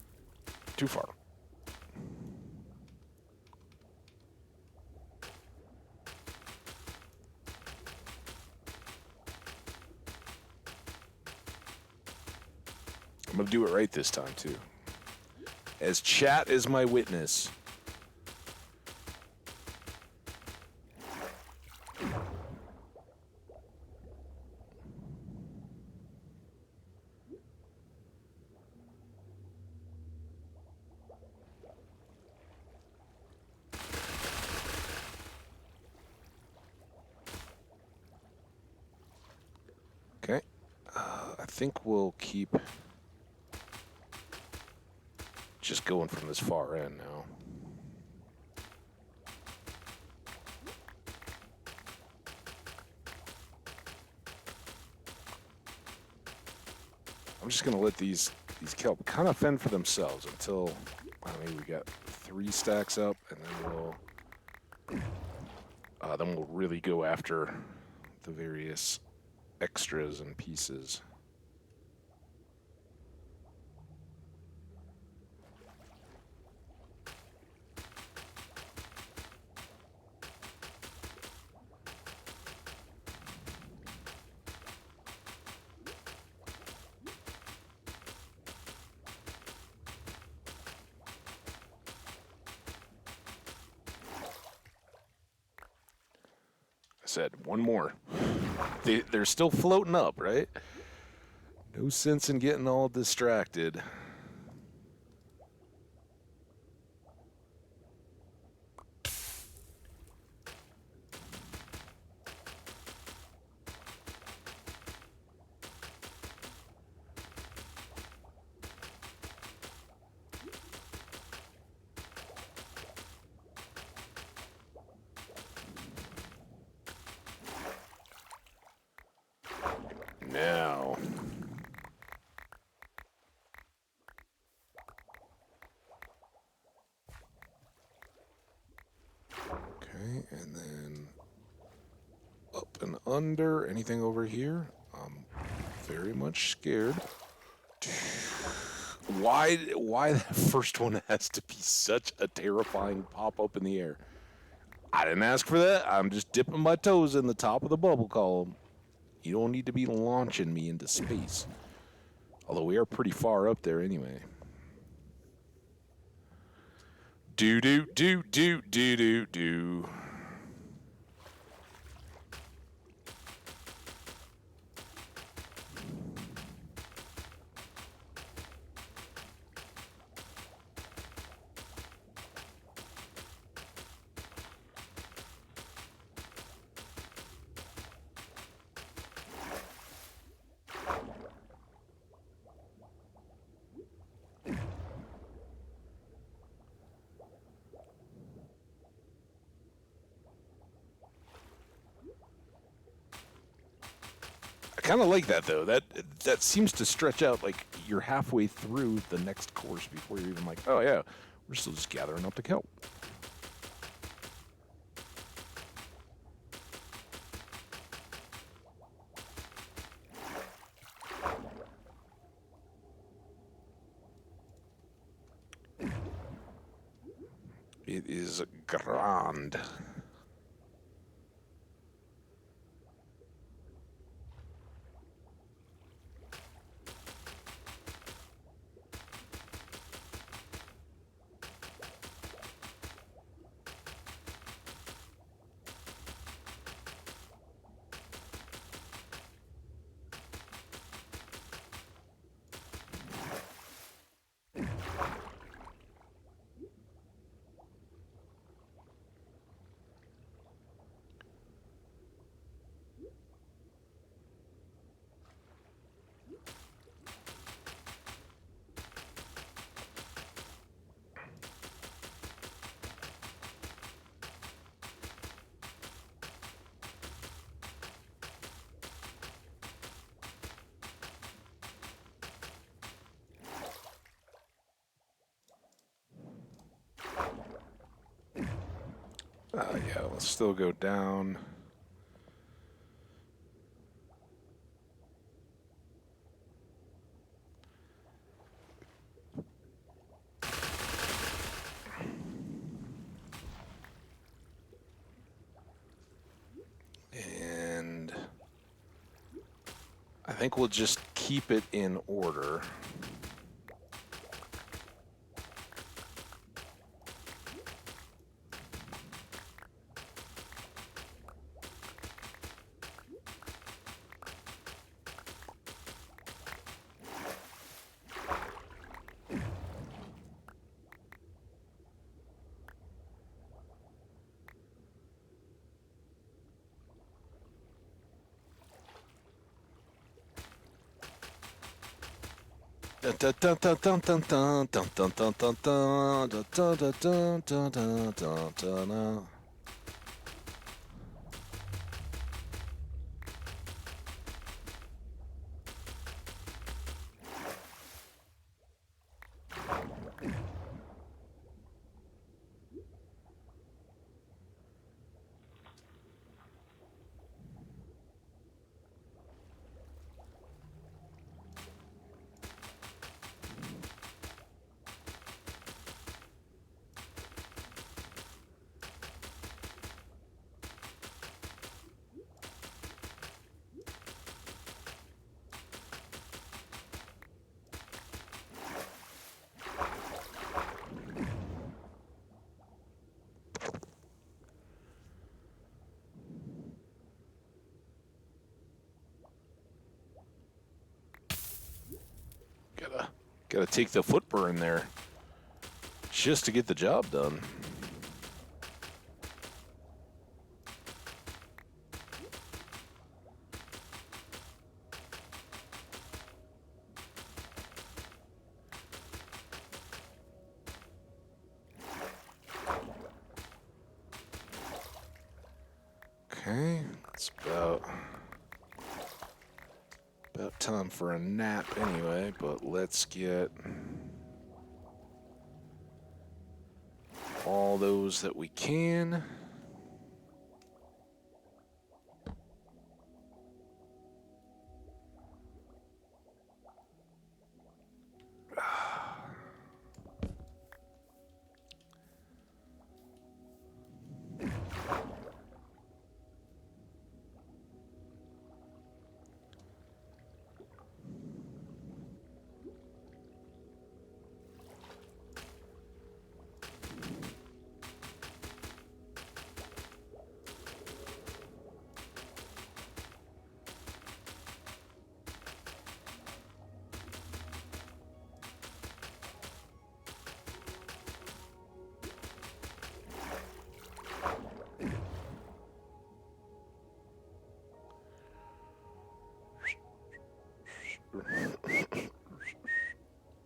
Too far. I'm going to do it right this time, too. As chat is my witness. Okay. I think we'll keep just going from this far end now. I'm just going to let these kelp kind of fend for themselves until, maybe we got 3 stacks up, and then we'll really go after the various extras and pieces. Said one more. They're still floating up, right? No sense in getting all distracted. Now. Okay, and then up and under. Anything over here? I'm very much scared. Why that first one has to be such a terrifying pop-up in the air? I didn't ask for that. I'm just dipping my toes in the top of the bubble column. You don't need to be launching me into space. Although we are pretty far up there anyway. Do do do do do do do. I kind of like that though. That seems to stretch out like you're halfway through the next course before you're even like, oh yeah, we're still just gathering up the kelp. It is grand. Yeah, let's still go down. And I think we'll just keep it in order. Gotta take the foot burn there just to get the job done. Okay, it's about time for a nap anyway, but let's get all those that we can.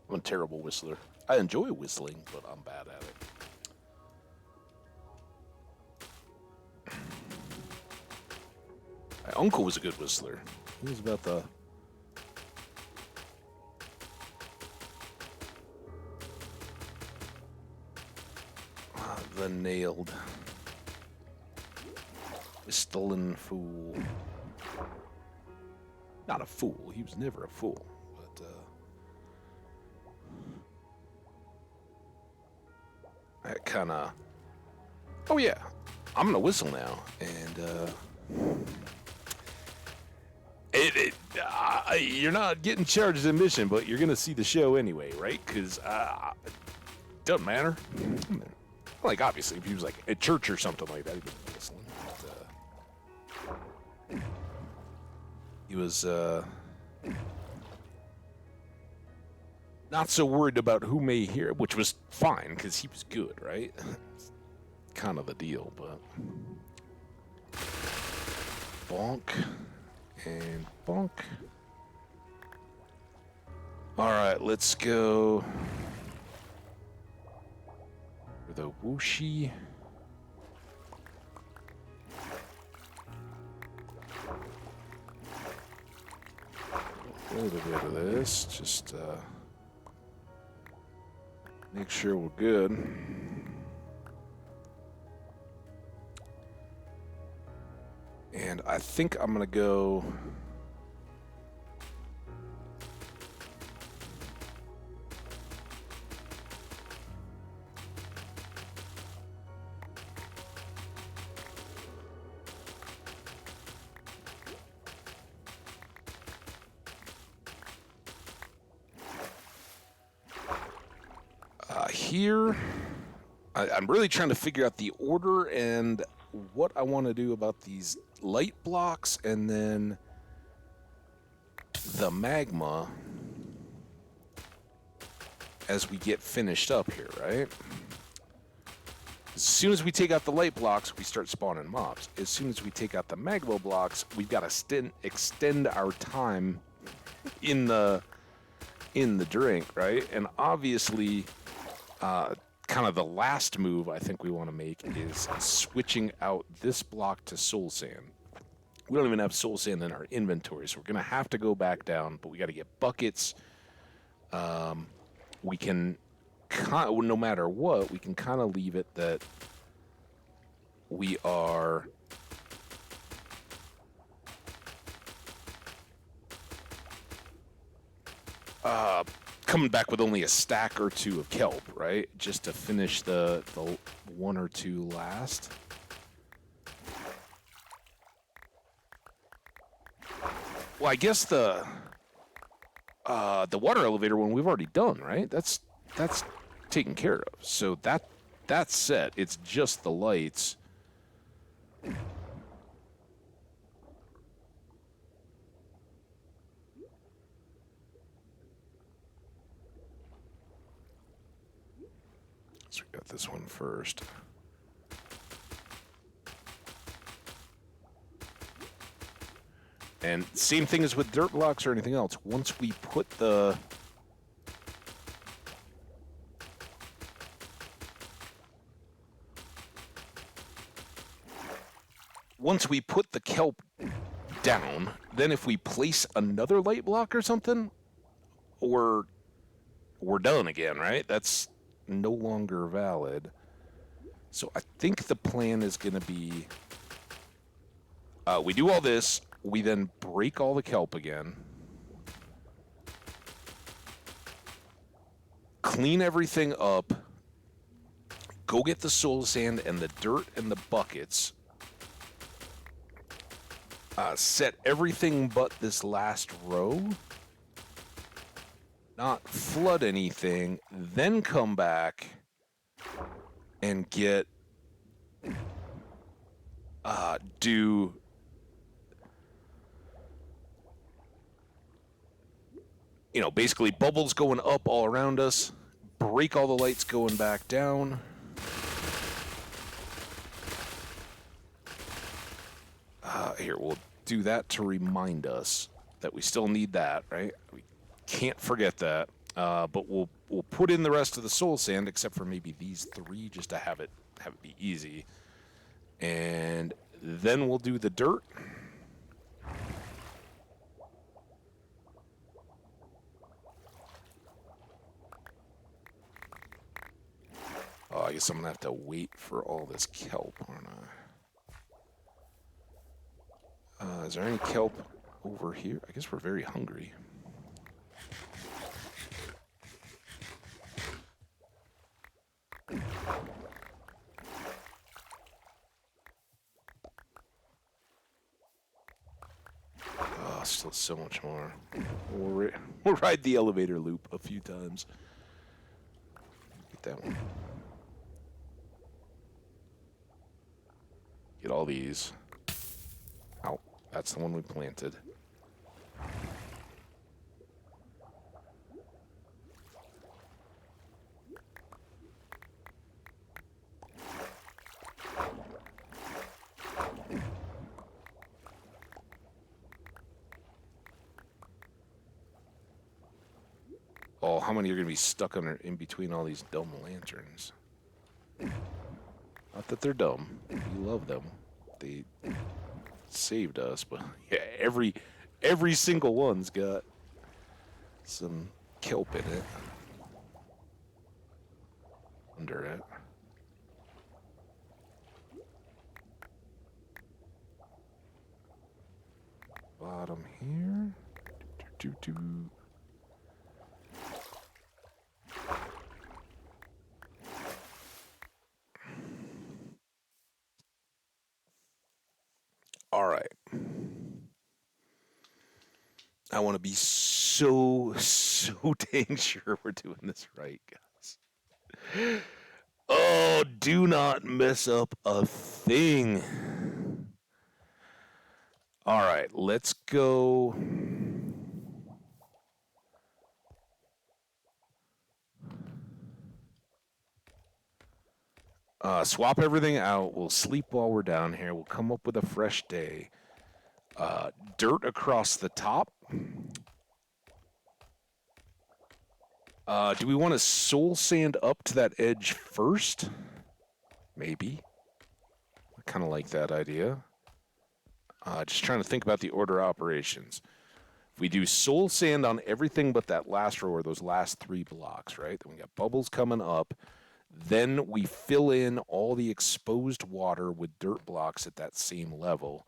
I'm a terrible whistler. I enjoy whistling, but I'm bad at it. My uncle was a good whistler. He was about the nailed whistling fool. Not a fool. He was never a fool. But that kind of. Oh yeah, I'm gonna whistle now, and you're not getting charged admission, but you're gonna see the show anyway, right? Because it doesn't matter. Like obviously, if he was like at church or something like that, he'd be whistling. But, he was not so worried about who may hear it, which was fine because he was good, right? Kind of the deal, but bonk and bonk. All right, let's go for the whooshy. A little bit of this, just make sure we're good. I think I'm going to go... Here, I'm really trying to figure out the order and what I want to do about these light blocks and then the magma as we get finished up here, right? As soon as we take out the light blocks, we start spawning mobs. As soon as we take out the magma blocks, we've got to extend our time in the drink, right? And obviously, kind of the last move I think we want to make is switching out this block to soul sand. We don't even have soul sand in our inventory, so we're going to have to go back down, but we got to get buckets. We can, no matter what, we can kind of leave it that we are... coming back with only a stack or two of kelp, right? Just to finish the one or two last. Well, I guess the water elevator one we've already done, right? That's taken care of. So that's set. It's just the lights. So we got this one first. And same thing as with dirt blocks or anything else. Once we put the... Once we put the kelp down, then if we place another light block or something, we're done again, right? That's no longer valid. So I think the plan is going to be we do all this, we then break all the kelp again, clean everything up, go get the soul sand and the dirt and the buckets, set everything but this last row, not flood anything, then come back and get do basically bubbles going up all around us, break all the lights going back down. Here, we'll do that to remind us that we still need that, right? We can't forget that. But we'll put in the rest of the soul sand, except for maybe these three, just to have it be easy. And then we'll do the dirt. Oh, I guess I'm gonna have to wait for all this kelp, aren't I? Is there any kelp over here? I guess we're very hungry. Oh, still so much more. We'll ride the elevator loop a few times. Get that one. Get all these. Ow, that's the one we planted. Oh, how many are going to be stuck in between all these dumb lanterns? Not that they're dumb. We love them. They saved us, but yeah, every single one's got some kelp in it. Under it. bottom here. Do, do, do. All right. I want to be so dang sure we're doing this right, guys. Oh, do not mess up a thing. All right, let's go. Swap everything out. We'll sleep while we're down here. We'll come up with a fresh day. Dirt across the top. Do we want to soul sand up to that edge first? Maybe. I kind of like that idea. Just trying to think about the order of operations. If we do soul sand on everything but that last row or those last 3 blocks, right? Then we got bubbles coming up. Then we fill in all the exposed water with dirt blocks at that same level.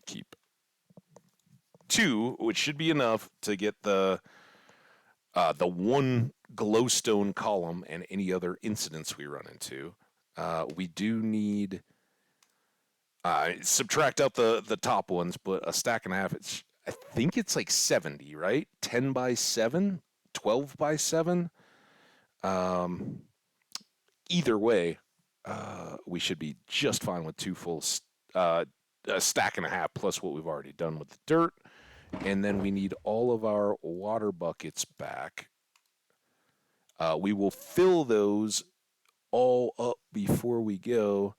Keep 2, which should be enough to get the one glowstone column and any other incidents we run into. We do need subtract out the top ones, but a stack and a half. I think it's like 70, right? 10 by 7, 12 by 7. Either way, we should be just fine with 2 full a stack and a half plus what we've already done with the dirt. And then we need all of our water buckets back. We will fill those all up before we go.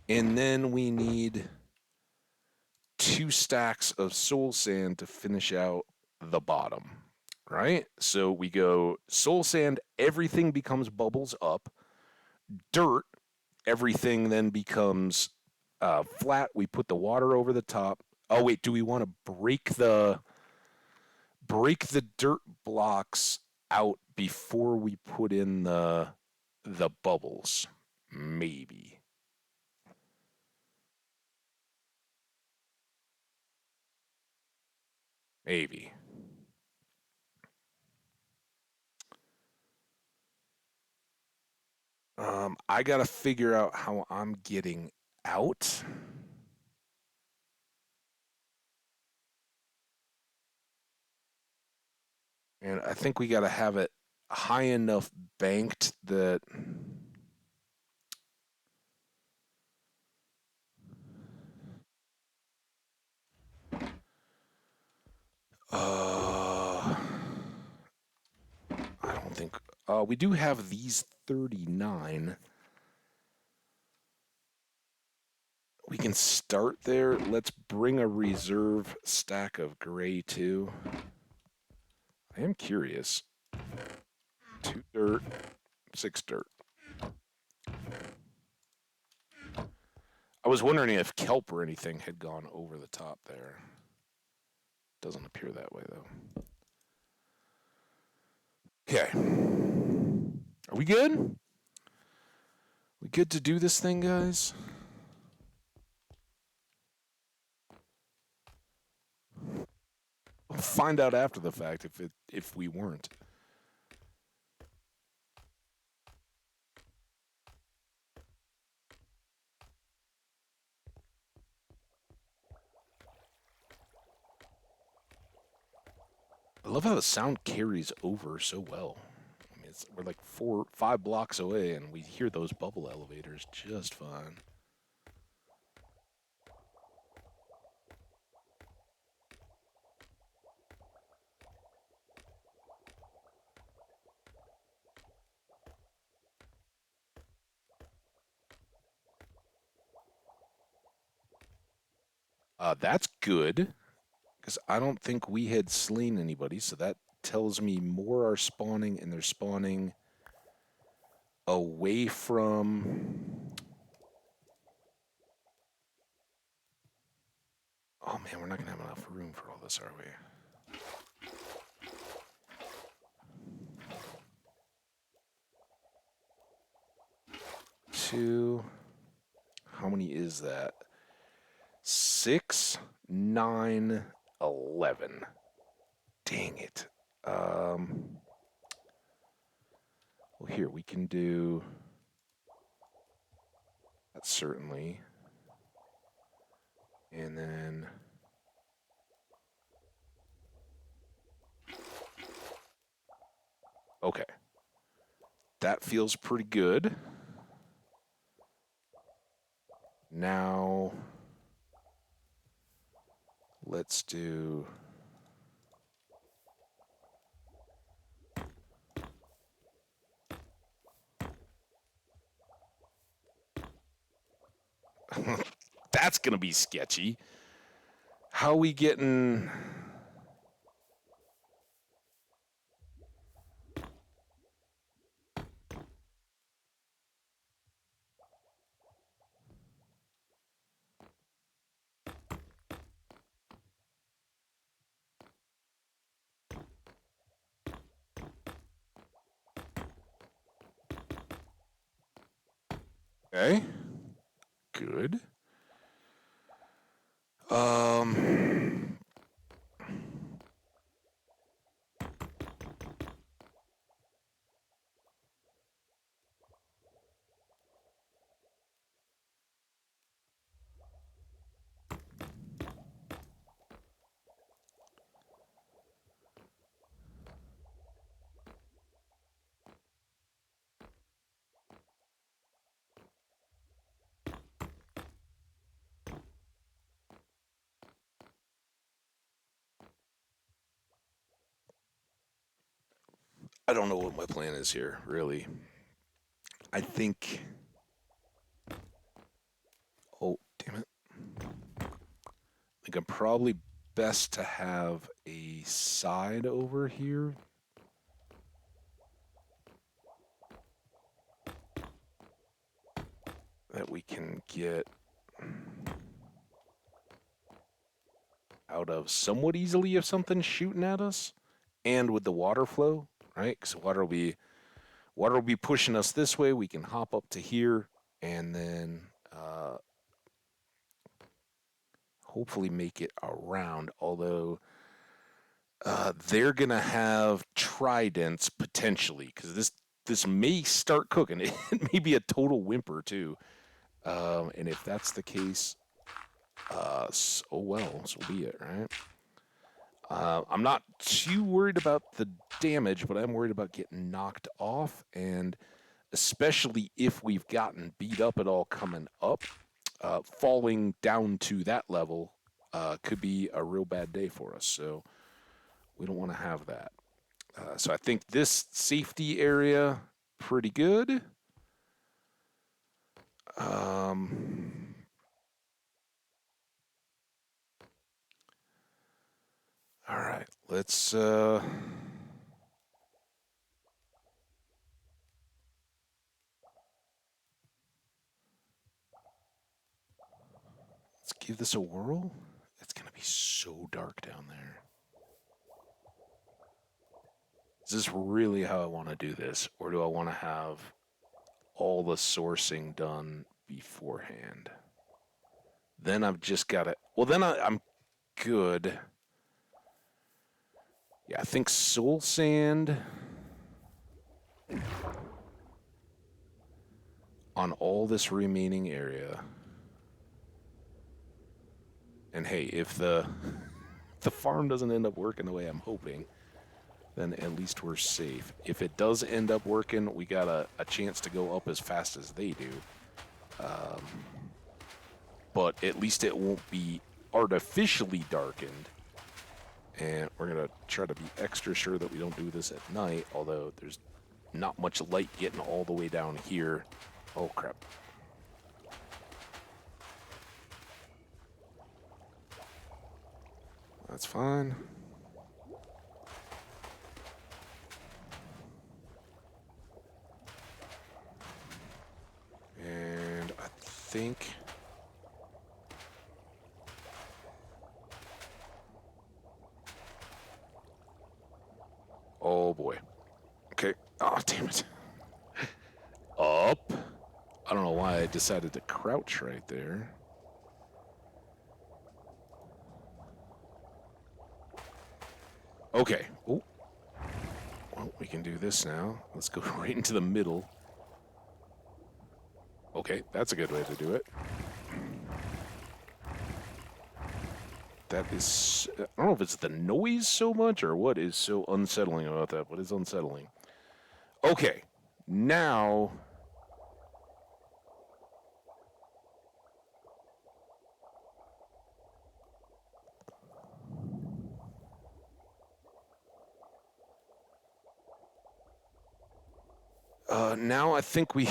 And then we need 2 stacks of soul sand to finish out the bottom. Right? So we go soul sand, everything becomes bubbles up. Dirt, everything then becomes flat. We put the water over the top. Oh wait, do we want to break the dirt blocks out before we put in the bubbles? Maybe. Maybe. I gotta figure out how I'm getting out. And I think we gotta have it high enough banked that I don't think we do have these 39. We can start there. Let's bring a reserve stack of gray too. I am curious. 2 dirt, 6 dirt. I was wondering if kelp or anything had gone over the top there. Doesn't appear that way though. Okay. Are we good? We good to do this thing, guys? We'll find out after the fact if we weren't. I love how the sound carries over so well. I mean, we're like 5 blocks away, and we hear those bubble elevators just fine. That's good, because I don't think we had slain anybody, so that tells me more are spawning, and they're spawning away from... Oh man, we're not gonna have enough room for all this, are we? 2. How many is that? 6, 9, 11. Dang it. Well, here, we can do that certainly. And then... Okay. That feels pretty good. Now, let's do... That's going to be sketchy. How we getting... Okay. Good. I don't know what my plan is here, really. I think... Oh, damn it. I think I'm probably best to have a side over here. That we can get out of somewhat easily if something's shooting at us. And with the water flow, right? Because water will be pushing us this way. We can hop up to here and then hopefully make it around. Although they're gonna have tridents potentially, because this may start cooking. It may be a total whimper too. And if that's the case, so well, so be it, right? I'm not too worried about the damage, but I'm worried about getting knocked off, and especially if we've gotten beat up at all coming up, falling down to that level could be a real bad day for us. So we don't want to have that. So I think this safety area, pretty good. All right, let's give this a whirl. It's gonna be so dark down there. Is this really how I want to do this, or do I want to have all the sourcing done beforehand? Then I've just got to... Well, then I'm good. Yeah, I think soul sand on all this remaining area. And hey, if the farm doesn't end up working the way I'm hoping, then at least we're safe. If it does end up working, we got a chance to go up as fast as they do. But at least it won't be artificially darkened. And we're going to try to be extra sure that we don't do this at night, although there's not much light getting all the way down here. Oh, crap. That's fine. And I think... Oh, boy. Okay. Oh, damn it. Up. I don't know why decided to crouch right there. Okay. Oh. Well, we can do this now. Let's go right into the middle. Okay, that's a good way to do it. That is... I don't know if it's the noise so much or what is so unsettling about that. What is unsettling? Okay, now... now I think we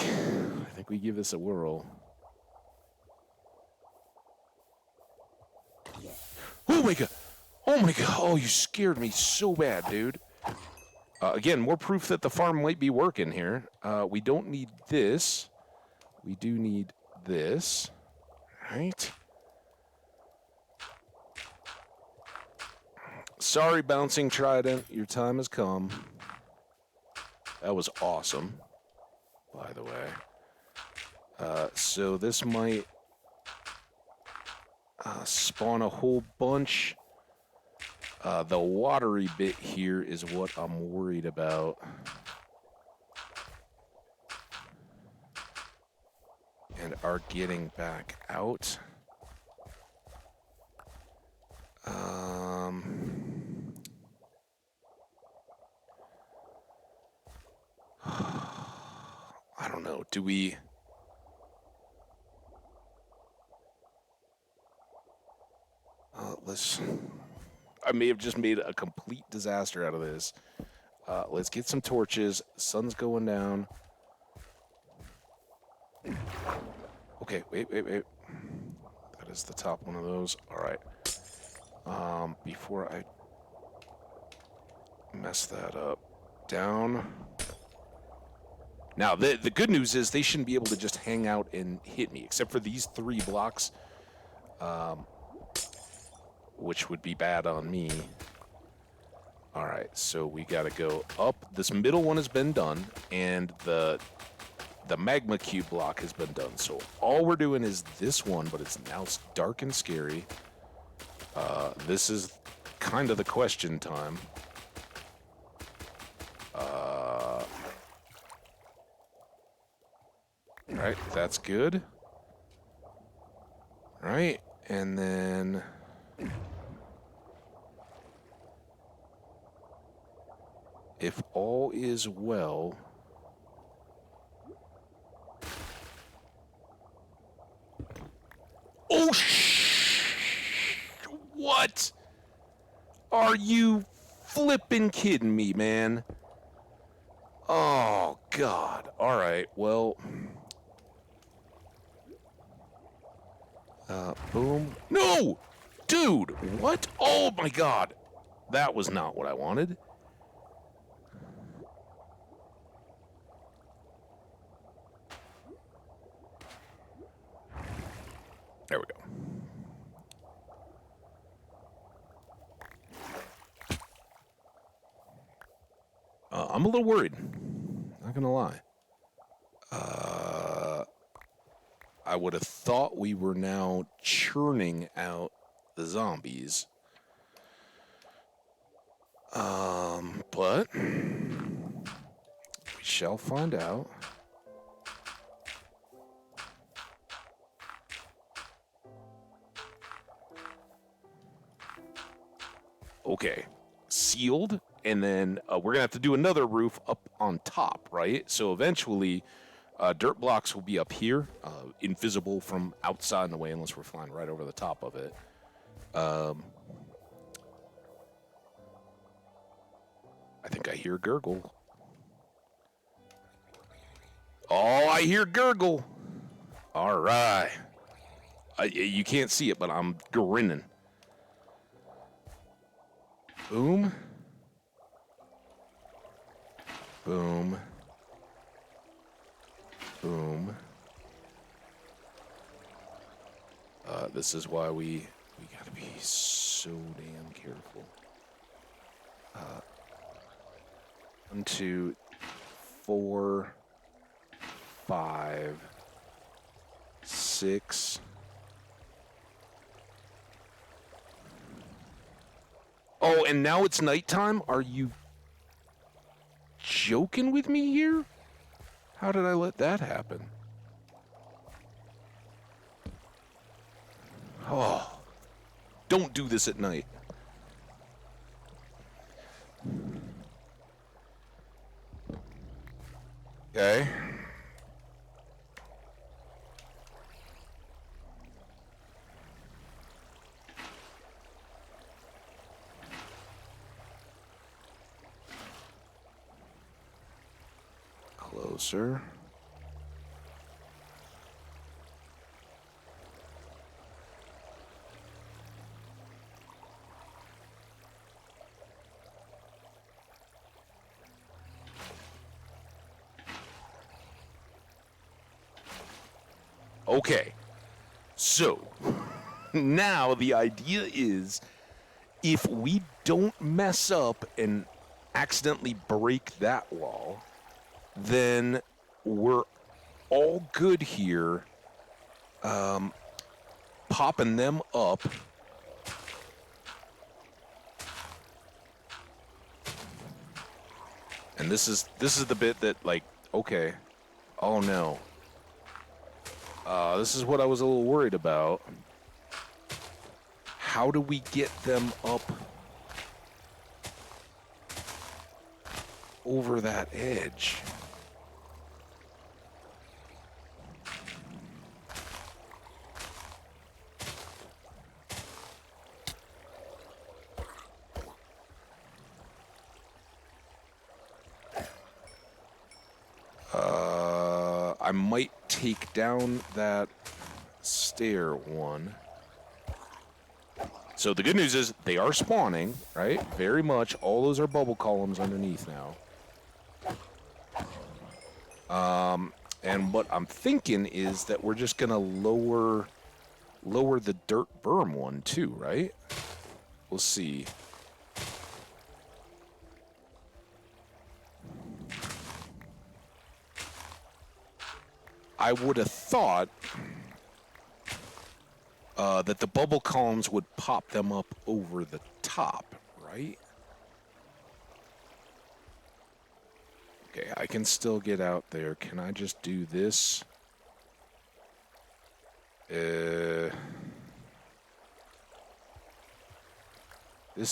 give this a whirl. Oh my god! Oh my god! Oh, you scared me so bad, dude. Again, more proof that the farm might be working here. We don't need this. We do need this. Right? Sorry, bouncing trident. Your time has come. That was awesome, by the way. So this might spawn a whole bunch. The watery bit here is what I'm worried about. And are getting back out. I don't know. Do we... I may have just made a complete disaster out of this. Let's get some torches. The sun's going down. Okay, wait. That is the top one of those. All right. Before I mess that up, down. Now, the good news is they shouldn't be able to just hang out and hit me, except for these 3 blocks, which would be bad on me. All right, so we got to go up. This middle one has been done, and the magma cube block has been done. So all we're doing is this one, but it's now dark and scary. This is kind of the question time. Right, that's good. Right, and then... if all is well... Oh, what? Are you flippin' kidding me, man? Oh, God. All right, well... boom. No! Dude, what? Oh, my God. That was not what I wanted. There we go. I'm a little worried. Not gonna lie. I would have thought we were now churning out the zombies. But we shall find out. Okay, sealed, and then we're going to have to do another roof up on top, right? So eventually, dirt blocks will be up here, invisible from outside in the way unless we're flying right over the top of it. I think I hear gurgle. Oh, I hear gurgle. All right. You can't see it, but I'm grinning. Boom. Boom. Boom. This is why we gotta be so damn careful. 1, 2, 4, 5. 6. Oh, and now it's nighttime? Are you joking with me here? How did I let that happen? Oh, don't do this at night. Okay. Closer. Okay. So, now the idea is if we don't mess up and accidentally break that wall, then we're all good here. Popping them up. And this is the bit that, like, okay. Oh no. This is what I was a little worried about. How do we get them up over that edge? I might take down that stair one. So the good news is they are spawning, right? Very much. All those are bubble columns underneath now. And what I'm thinking is that we're just gonna lower the dirt berm one too, right? We'll see. I would have thought that the bubble columns would pop them up over the top, right? Okay, I can still get out there. Can I just do this? This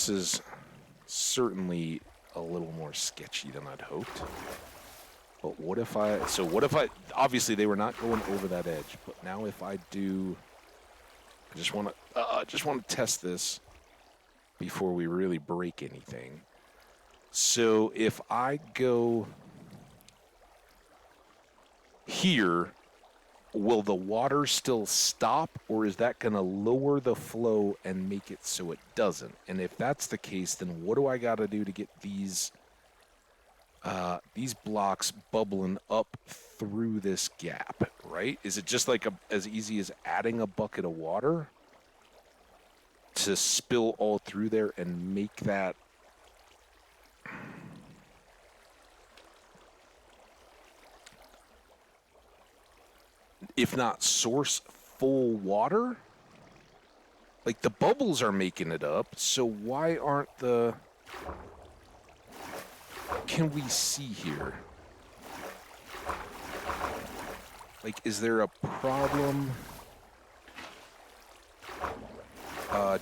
is certainly a little more sketchy than I'd hoped. But what if I... So what if I... Obviously, they were not going over that edge. But now if I do... I just want to test this before we really break anything. So if I go here, will the water still stop, or is that going to lower the flow and make it so it doesn't? And if that's the case, then what do I got to do to get these blocks bubbling up through this gap, right? Is it just like as easy as adding a bucket of water to spill all through there and make that... if not source full water? Like, the bubbles are making it up, so why aren't the... Can we see here? Like, is there a problem?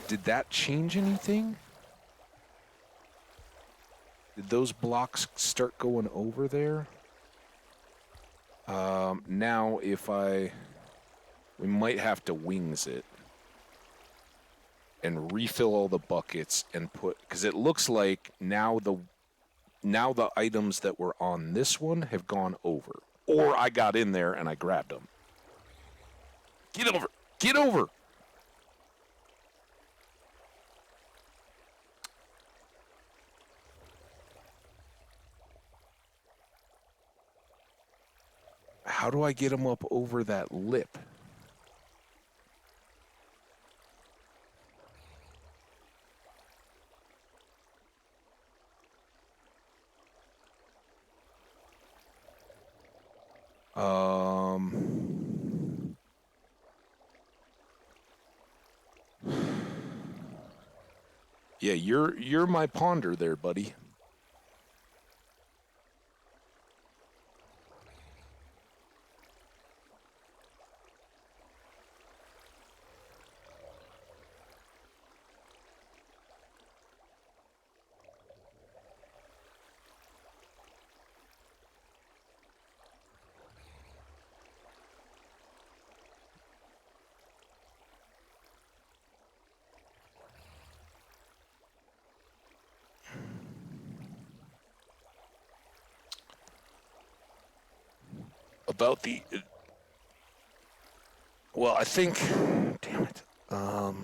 Did that change anything? Did those blocks start going over there? Now if we might have to wings it and refill all the buckets and put, because it looks like now the items that were on this one have gone over. Or I got in there and I grabbed them. Get over! Get over! How do I get them up over that lip? Yeah, you're my ponder there, buddy. About the well, I think, damn it. I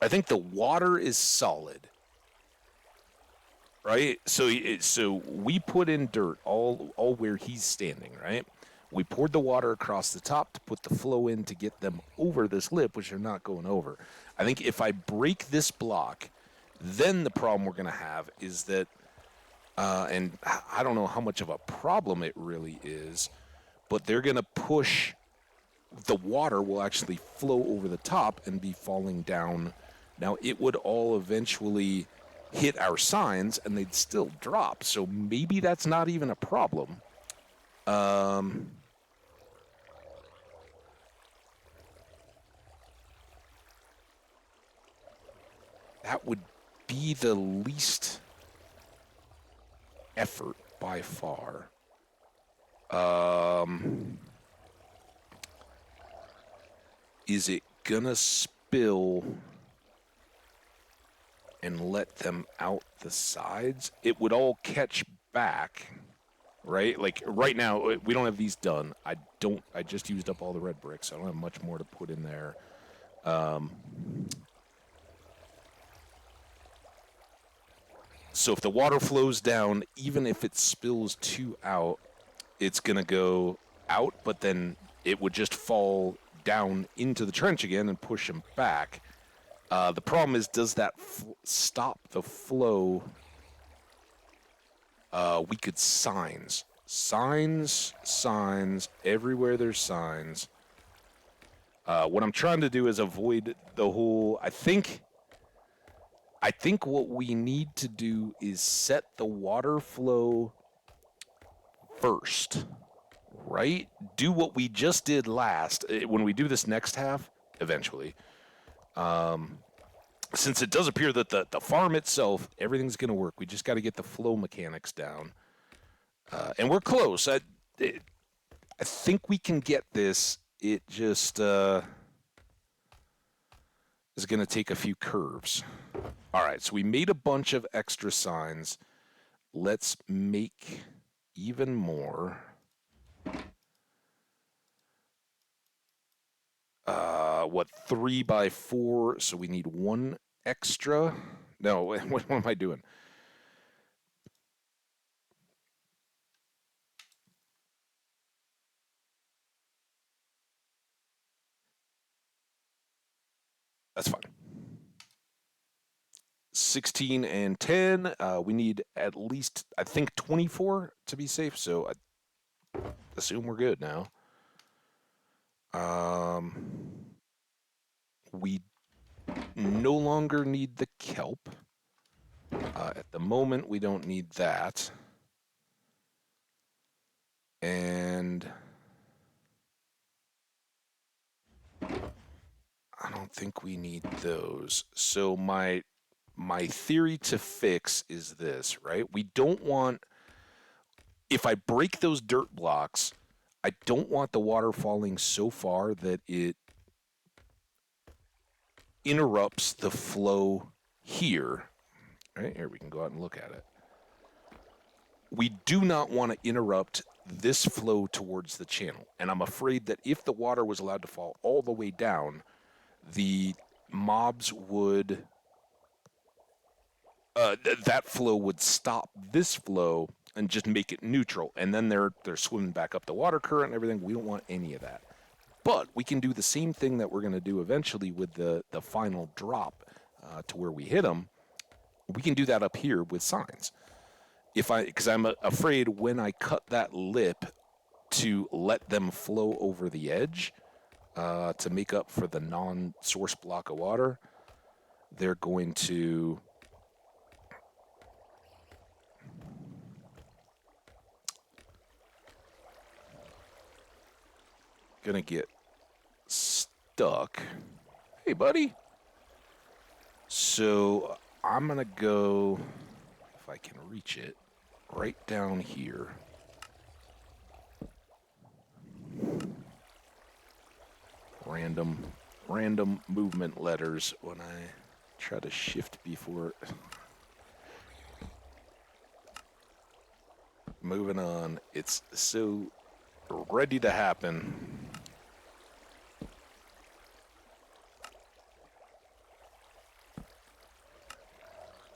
think the water is solid, right? So we put in dirt all where he's standing, right? We poured the water across the top to put the flow in to get them over this lip, which they're not going over. I think if I break this block, then the problem we're going to have is that, and I don't know how much of a problem it really is, but they're going to push, the water will actually flow over the top and be falling down. Now, it would all eventually hit our signs and they'd still drop. So maybe that's not even a problem. That would be the least effort by far. Is it gonna spill and let them out the sides? It would all catch back, right? Like right now, we don't have these done. I just used up all the red bricks. I don't have much more to put in there. So if the water flows down, even if it spills two out, it's going to go out, but then it would just fall down into the trench again and push them back. The problem is, does that stop the flow? We could signs. Signs. Everywhere there's signs. What I'm trying to do is avoid the whole... I think what we need to do is set the water flow first, right? Do what we just did last. When we do this next half, eventually, since it does appear that the farm itself, everything's going to work. We just got to get the flow mechanics down. And we're close. I think we can get this. It just is going to take a few curves. All right, so we made a bunch of extra signs. Let's make even more. What, 3 by 4? So we need one extra. No, what am I doing? That's fine. 16 and 10. We need at least, I think, 24 to be safe. So I assume we're good now. We no longer need the kelp. At the moment, we don't need that. And I don't think we need those. So my theory to fix is this, right? We don't want, if I break those dirt blocks, I don't want the water falling so far that it interrupts the flow here. Right here, we can go out and look at it. We do not want to interrupt this flow towards the channel. And I'm afraid that if the water was allowed to fall all the way down, the mobs would, that flow would stop this flow and just make it neutral. And then they're swimming back up the water current and everything. We don't want any of that. But we can do the same thing that we're going to do eventually with the final drop to where we hit them. We can do that up here with signs. Because I'm afraid when I cut that lip to let them flow over the edge to make up for the non-source block of water, they're going to get stuck. Hey, buddy. So I'm gonna go, if I can reach it, right down here. Random movement letters when I try to shift before. Moving on. It's so ready to happen.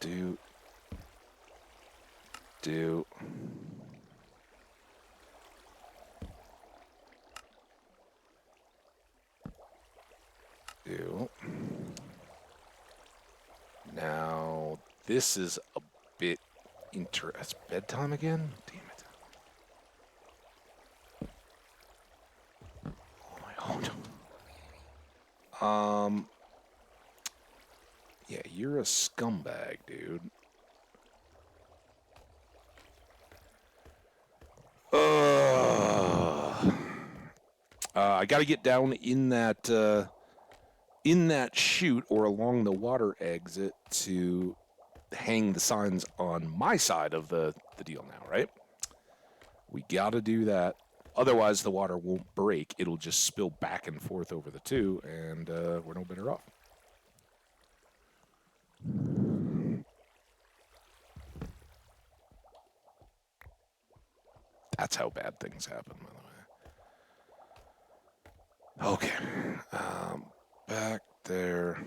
Do. Now, this is a bit it's bedtime again? Damn it. Oh my god. Yeah, you're a scumbag, dude. I got to get down in that chute or along the water exit to hang the signs on my side of the deal now, right? We got to do that. Otherwise, the water won't break. It'll just spill back and forth over the two, and we're no better off. That's how bad things happen, by the way. Okay. Back there.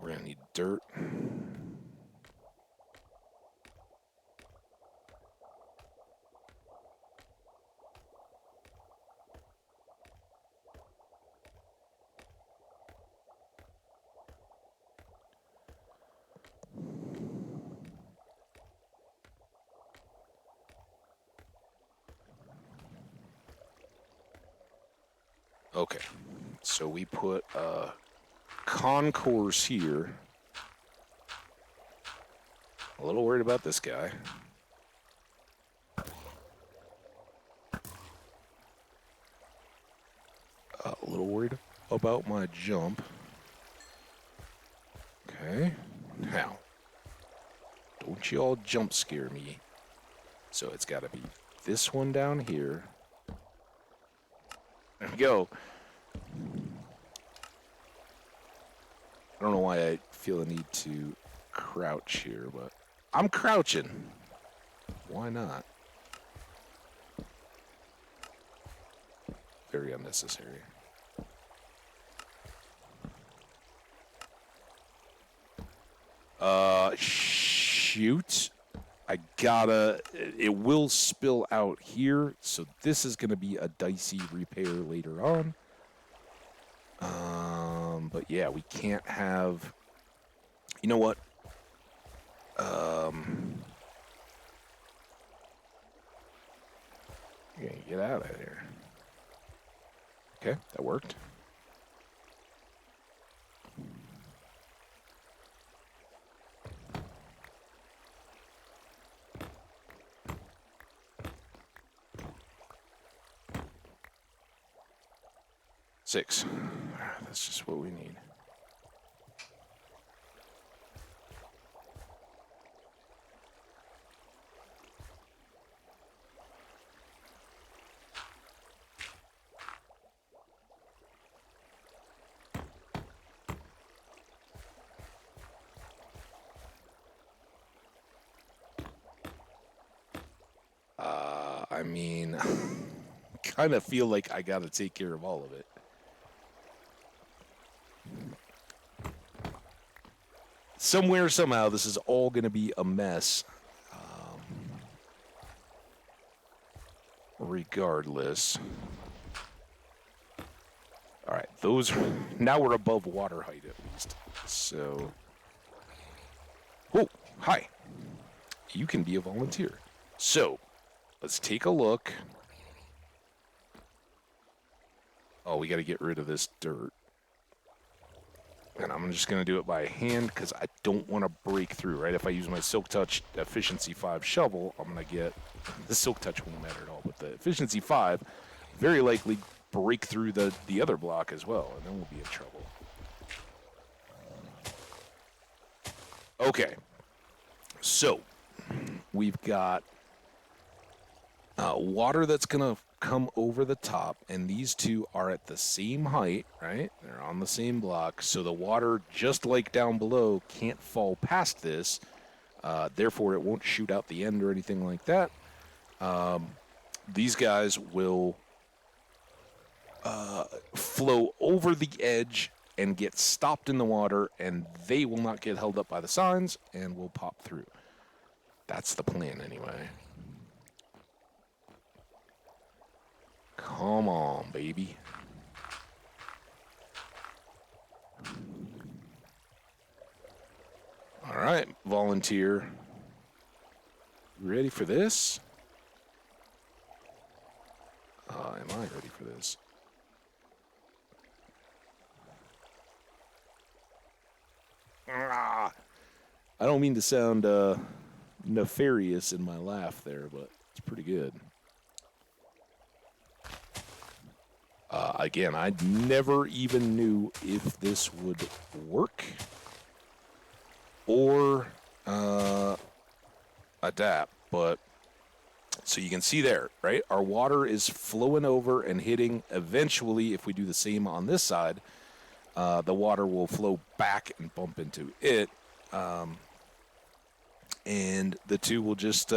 We're going to need dirt. Okay. So we put a concourse here. A little worried about this guy. A little worried about my jump. Okay. Now, don't you all jump scare me. So it's got to be this one down here. There we go. I don't know why I feel a need to crouch here, but I'm crouching. Why not? Very unnecessary. Shoot. It will spill out here, so this is going to be a dicey repair later on. But yeah, we can't have, you know what? You're gonna get out of here. Okay, that worked. Six. That's just what we need. I mean, kind of feel like I got to take care of all of it. Somewhere, somehow, this is all going to be a mess. Regardless. All right, now we're above water height at least. So, oh, hi. You can be a volunteer. So, let's take a look. Oh, we got to get rid of this dirt. And I'm just going to do it by hand because I don't want to break through, right? If I use my Silk Touch Efficiency 5 shovel, I'm going to get... The Silk Touch won't matter at all, but the Efficiency 5 very likely break through the other block as well, and then we'll be in trouble. Okay. So, we've got water that's going to come over the top, and these two are at the same height, right? They're on the same block, so the water, just like down below, can't fall past this. Therefore, it won't shoot out the end or anything like that. These guys will flow over the edge and get stopped in the water, and they will not get held up by the signs and will pop through. That's the plan, anyway. Come on, baby. All right, volunteer. You ready for this? Am I ready for this? I don't mean to sound nefarious in my laugh there, but it's pretty good. Again, I never even knew if this would work or adapt, but so you can see there, right? Our water is flowing over and hitting. Eventually, if we do the same on this side, the water will flow back and bump into it, and the two will just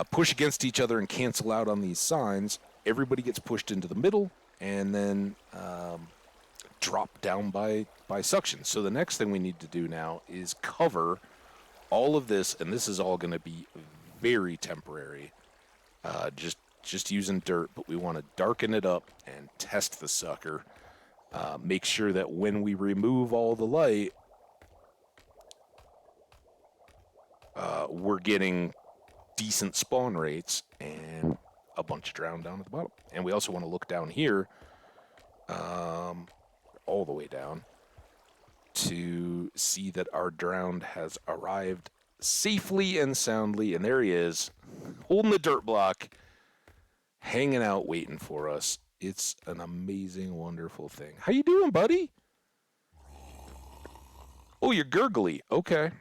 push against each other and cancel out on these signs. Everybody gets pushed into the middle and then drop down by suction. So the next thing we need to do now is cover all of this, and this is all going to be very temporary, just using dirt, but we want to darken it up and test the sucker. Make sure that when we remove all the light, we're getting decent spawn rates and a bunch of drown down at the bottom. And we also want to look down here, all the way down, to see that our drowned has arrived safely and soundly. And there he is, holding the dirt block, hanging out, waiting for us. It's an amazing, wonderful thing. How you doing, buddy? Oh, you're gurgly. Okay.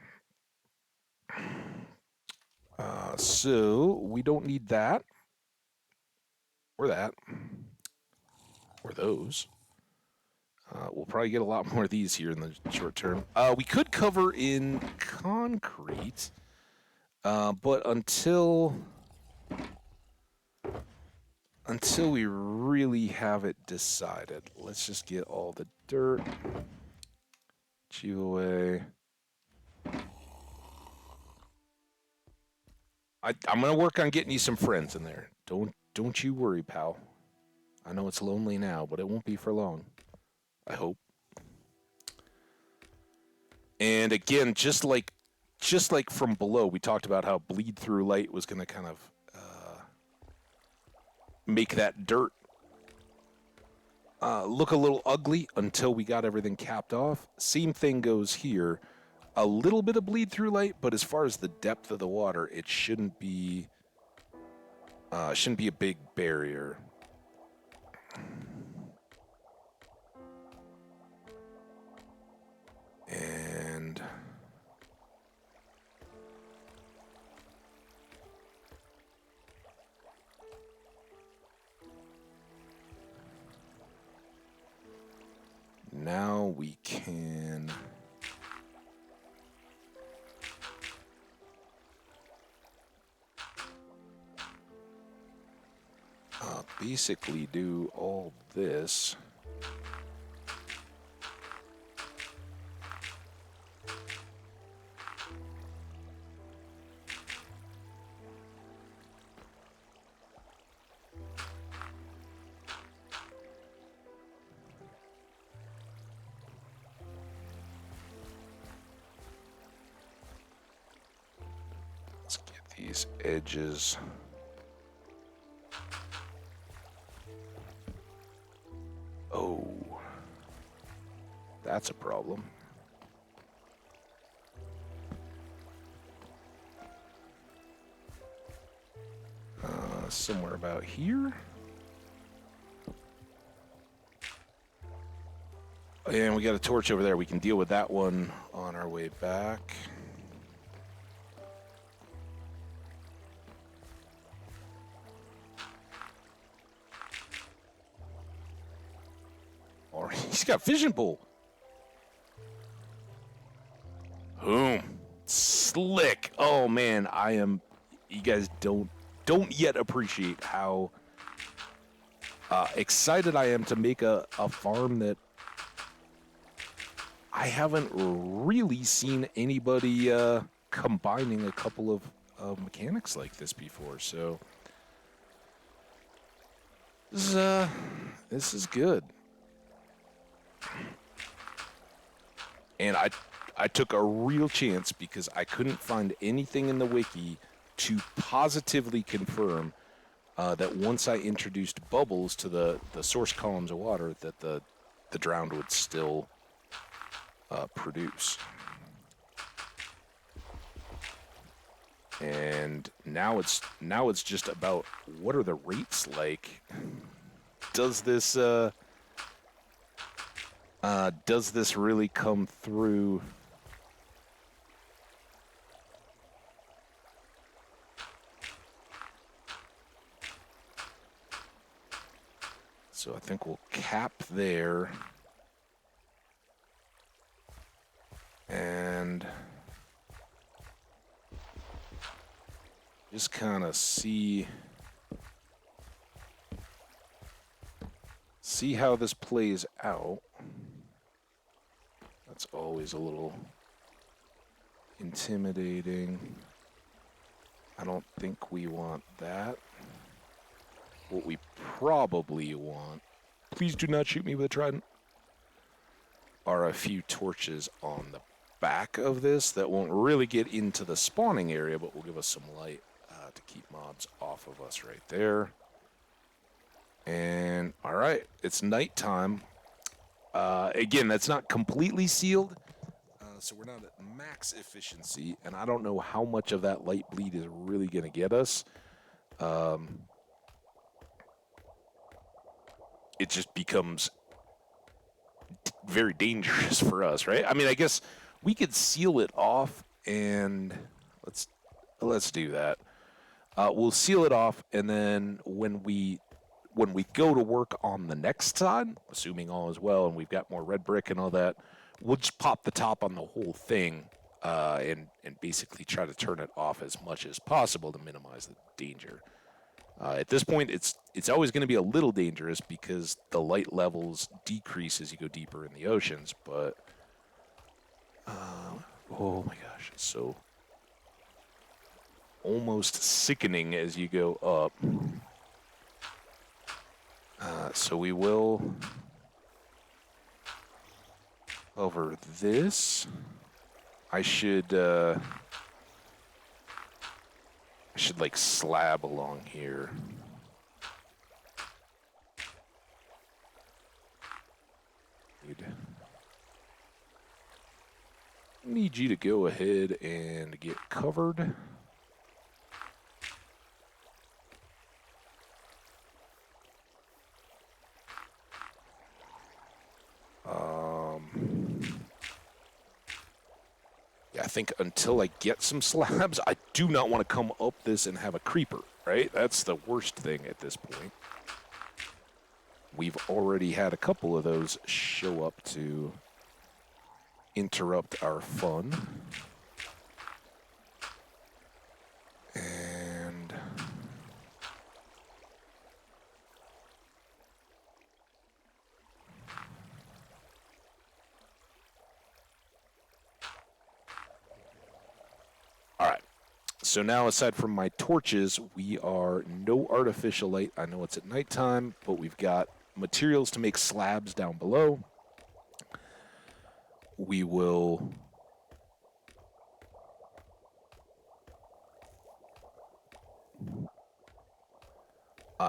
So we don't need that. Or that. Or those. We'll probably get a lot more of these here in the short term. We could cover in concrete, but until we really have it decided, let's just get all the dirt. Chew away. I'm gonna work on getting you some friends in there. Don't you worry, pal. I know it's lonely now, but it won't be for long. I hope. And again, just like from below, we talked about how bleed through light was going to kind of make that dirt look a little ugly until we got everything capped off. Same thing goes here. A little bit of bleed through light, but as far as the depth of the water, it shouldn't be a big barrier. And now we can basically do all this. Let's get these edges. Oh. that's a problem. Somewhere about here. And we got a torch over there. We can deal with that one on our way back. Or he's got fishing pole. Boom. Slick. Oh man, you guys don't yet appreciate how excited I am to make a farm that I haven't really seen anybody combining a couple of mechanics like this before. So this is good. And I took a real chance because I couldn't find anything in the wiki to positively confirm that once I introduced bubbles to the source columns of water, that the drowned would still produce. And now it's just about what are the rates like? Does this really come through? So I think we'll cap there. And just kind of see how this plays out. That's always a little intimidating. I don't think we want that. What we probably want, please do not shoot me with a trident, are a few torches on the back of this that won't really get into the spawning area, but will give us some light to keep mobs off of us right there. And all right, it's nighttime. Again, that's not completely sealed, so we're not at max efficiency, and I don't know how much of that light bleed is really going to get us. It just becomes very dangerous for us, right? I mean, I guess we could seal it off, and let's do that. We'll seal it off, and then when we go to work on the next side, assuming all is well and we've got more red brick and all that, we'll just pop the top on the whole thing and basically try to turn it off as much as possible to minimize the danger. At this point, it's always going to be a little dangerous because the light levels decrease as you go deeper in the oceans, but oh my gosh, it's so almost sickening as you go up. So we will over this. I should like slab along here. Need you to go ahead and get covered. Yeah, I think until I get some slabs, I do not want to come up this and have a creeper, right? That's the worst thing at this point. We've already had a couple of those show up to interrupt our fun. And all right. So now, aside from my torches, we are no artificial light. I know it's at nighttime, but we've got materials to make slabs down below. We will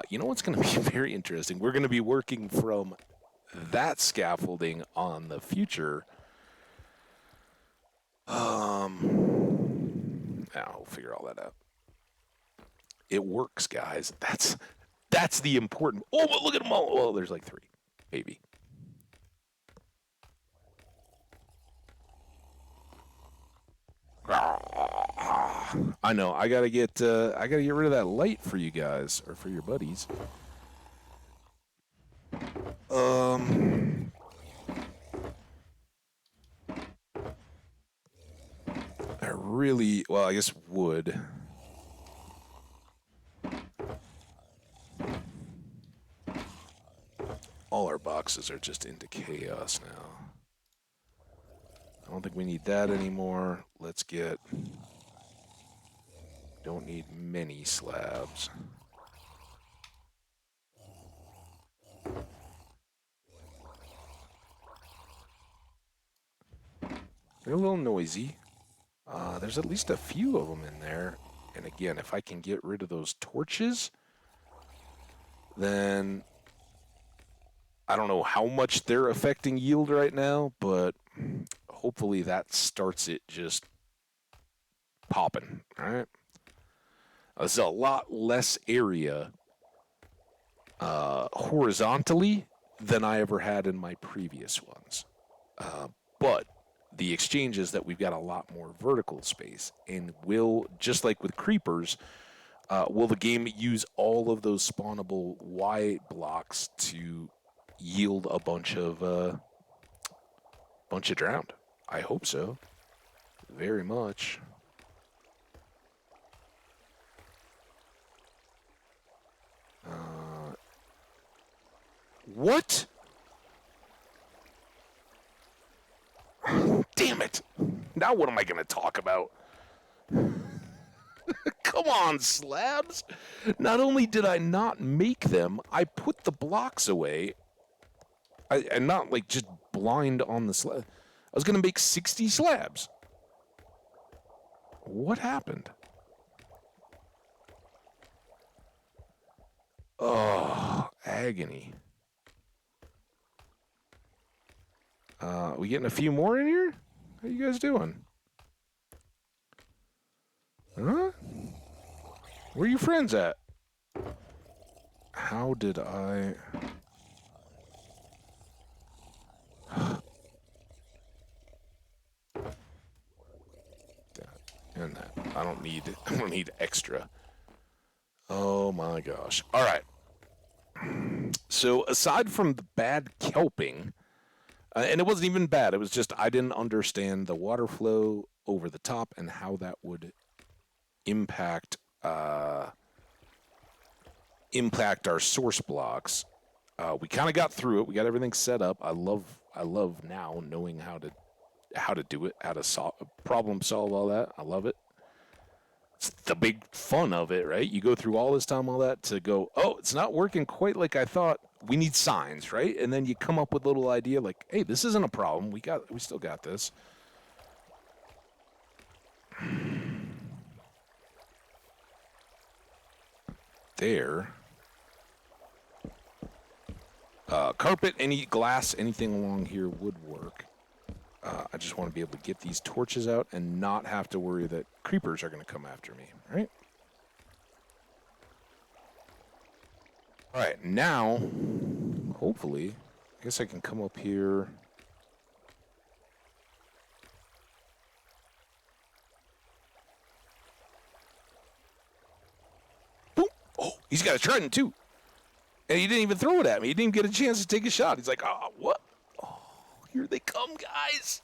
you know what's going to be very interesting? We're going to be working from that scaffolding on the future. I'll figure all that out. It works, guys. That's the important. Oh, but look at them all. Oh, there's like 3, maybe. I know. I gotta get rid of that light for you guys or for your buddies. I really, well, I guess wood. All our boxes are just into chaos now. I don't think we need that anymore. Let's get... Don't need many slabs. They're a little noisy. There's at least a few of them in there. And again, if I can get rid of those torches, then I don't know how much they're affecting yield right now, but hopefully that starts it just popping. All right. This is a lot less area horizontally than I ever had in my previous ones. But the exchange is that we've got a lot more vertical space, and will, just like with creepers, will the game use all of those spawnable Y blocks to yield a bunch of drowned? I hope so. Very much. What? Damn it. Now what am I going to talk about? Come on, slabs. Not only did I not make them, I put the blocks away. I'm not like just blind on the slab. I was going to make 60 slabs. What happened? Oh, agony. We getting a few more in here? How you guys doing? Huh? Where are your friends at? How did I... And that. I don't need extra. Oh my gosh. All right. So aside from the bad kelping, and it wasn't even bad, it was just I didn't understand the water flow over the top and how that would impact our source blocks. We kind of got through it. We got everything set up. I love now knowing how to do it, how to problem solve all that. I love it. It's the big fun of it, right? You go through all this time, all that, to go, oh, it's not working quite like I thought. We need signs, right? And then you come up with a little idea like, hey, this isn't a problem. We still got this. There. Carpet, any glass, anything along here would work. I just want to be able to get these torches out and not have to worry that creepers are going to come after me, right? All right, now, hopefully, I guess I can come up here. Boom! Oh, he's got a trident, too. And he didn't even throw it at me. He didn't even get a chance to take a shot. He's like, oh, what? Oh, here they come, guys.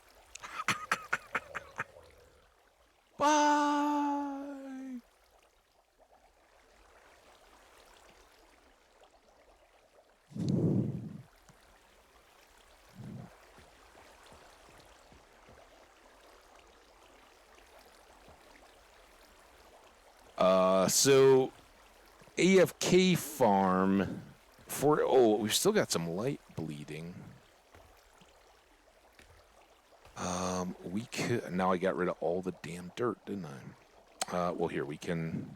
Bye. So AFK farm we've still got some light bleeding. We could, now I got rid of all the damn dirt, didn't I? Well, here we can.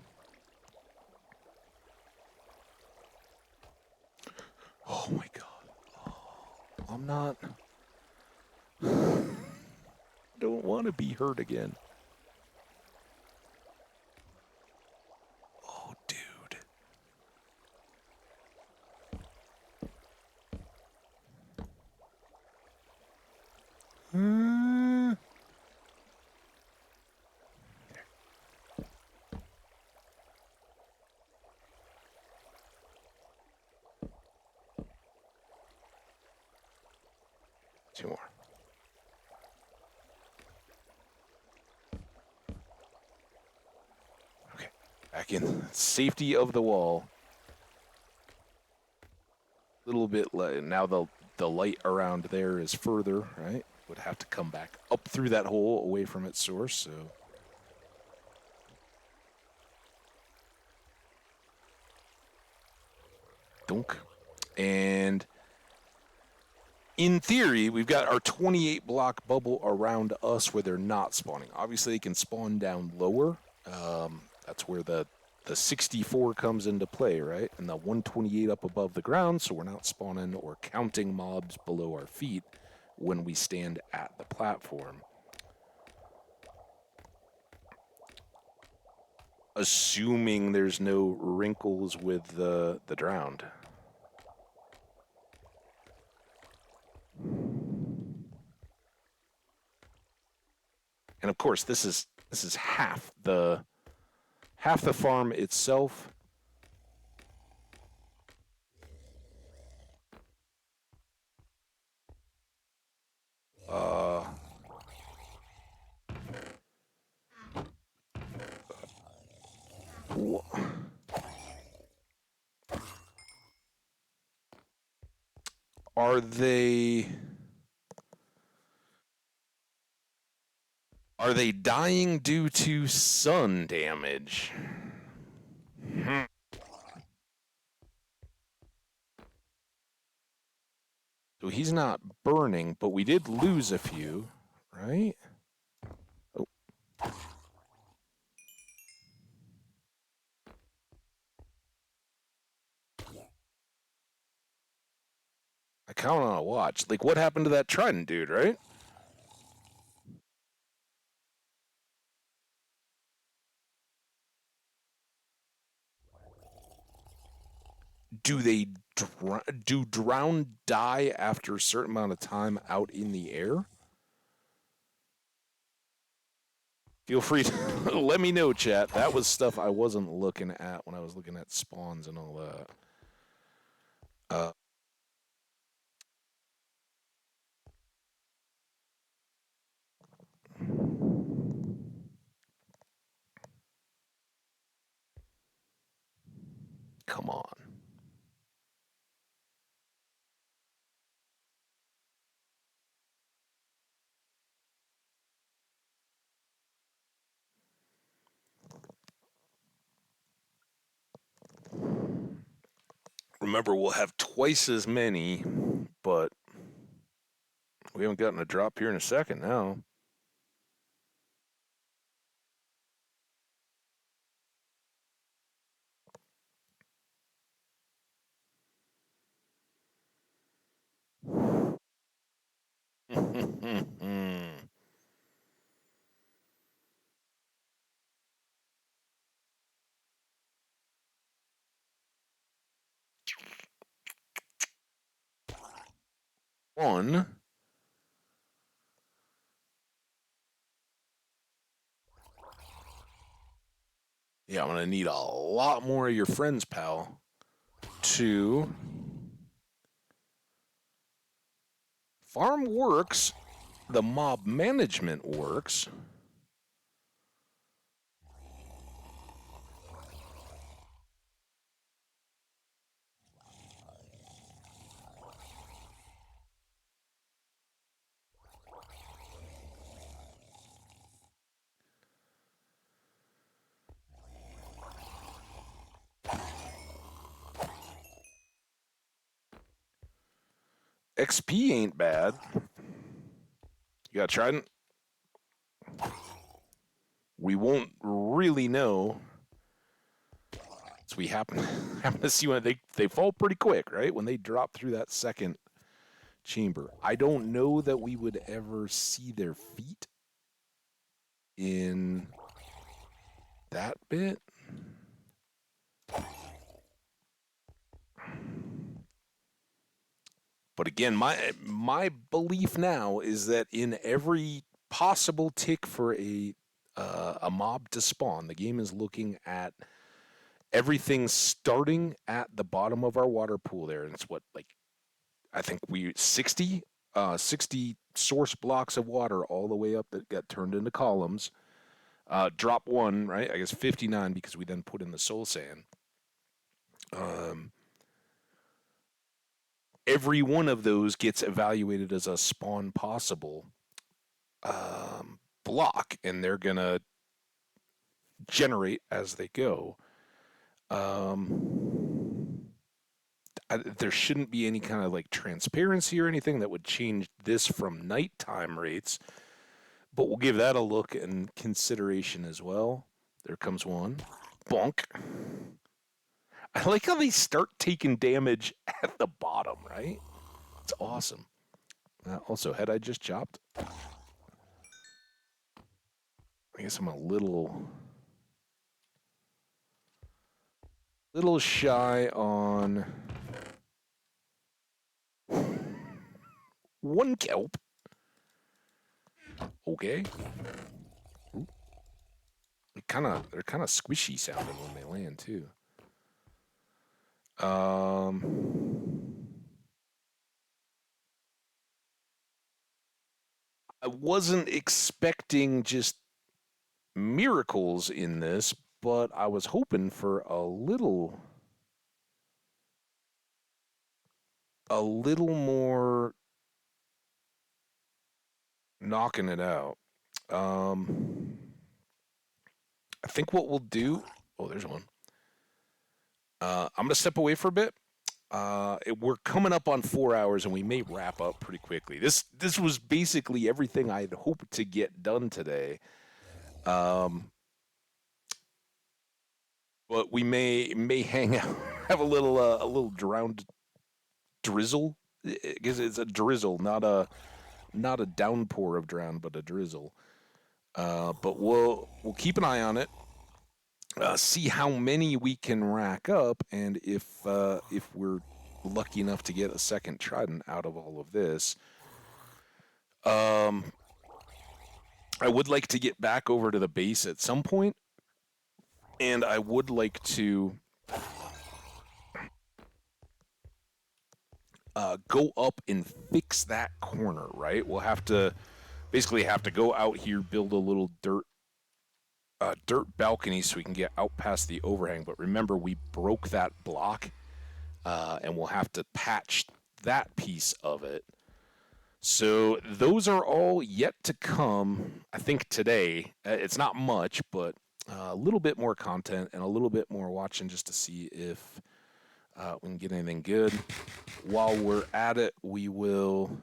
Oh my God. Oh. I'm not. Don't want to be hurt again. Oh, dude. Hmm. 2 more. Okay. Back in. Safety of the wall. A little bit now the light around there is further, right? Would have to come back up through that hole away from its source, so. Dunk. And in theory, we've got our 28 block bubble around us where they're not spawning. Obviously, they can spawn down lower. That's where the 64 comes into play, right? And the 128 up above the ground, so we're not spawning or counting mobs below our feet when we stand at the platform. Assuming there's no wrinkles with the drowned. And of course, this is half the farm itself. Uh, are they dying due to sun damage? So he's not burning, but we did lose a few, right? Oh. I count on a watch. Like, what happened to that Trident dude, right? Do drown die after a certain amount of time out in the air? Feel free to let me know, chat. That was stuff I wasn't looking at when I was looking at spawns and all that. Come on. Remember, we'll have twice as many, but we haven't gotten a drop here in a second now. One. Yeah, I'm going to need a lot more of your friends, pal. 2. Farm works. The mob management works. XP ain't bad. You got Trident? We won't really know. So we happen to see when they fall pretty quick, right? When they drop through that second chamber. I don't know that we would ever see their feet in that bit. But again, my belief now is that in every possible tick for a mob to spawn, the game is looking at everything starting at the bottom of our water pool there, and it's what, like, I think we 60 source blocks of water all the way up that got turned into columns. Drop one, right? I guess 59 because we then put in the soul sand. Every one of those gets evaluated as a spawn possible block, and they're gonna generate as they go. There shouldn't be any kind of like transparency or anything that would change this from nighttime rates, but we'll give that a look and consideration as well. There comes one. Bonk. I like how they start taking damage at the bottom, right? It's awesome. Also, had I just chopped? I guess I'm a little shy on one kelp. Okay. They're kind of squishy sounding when they land too. I wasn't expecting just miracles in this, but I was hoping for a little more knocking it out. I think what we'll do. Oh, there's one. I'm gonna step away for a bit. We're coming up on 4 hours, and we may wrap up pretty quickly. This was basically everything I had hoped to get done today. But we may hang out, have a little drowned drizzle, because it's a drizzle, not a downpour of drown, but a drizzle. But we'll keep an eye on it. See how many we can rack up, and if we're lucky enough to get a second trident out of all of this. I would like to get back over to the base at some point, and I would like to go up and fix that corner, right? We'll basically have to go out here, build a little dirt balcony so we can get out past the overhang. But remember, we broke that block, and we'll have to patch that piece of it. So those are all yet to come, I think, today. It's not much, but a little bit more content and a little bit more watching just to see if we can get anything good. While we're at it, we will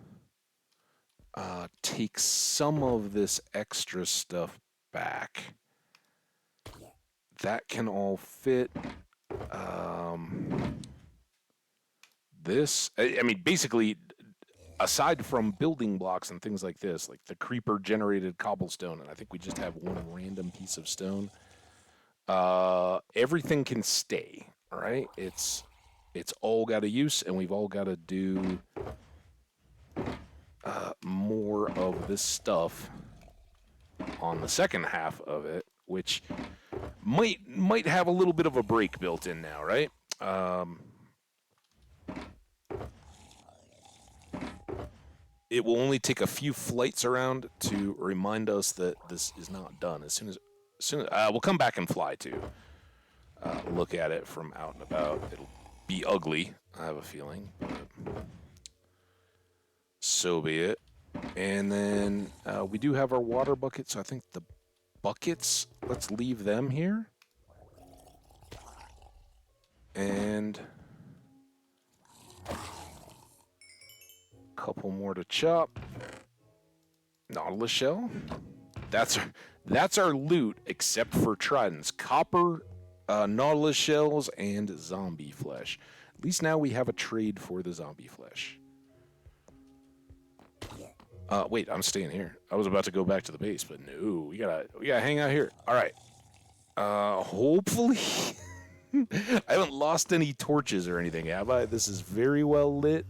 take some of this extra stuff back. That can all fit. This, I mean, basically, aside from building blocks and things like this, like the creeper generated cobblestone, and I think we just have one random piece of stone. Everything can stay, all right? It's all got a use, and we've all got to do more of this stuff on the second half of it, which might have a little bit of a break built in now, right? It will only take a few flights around to remind us that this is not done. As soon as we'll come back and fly too. Look at it from out and about. It'll be ugly, I have a feeling. But so be it. And then we do have our water buckets. So I think the buckets, let's leave them here. And a couple more to chop. Nautilus shell. That's our loot, except for tridents. Copper, nautilus shells, and zombie flesh. At least now we have a trade for the zombie flesh. Wait, I'm staying here. I was about to go back to the base, but no, we gotta hang out here. All right. Hopefully, I haven't lost any torches or anything, have I? This is very well lit.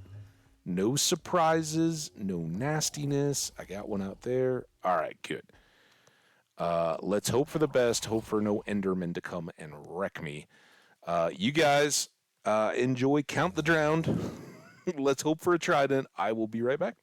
No surprises, no nastiness. I got one out there. All right, good. Let's hope for the best. Hope for no Enderman to come and wreck me. You guys enjoy Count the Drowned. Let's hope for a trident. I will be right back.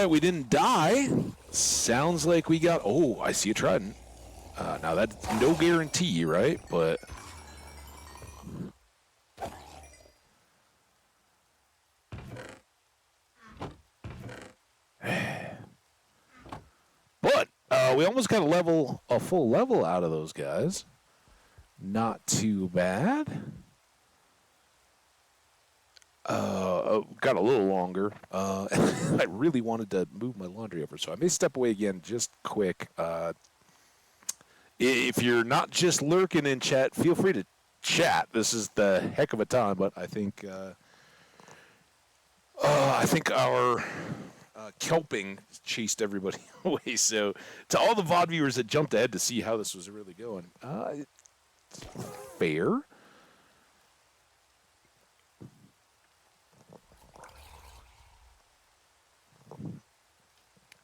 right, we didn't die. Sounds like we got... Oh, I see a trident. Now, that's no guarantee, right? But... But we almost got a full level out of those guys. Not too bad. Got a little longer. I really wanted to move my laundry over, so I may step away again just quick. If you're not just lurking in chat, feel free to chat. This is the heck of a time, but I think our kelping chased everybody away. So to all the VOD viewers that jumped ahead to see how this was really going, fair.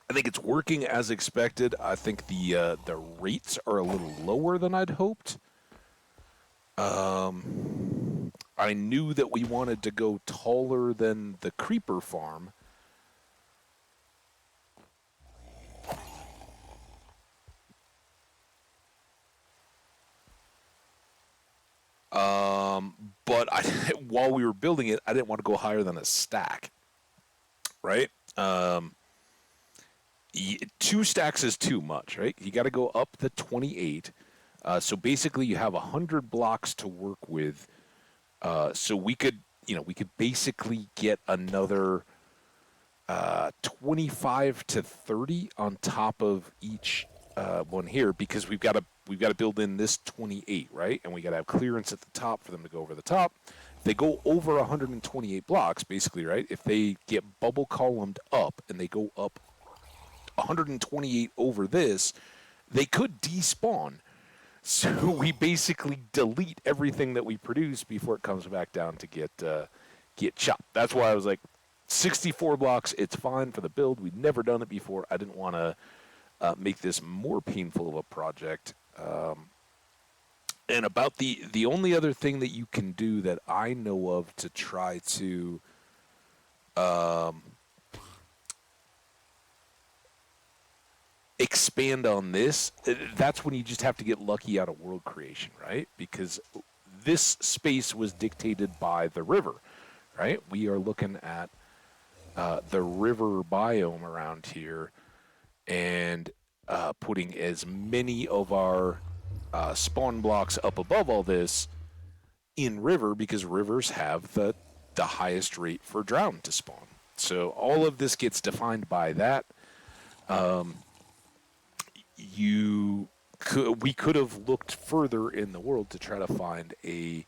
I think it's working as expected. I think the rates are a little lower than I'd hoped. I knew that we wanted to go taller than the creeper farm. But while we were building it, I didn't want to go higher than a stack, right? 2 stacks is too much, right? You got to go up the 28. So basically, you have 100 blocks to work with. So we could basically get another 25 to 30 on top of each one here, because we've got to build in this 28, right? And we got to have clearance at the top for them to go over the top. If they go over 128 blocks, basically, right? If they get bubble columned up and they go up 128 over this, they could despawn. So we basically delete everything that we produce before it comes back down to get chopped. That's why I was like, 64 blocks, it's fine for the build. We'd never done it before. I didn't want to make this more painful of a project. And about the only other thing that you can do that I know of to try to expand on this, that's when you just have to get lucky out of world creation, right? Because this space was dictated by the river, right? We are looking at the river biome around here, and putting as many of our spawn blocks up above all this in river, because rivers have the highest rate for drown to spawn. So all of this gets defined by that. We could have looked further in the world to try to find a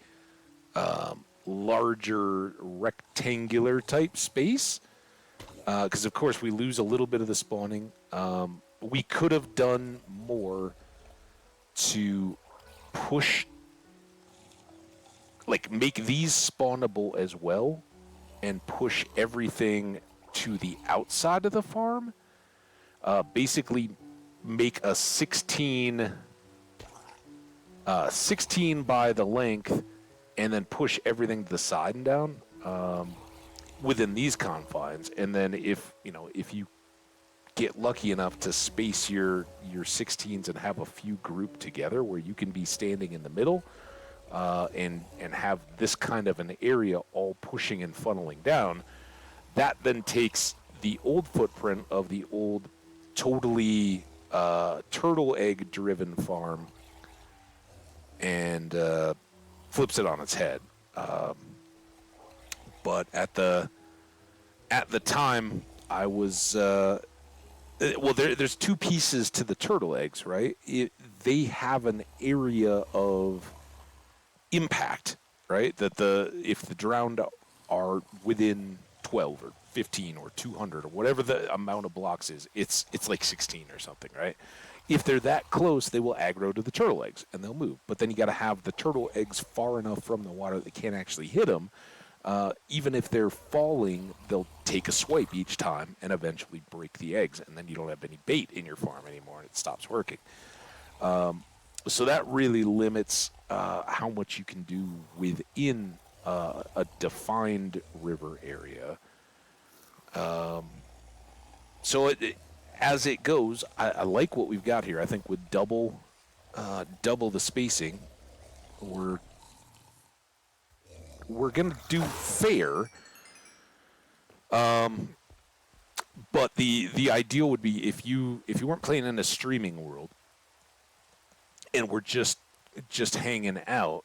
larger rectangular type space, because of course we lose a little bit of the spawning. We could have done more to push, like make these spawnable as well, and push everything to the outside of the farm. Basically make a 16 by the length, and then push everything to the side and down within these confines. And then if you get lucky enough to space your 16s and have a few grouped together where you can be standing in the middle, and have this kind of an area all pushing and funneling down, that then takes the old footprint of the old totally turtle egg driven farm and flips it on its head. But at the time, I was there's 2 pieces to the turtle eggs, right? They have an area of impact, right? That if the drowned are within 12 or 15 or 200 or whatever the amount of blocks is, it's like 16 or something, right? If they're that close, they will aggro to the turtle eggs and they'll move. But then you got to have the turtle eggs far enough from the water that they can't actually hit them. Even if they're falling, they'll take a swipe each time and eventually break the eggs, and then you don't have any bait in your farm anymore, and it stops working. So that really limits how much you can do within a defined river area. So as it goes, I like what we've got here. I think with double the spacing, we're gonna do fair. But the ideal would be if you weren't playing in a streaming world and we're just hanging out,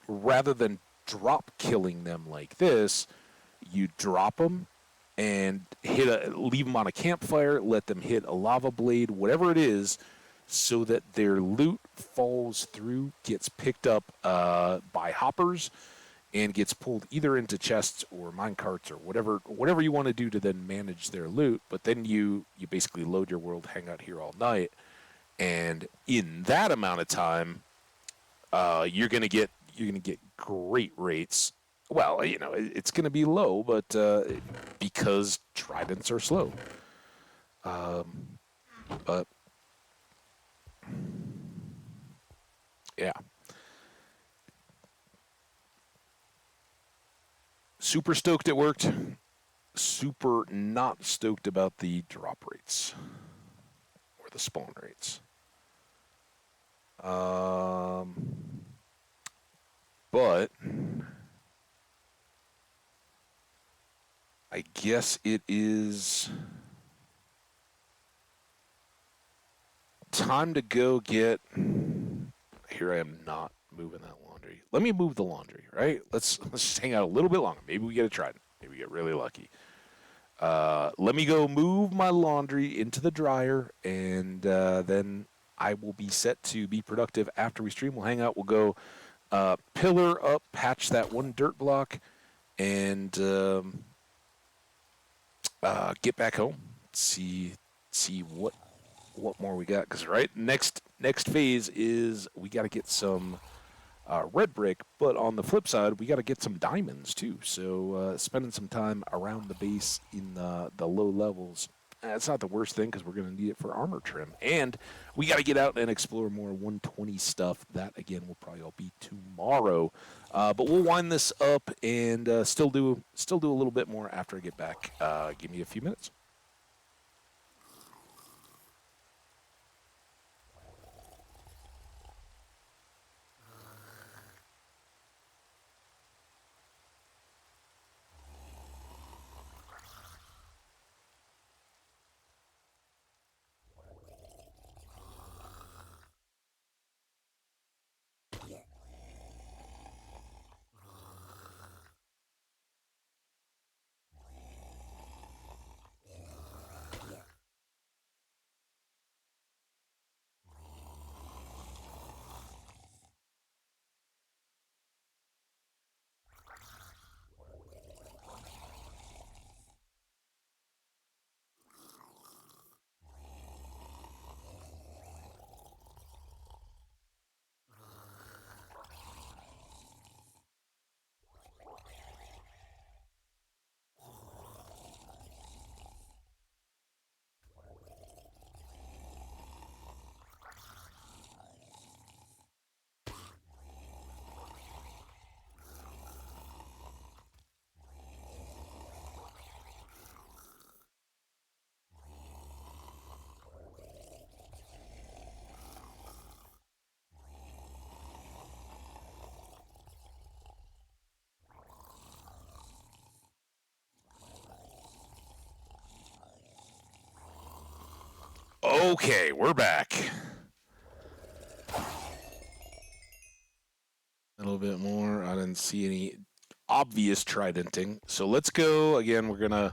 rather than drop killing them like this, you drop them and leave them on a campfire, let them hit a lava blade, whatever it is, so that their loot falls through, gets picked up by hoppers, and gets pulled either into chests or mine carts or whatever you want to do to then manage their loot. But then you basically load your world, hang out here all night, and in that amount of time, you're gonna get great rates. Well, it's gonna be low, but because tridents are slow. But yeah, super stoked it worked. Super not stoked about the drop rates or the spawn rates. But I guess it is time to go get. Here I am not moving that laundry. Let me move the laundry, right? Let's just hang out a little bit longer. Maybe we get a trident. Maybe we get really lucky. Let me go move my laundry into the dryer, and then I will be set to be productive after we stream. We'll hang out. We'll go pillar up, patch that one dirt block, and get back home. See what more we got. Because next phase is we got to get some red brick, but on the flip side, we got to get some diamonds too. So spending some time around the base in the low levels, that's not the worst thing because we're going to need it for armor trim. And we got to get out and explore more 120 stuff. That, again, will probably all be tomorrow. But we'll wind this up and still do a little bit more after I get back. Give me a few minutes. Okay, we're back. A little bit more. I didn't see any obvious tridenting. So let's go. Again, we're going to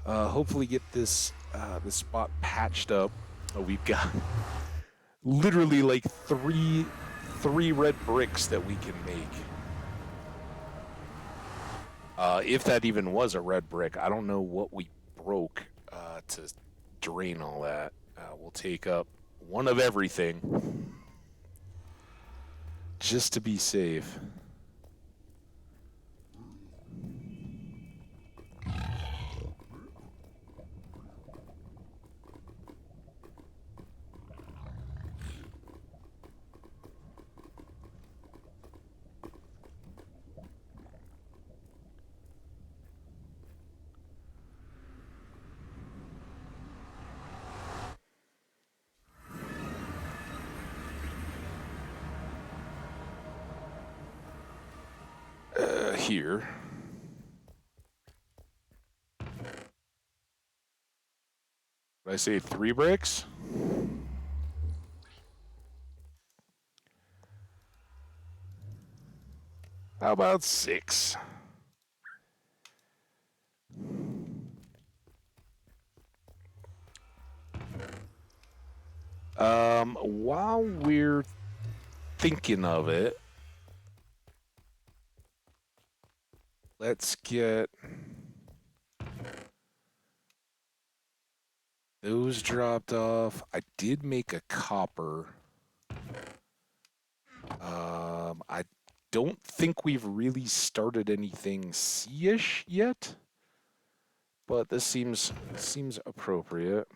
hopefully get this spot patched up. We've got literally like three red bricks that we can make. If that even was a red brick, I don't know what we broke to drain all that. We'll take up one of everything just to be safe. here. Did I say 3 bricks? How about 6? While we're thinking of it, let's get those dropped off. I did make a copper. I don't think we've really started anything C-ish yet, but this seems appropriate.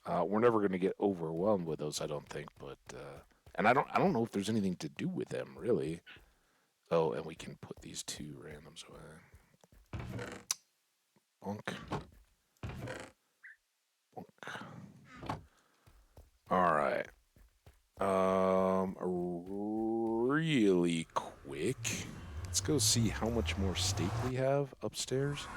We're never going to get overwhelmed with those, I don't think, but and I don't know if there's anything to do with them really. Oh, and we can put these 2 randoms away. Bonk. Bonk. All right. Really quick. Let's go see how much more steak we have upstairs.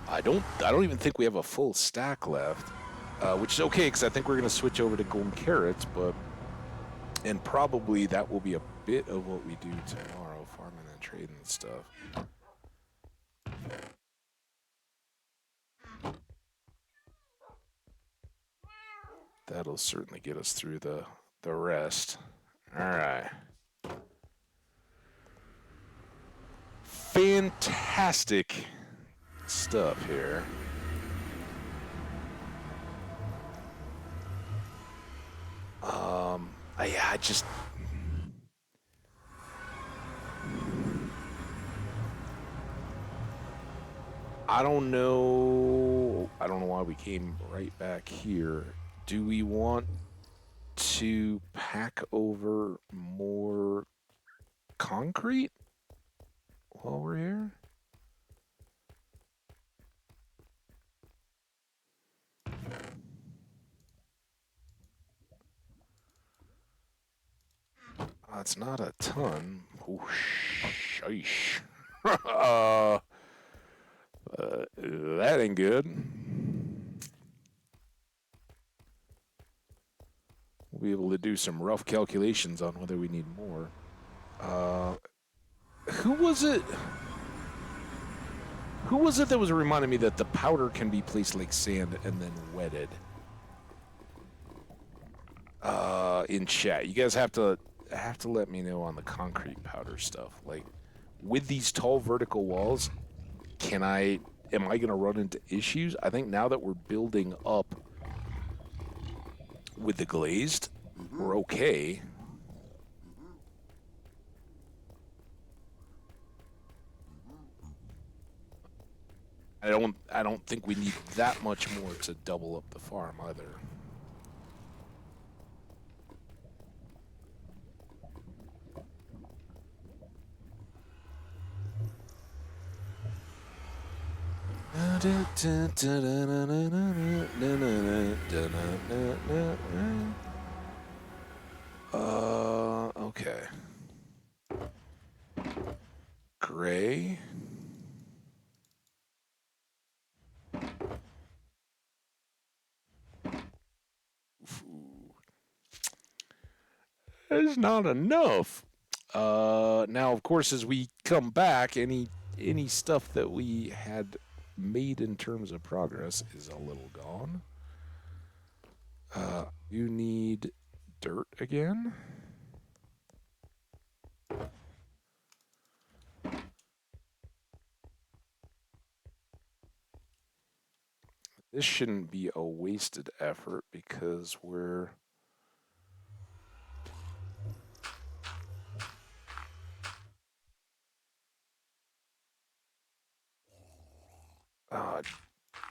I don't even think we have a full stack left, which is okay because I think we're gonna switch over to golden carrots, and probably that will be a bit of what we do tomorrow, farming and trading and stuff. That'll certainly get us through the rest. All right. Fantastic stuff here. I just I don't know why we came right back here. Do we want to pack over more concrete while we're here? It's not a ton. Oh, sheesh. That ain't good. We'll be able to do some rough calculations on whether we need more. Who was it? Who was it that was reminding me that the powder can be placed like sand and then wetted? In chat, you guys have to let me know on the concrete powder stuff. Like, with these tall vertical walls, am I gonna run into issues? I think now that we're building up with the glazed, we're okay. I don't think we need that much more to double up the farm either. Okay. Gray. That's not enough. Now, of course, as we come back, any stuff that we had made in terms of progress is a little gone. You need dirt again. This shouldn't be a wasted effort because we're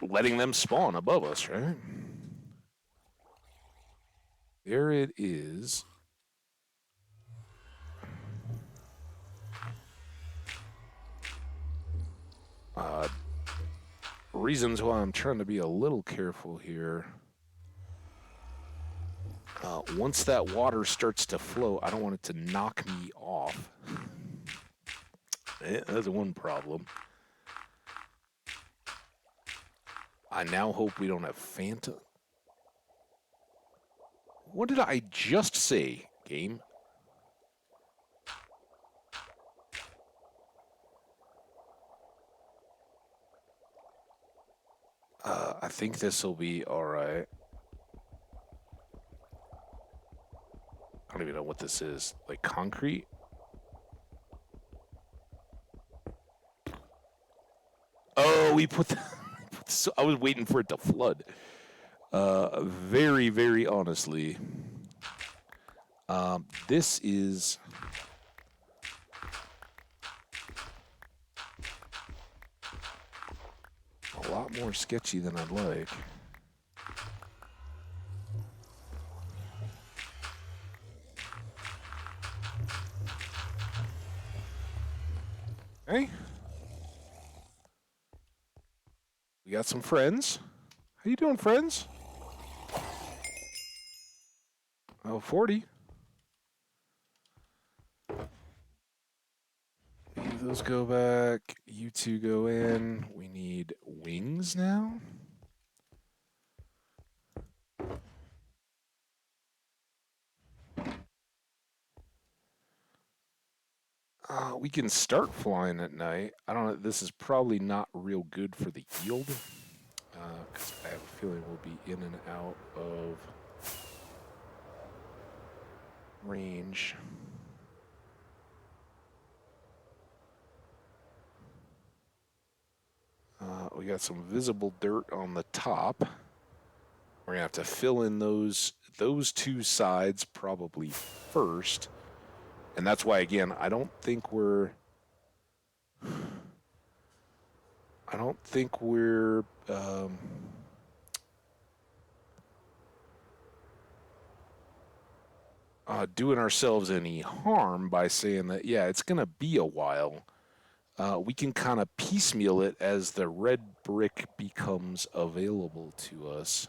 letting them spawn above us, right? There it is. Reasons why I'm trying to be a little careful here. Once that water starts to flow, I don't want it to knock me off. That's one problem. I now hope we don't have Phantom. What did I just say, game? I think this will be all right. I don't even know what this is. Like concrete? Oh, we put the. I was waiting for it to flood. Very, very honestly. This is. A lot more sketchy than I'd like. Hey. We got some friends. How you doing, friends? Oh, 40. Those go back. You two go in. We need wings now. We can start flying at night. I don't know. This is probably not real good for the yield. Because I have a feeling we'll be in and out of range. We got some visible dirt on the top. We're gonna have to fill in those two sides probably first, and that's why again I don't think we're doing ourselves any harm by saying that yeah it's gonna be a while. We can kind of piecemeal it as the red brick becomes available to us.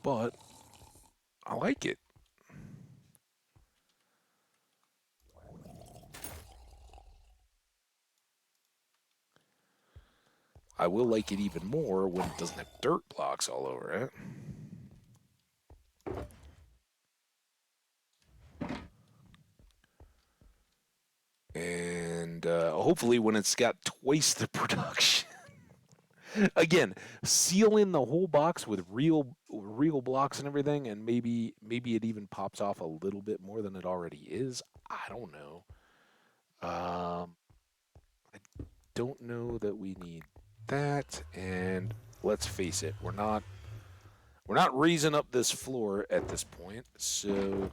But I like it. I will like it even more when it doesn't have dirt blocks all over it. And hopefully when it's got twice the production. Again, seal in the whole box with real blocks and everything, and maybe it even pops off a little bit more than it already is. I don't know. I don't know that we need that. And let's face it, we're not raising up this floor at this point. So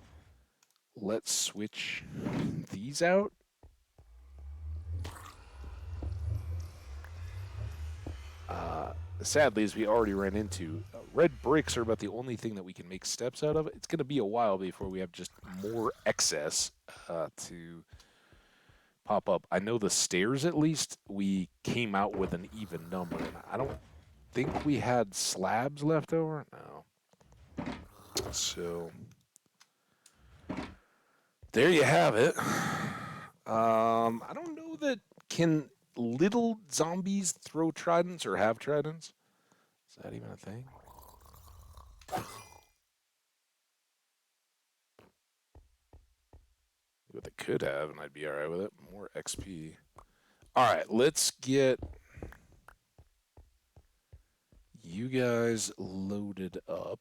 let's switch these out. Sadly, as we already ran into, red bricks are about the only thing that we can make steps out of. It's going to be a while before we have just more excess to pop up. I know the stairs, at least, we came out with an even number, and I don't think we had slabs left over. No. So, there you have it. I don't know that can little zombies throw tridents or have tridents. Is that even a thing? What they could have, and I'd be alright with it. More XP. Alright, let's get you guys loaded up.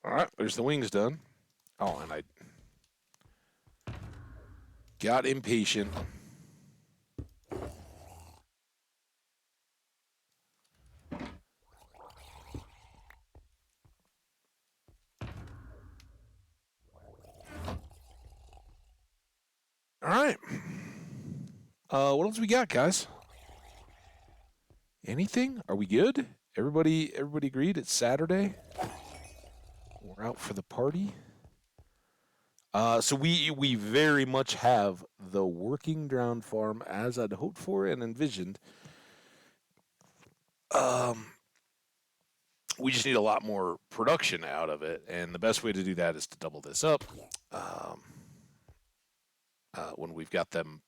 Alright, there's the wings done. Oh, and I got impatient. right. What else we got, guys? Anything? Are we good? Everybody agreed it's Saturday. We're out for the party. So we very much have the working drowned farm as I'd hoped for and envisioned. Um, we just need a lot more production out of it, and the best way to do that is to double this up. Um, when we've got them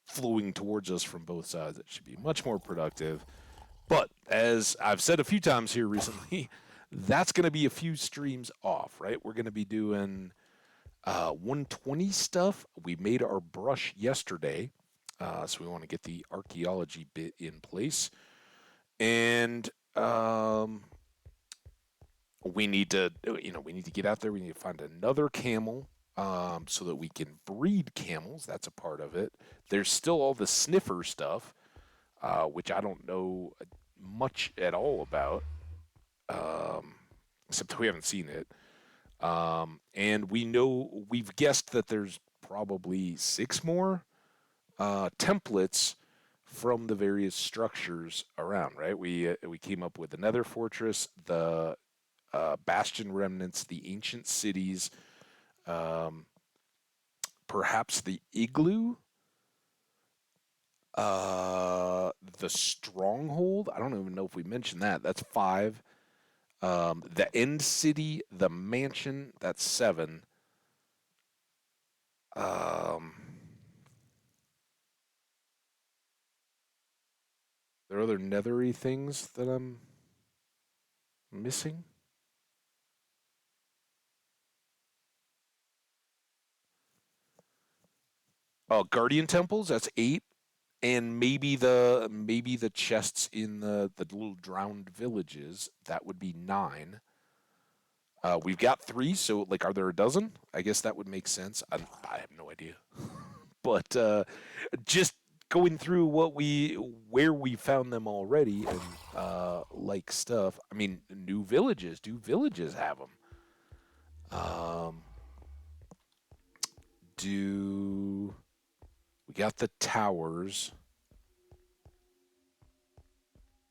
flowing towards us from both sides, it should be much more productive. But as I've said a few times here recently, that's going to be a few streams off, right? We're going to be doing 120 stuff. We made our brush yesterday, so we want to get the archaeology bit in place, and we need to, we need to get out there. We need to find another camel, so that we can breed camels. That's a part of it. There's still all the sniffer stuff, which I don't know much at all about, um, except we haven't seen it. And we've guessed that there's probably 6 more templates from the various structures around. Right? We came up with the Nether Fortress, the Bastion remnants, the ancient cities, um, perhaps the igloo, the stronghold. I don't even know if we mentioned that. That's 5. The end city, the mansion. That's 7. Um, there are other nethery things that I'm missing. Oh, guardian temples. That's 8, and maybe the chests in the little drowned villages. That would be 9. We've got 3, so like, are there a dozen? I guess that would make sense. I have no idea, but just going through where we found them already, and like stuff. I mean, new villages. Do villages have them? Um, do we got the towers?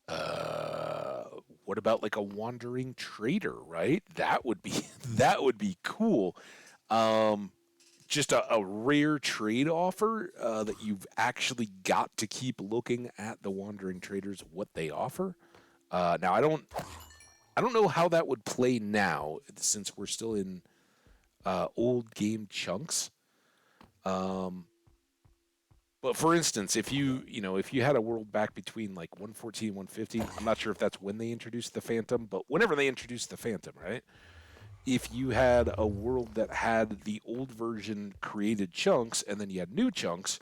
Uh, what about like a wandering trader? Right? That would be that would be cool. Um, just a rare trade offer, that you've actually got to keep looking at the wandering traders, what they offer. Now I don't know how that would play now, since we're still in old game chunks. Um, but for instance, if you had a world back between like 114 and 115, I'm not sure if that's when they introduced the Phantom, but whenever they introduced the Phantom, right? If you had a world that had the old version created chunks and then you had new chunks,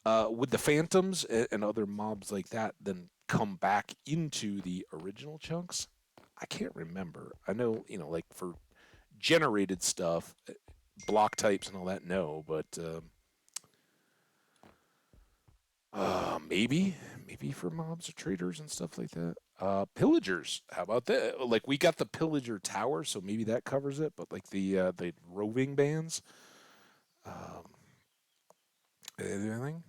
would the Phantoms and other mobs like that then come back into the original chunks? I can't remember. I know, like for generated stuff, block types and all that, no, but maybe for mobs or traders and stuff like that. Pillagers, how about that? Like, we got the pillager tower, so maybe that covers it. But like the roving bands, um, anything?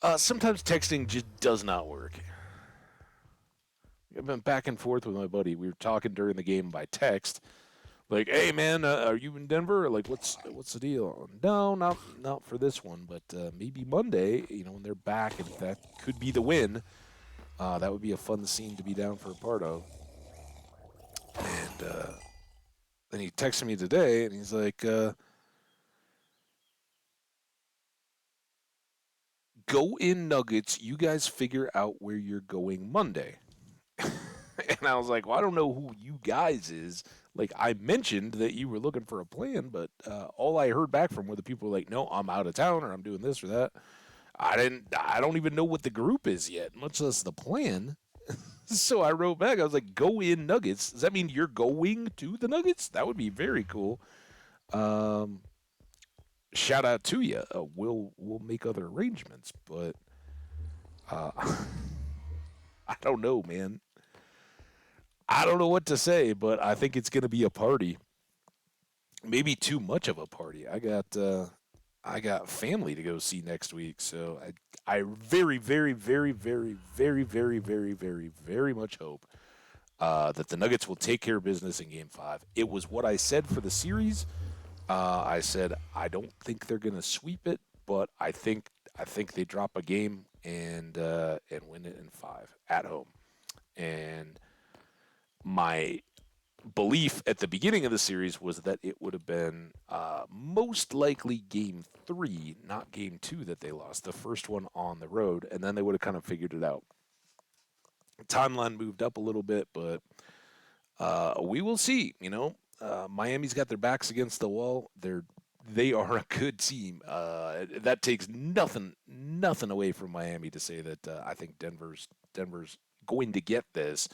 What? Sometimes texting just does not work. I've been back and forth with my buddy. We were talking during the game by text, like, "Hey man, are you in Denver? Or, like, what's the deal?" No, not for this one, but maybe Monday. When they're back, and that could be the win. That would be a fun scene to be down for a part of. And then he texted me today, and he's like, "Go in Nuggets. You guys figure out where you're going Monday." And I was like, "Well, I don't know who you guys is." Like, I mentioned that you were looking for a plan, but all I heard back from were the people were like, "No, I'm out of town, or I'm doing this or that." I don't even know what the group is yet, much less the plan. So I wrote back. I was like, "Go in Nuggets." Does that mean you're going to the Nuggets? That would be very cool. Um, Shout out to you. We'll make other arrangements, but Uh, I don't know, man. I don't know what to say, but I think it's going to be a party. Maybe too much of a party. I got family to go see next week, so I very, very, very, very, very, very, very, very, very much hope that the Nuggets will take care of business in Game Five. It was what I said for the series. I said I don't think they're going to sweep it, but I think they drop a game and win it in five at home. And my belief at the beginning of the series was that it would have been most likely game three, not game two that they lost. The first one on the road, and then they would have kind of figured it out. Timeline moved up a little bit, but we will see. Miami's got their backs against the wall. They are a good team. That takes nothing away from Miami to say that I think Denver's going to get this.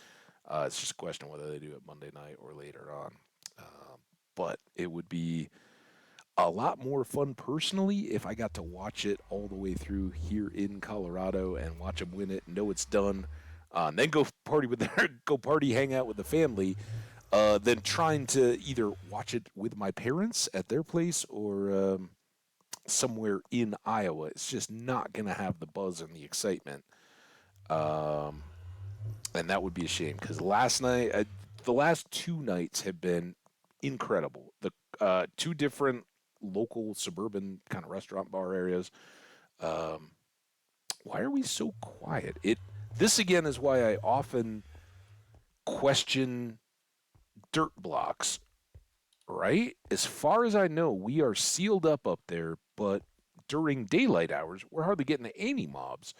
It's just a question of whether they do it Monday night or later on. But it would be a lot more fun personally if I got to watch it all the way through here in Colorado and watch them win it, know it's done, and then go party, hang out with the family, than trying to either watch it with my parents at their place or somewhere in Iowa. It's just not going to have the buzz and the excitement. Um, and that would be a shame because the last two nights have been incredible. The two different local suburban kind of restaurant bar areas. Um, why are we so quiet? This again is why I often question dirt blocks. Right? As far as I know, we are sealed up there, but during daylight hours, we're hardly getting any mobs.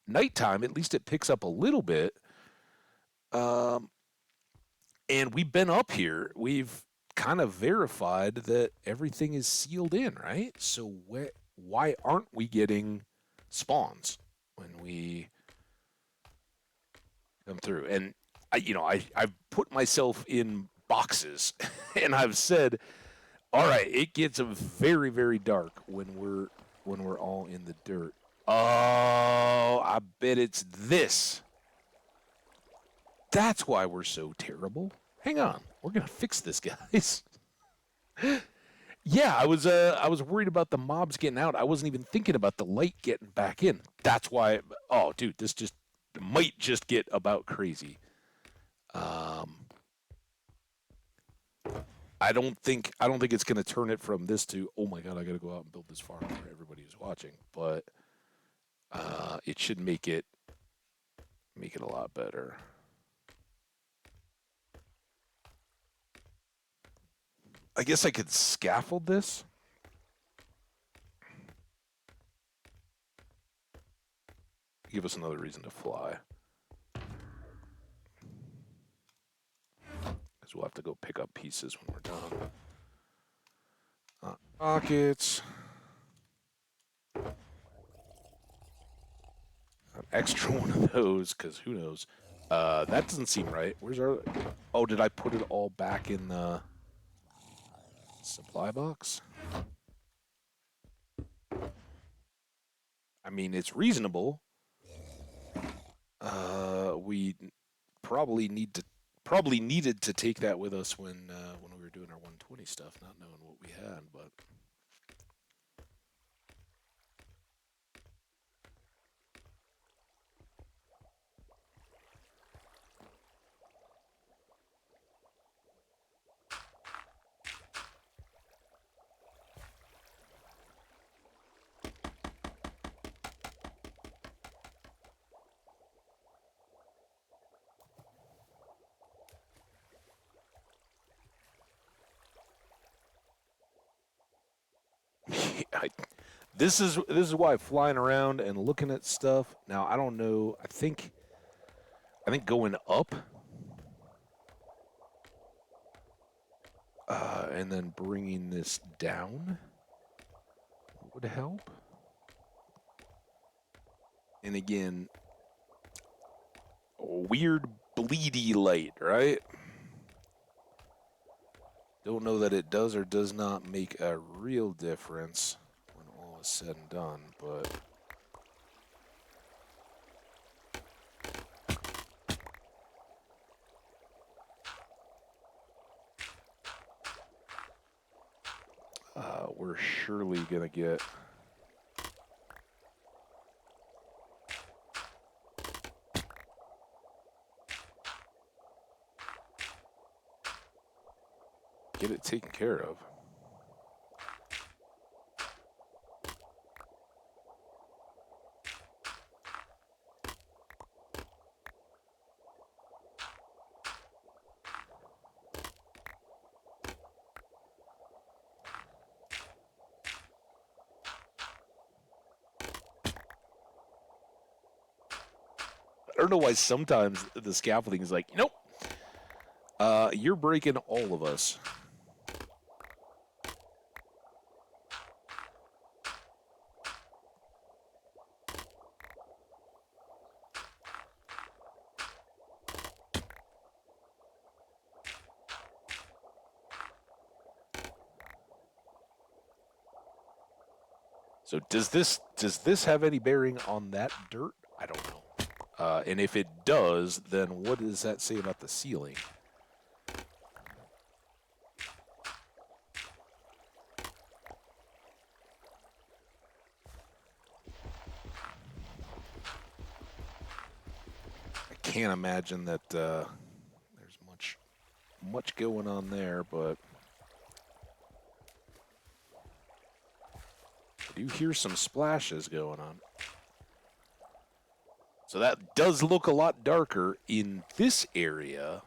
Nighttime, at least it picks up a little bit. Um, and we've been up here. We've kind of verified that everything is sealed in, right? So why aren't we getting spawns when we come through? And I've put myself in boxes, and I've said, all right, it gets very, very dark when we're all in the dirt. Oh, I bet it's this. That's why we're so terrible. Hang on, we're gonna fix this, guys. Yeah, I was worried about the mobs getting out. I wasn't even thinking about the light getting back in. That's why. Oh, dude, this just might just get about crazy. Um, I don't think it's gonna turn it from this to oh my god, I gotta go out and build this farm for everybody who's watching. But it should make it a lot better. I guess I could scaffold this. Give us another reason to fly. Because we'll have to go pick up pieces when we're done. Rockets. An extra one of those, because who knows? That doesn't seem right. Where's our... Oh, did I put it all back in the supply box? I mean, it's reasonable. We probably needed to take that with us when we were doing our 120 stuff, not knowing what we had. But I, this is why flying around and looking at stuff. Now I don't know. I think going up and then bringing this down would help. And again, weird bleedy light, right? Don't know that it does or does not make a real difference when all is said and done, but we're surely gonna get. Get it taken care of. I don't know why sometimes the scaffolding is like, nope, you're breaking all of us. So does this have any bearing on that dirt? I don't know. And if it does, then what does that say about the ceiling? I can't imagine that there's much going on there, but I do hear some splashes going on. So that does look a lot darker in this area.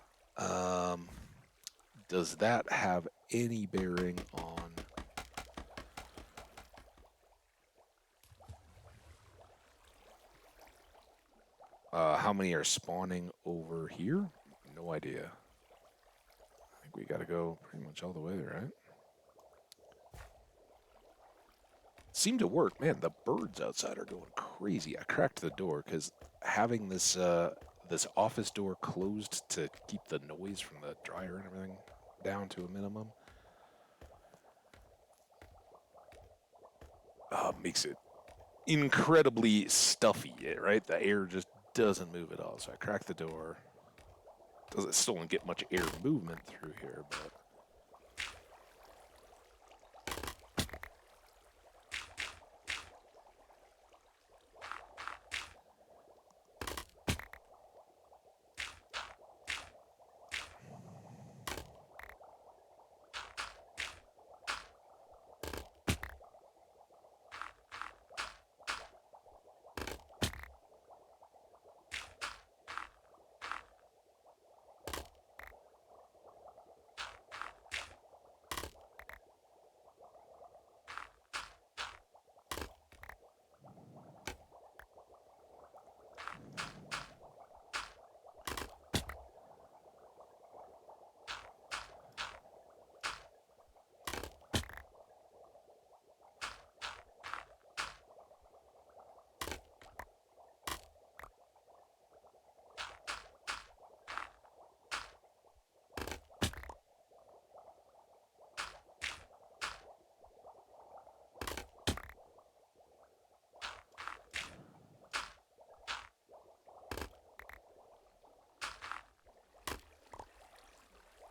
Does that have any bearing on how many are spawning over here? No idea. I think we got to go pretty much all the way, right? Seemed to work. Man, the birds outside are going crazy. I cracked the door because having this this office door closed to keep the noise from the dryer and everything down to a minimum makes it incredibly stuffy, right? The air just doesn't move at all. So I cracked the door. Doesn't still don't get much air movement through here, but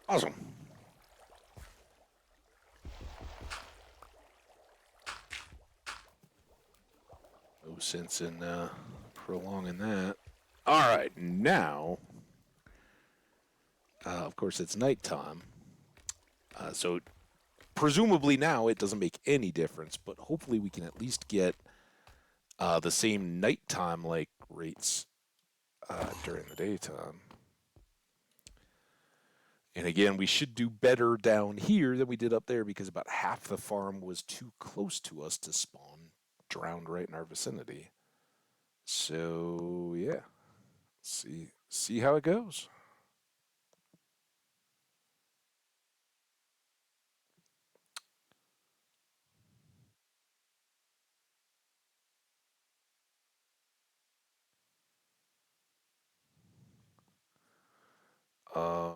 awesome. No sense in prolonging that. All right, now, of course, it's nighttime. So presumably now it doesn't make any difference, but hopefully we can at least get the same nighttime like rates during the daytime. And again, we should do better down here than we did up there because about half the farm was too close to us to spawn drowned right in our vicinity. So yeah, see how it goes. Uh,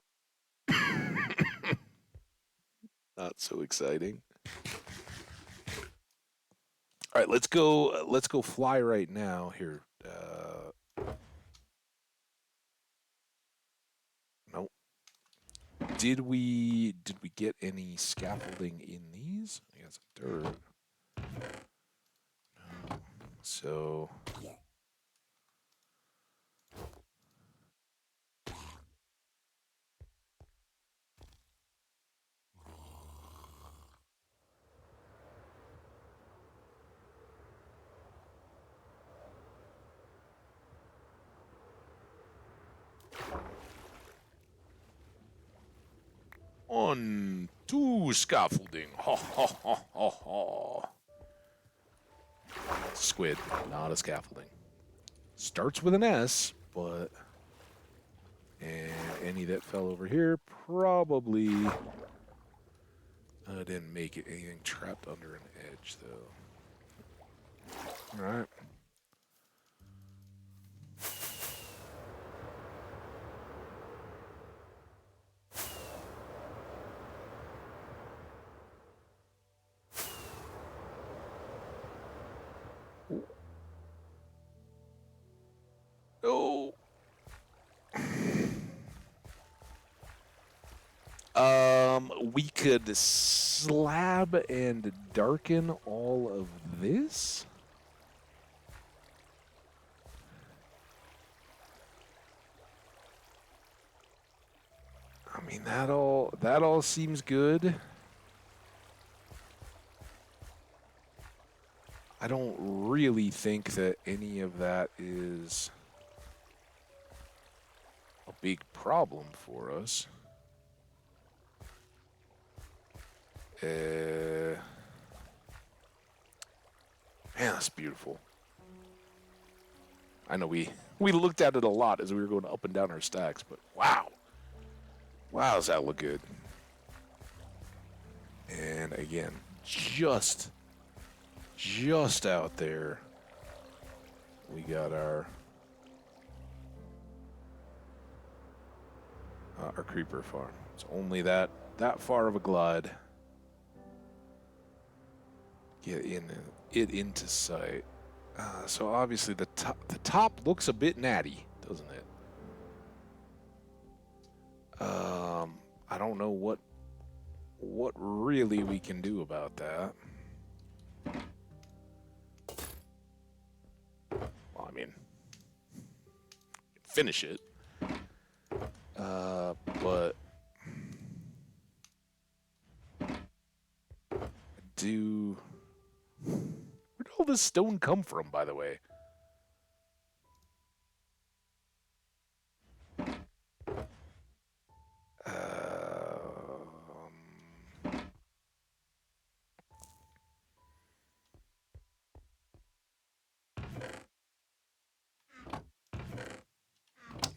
not so exciting. All right, let's go. Let's go fly right now here. Nope. Did we get any scaffolding in these? these? I guess dirt. No. So on to scaffolding. Ha ha ha ha ha. Squid, not a scaffolding. Starts with an S, but and any that fell over here probably didn't make it. Anything trapped under an edge though. All right. Oh. We could slab and darken all of this. I mean, that all seems good. I don't really think that any of that is a big problem for us. Man, that's beautiful. I know we looked at it a lot as we were going up and down our stacks, but wow. Wow, does that look good. And again, just out there, we got our creeper farm. It's only that far of a glide. Get it into sight. So obviously the top looks a bit natty, doesn't it? I don't know what really we can do about that. Well, I mean, finish it. But where did all this stone come from, by the way?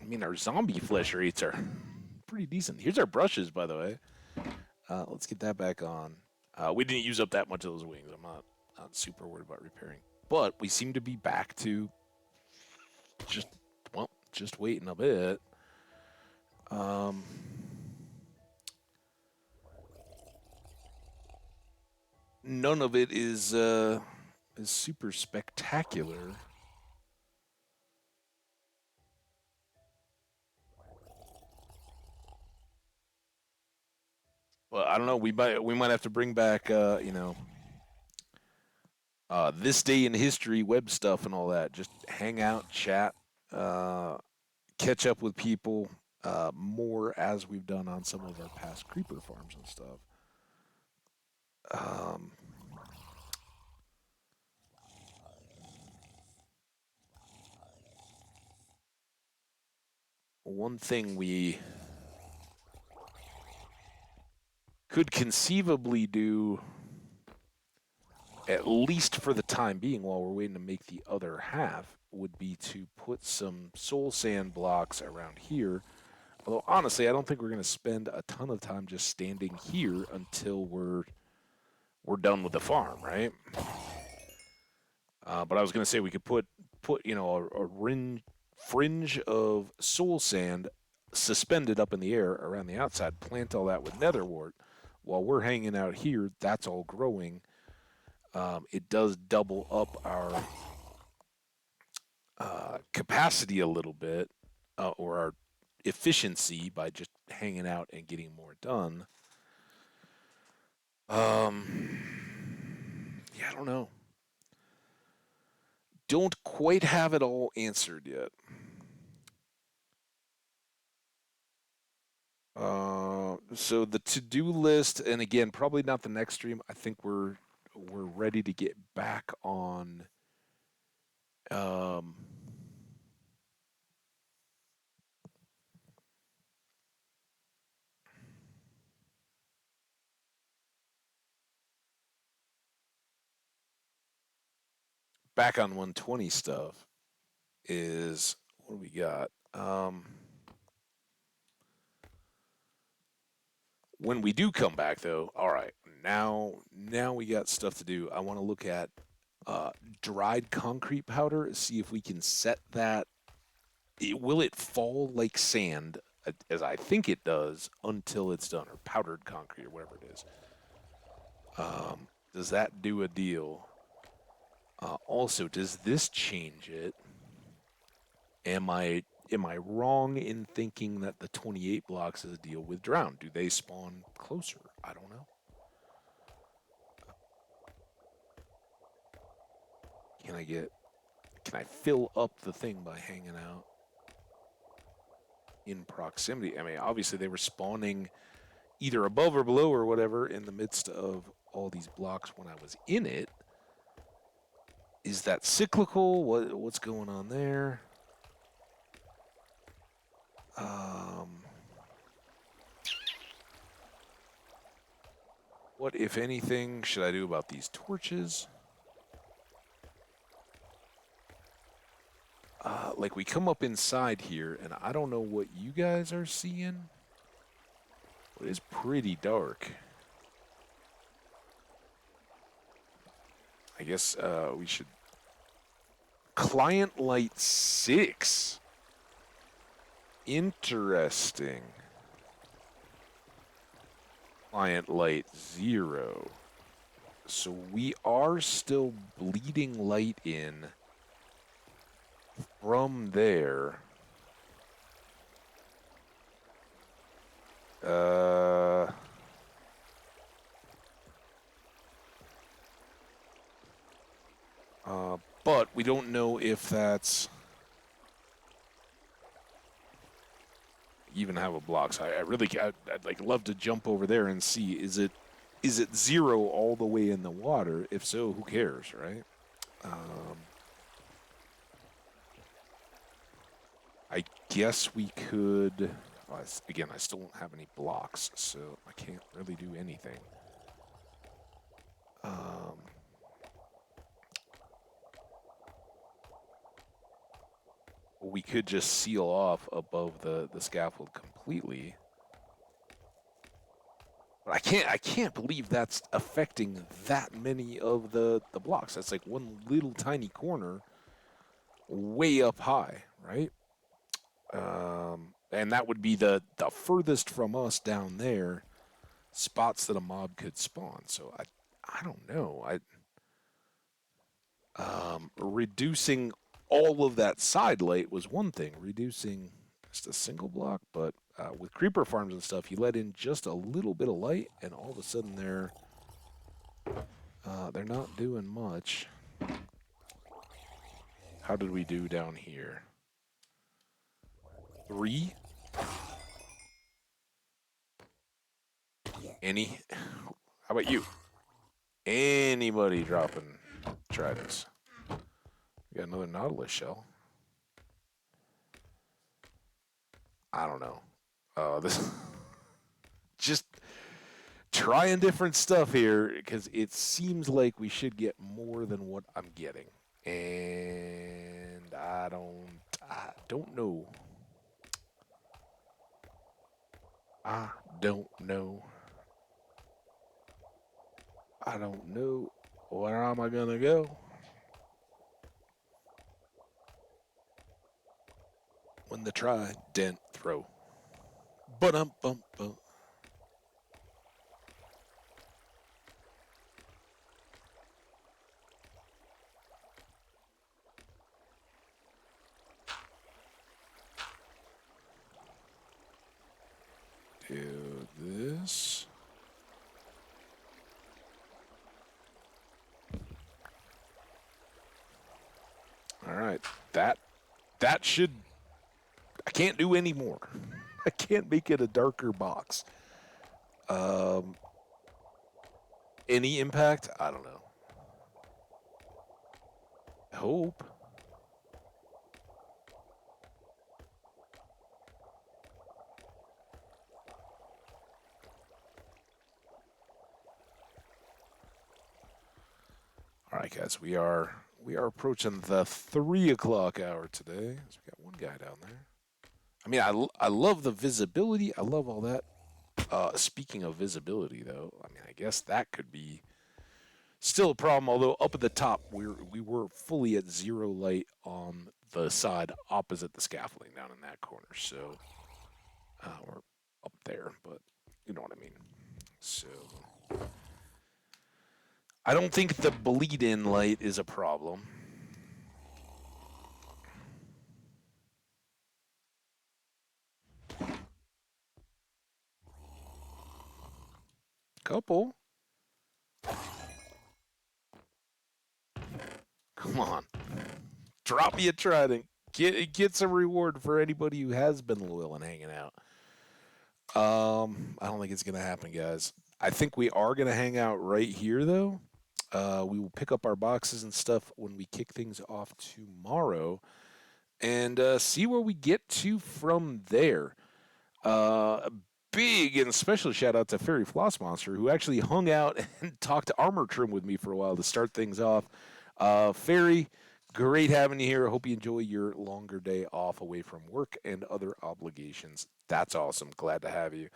I mean, our zombie flesh rates are pretty decent. Here's our brushes, by the way. Let's get that back on. We didn't use up that much of those wings. I'm not super worried about repairing. But we seem to be back to just waiting a bit. None of it is super spectacular. Well, I don't know. We might have to bring back this day in history web stuff and all that. Just hang out, chat, catch up with people more as we've done on some of our past creeper farms and stuff. One thing we could conceivably do, at least for the time being, while we're waiting to make the other half, would be to put some soul sand blocks around here. Although honestly, I don't think we're going to spend a ton of time just standing here until we're done with the farm, right? But I was going to say we could put a fringe of soul sand suspended up in the air around the outside, plant all that with netherwort. While we're hanging out here, that's all growing. It does double up our capacity a little bit, or our efficiency by just hanging out and getting more done. Yeah, I don't know. Don't quite have it all answered yet. So the to-do list, and again, probably not the next stream. I think we're ready to get back on. Um, back on 120 stuff is what do we got? When we do come back, though, all right, now we got stuff to do. I want to look at uh, dried concrete powder, see if we can set that. Will it fall like sand, as I think it does, until it's done, or powdered concrete, or whatever it is? Does that do a deal? Also, does this change it? Am I wrong in thinking that the 28 blocks is a deal with drown? Do they spawn closer? I don't know. Can I get can I fill up the thing by hanging out in proximity? I mean, obviously they were spawning either above or below or whatever in the midst of all these blocks when I was in it. Is that cyclical? What's going on there? Um, what, if anything, should I do about these torches? Like we come up inside here, and I don't know what you guys are seeing. It is pretty dark. I guess we should. Client light 6. Interesting. Client light 0. So we are still bleeding light in from there. Uh, but we don't know if that's even have a block. So I really, I'd like love to jump over there and see is it 0 all the way in the water? If so, who cares, right? I guess we could. Again, I still don't have any blocks, so I can't really do anything. Um, we could just seal off above the scaffold completely. But I can't believe that's affecting that many of the blocks. That's like one little tiny corner way up high, right? And that would be the furthest from us down there spots that a mob could spawn. So I don't know. Reducing all of that side light was one thing. Reducing just a single block, but with creeper farms and stuff, you let in just a little bit of light, and all of a sudden they're not doing much. How did we do down here? 3? Any? How about you? Anybody dropping tridents? We got another Nautilus shell. I don't know. This just trying different stuff here because it seems like we should get more than what I'm getting, and I don't know. I don't know. I don't know. Where am I gonna go when the trident throw? But bump. Do this. that that should. I can't do any more. I can't make it a darker box. Um, any impact? I don't know. Hope. All right, guys, we are approaching the 3 o'clock hour today. So we got one guy down there. I mean, I love the visibility. I love all that. Speaking of visibility, though, I mean, I guess that could be still a problem. Although up at the top, we were fully at zero light on the side opposite the scaffolding down in that corner. So we're up there, but you know what I mean. So I don't think the bleed-in light is a problem. Couple. Come on. Drop me a trident. Get some reward for anybody who has been loyal and hanging out. I don't think it's gonna happen, guys. I think we are gonna hang out right here, though. We will pick up our boxes and stuff when we kick things off tomorrow, and see where we get to from there. Uh, Big and special shout out to Fairy Floss Monster, who actually hung out and talked to Armor Trim with me for a while to start things off. Fairy, great having you here. I hope you enjoy your longer day off away from work and other obligations. That's awesome. Glad to have you.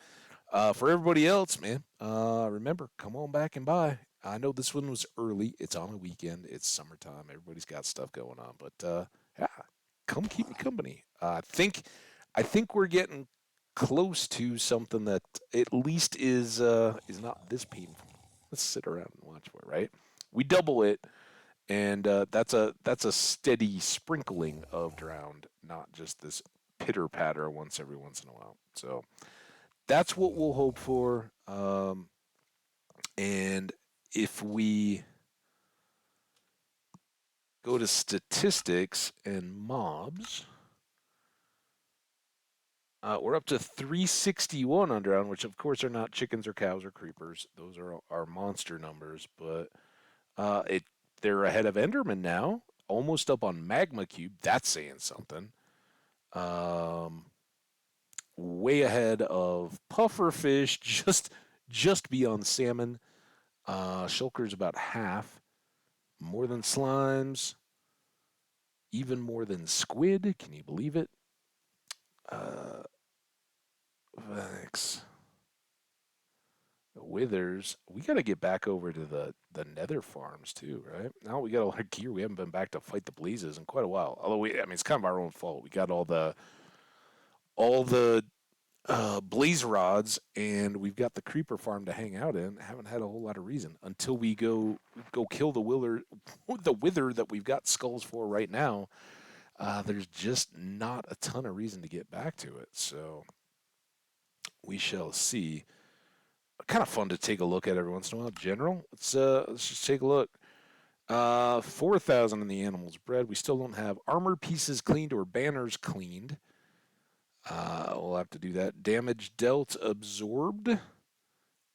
For everybody else, man, remember, come on back and buy. I know this one was early. It's on a weekend. It's summertime. Everybody's got stuff going on, but yeah, come keep me company. I think we're getting close to something that at least is not this painful. Let's sit around and watch for it, right? We double it, and that's a steady sprinkling of drowned, not just this pitter patter once in a while. So that's what we'll hope for. And if we go to statistics and mobs, we're up to 361 on drowned, which of course are not chickens or cows or creepers. Those are our monster numbers, but it they're ahead of Enderman now, almost up on Magma Cube. That's saying something. Um, Way ahead of Pufferfish, just beyond Salmon. Shulker's about half. More than Slimes. Even more than Squid. Can you believe it? Uh, Vex. Withers. We got to get back over to the Nether farms too, right? Now we got a lot of gear. We haven't been back to fight the blazes in quite a while. Although I mean, it's kind of our own fault. We got all the blaze rods, and we've got the creeper farm to hang out in. Haven't had a whole lot of reason until we go kill the wither that we've got skulls for right now. There's just not a ton of reason to get back to it. So we shall see. Kind of fun to take a look at every once in a while. General, let's just take a look. 4,000 in the animals bred. We still don't have armor pieces cleaned or banners cleaned. We'll have to do that. Damage dealt, absorbed,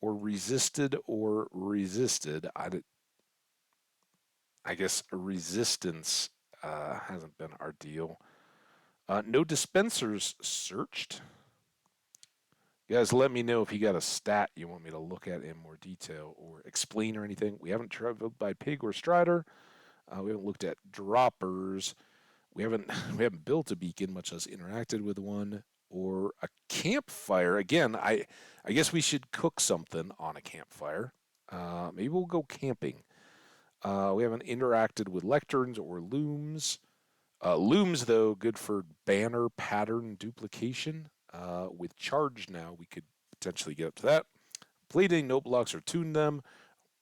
or resisted, or resisted. I guess resistance hasn't been our deal. No dispensers searched. You guys, let me know if you got a stat you want me to look at in more detail or explain or anything. We haven't traveled by pig or strider. We haven't looked at droppers. We haven't we haven't built a beacon, much less interacted with one or a campfire. Again, I guess we should cook something on a campfire. Maybe we'll go camping. We haven't interacted with lecterns or looms. Looms, though, good for banner pattern duplication. With charge now, we could potentially get up to that. Plating, note blocks, or tune them.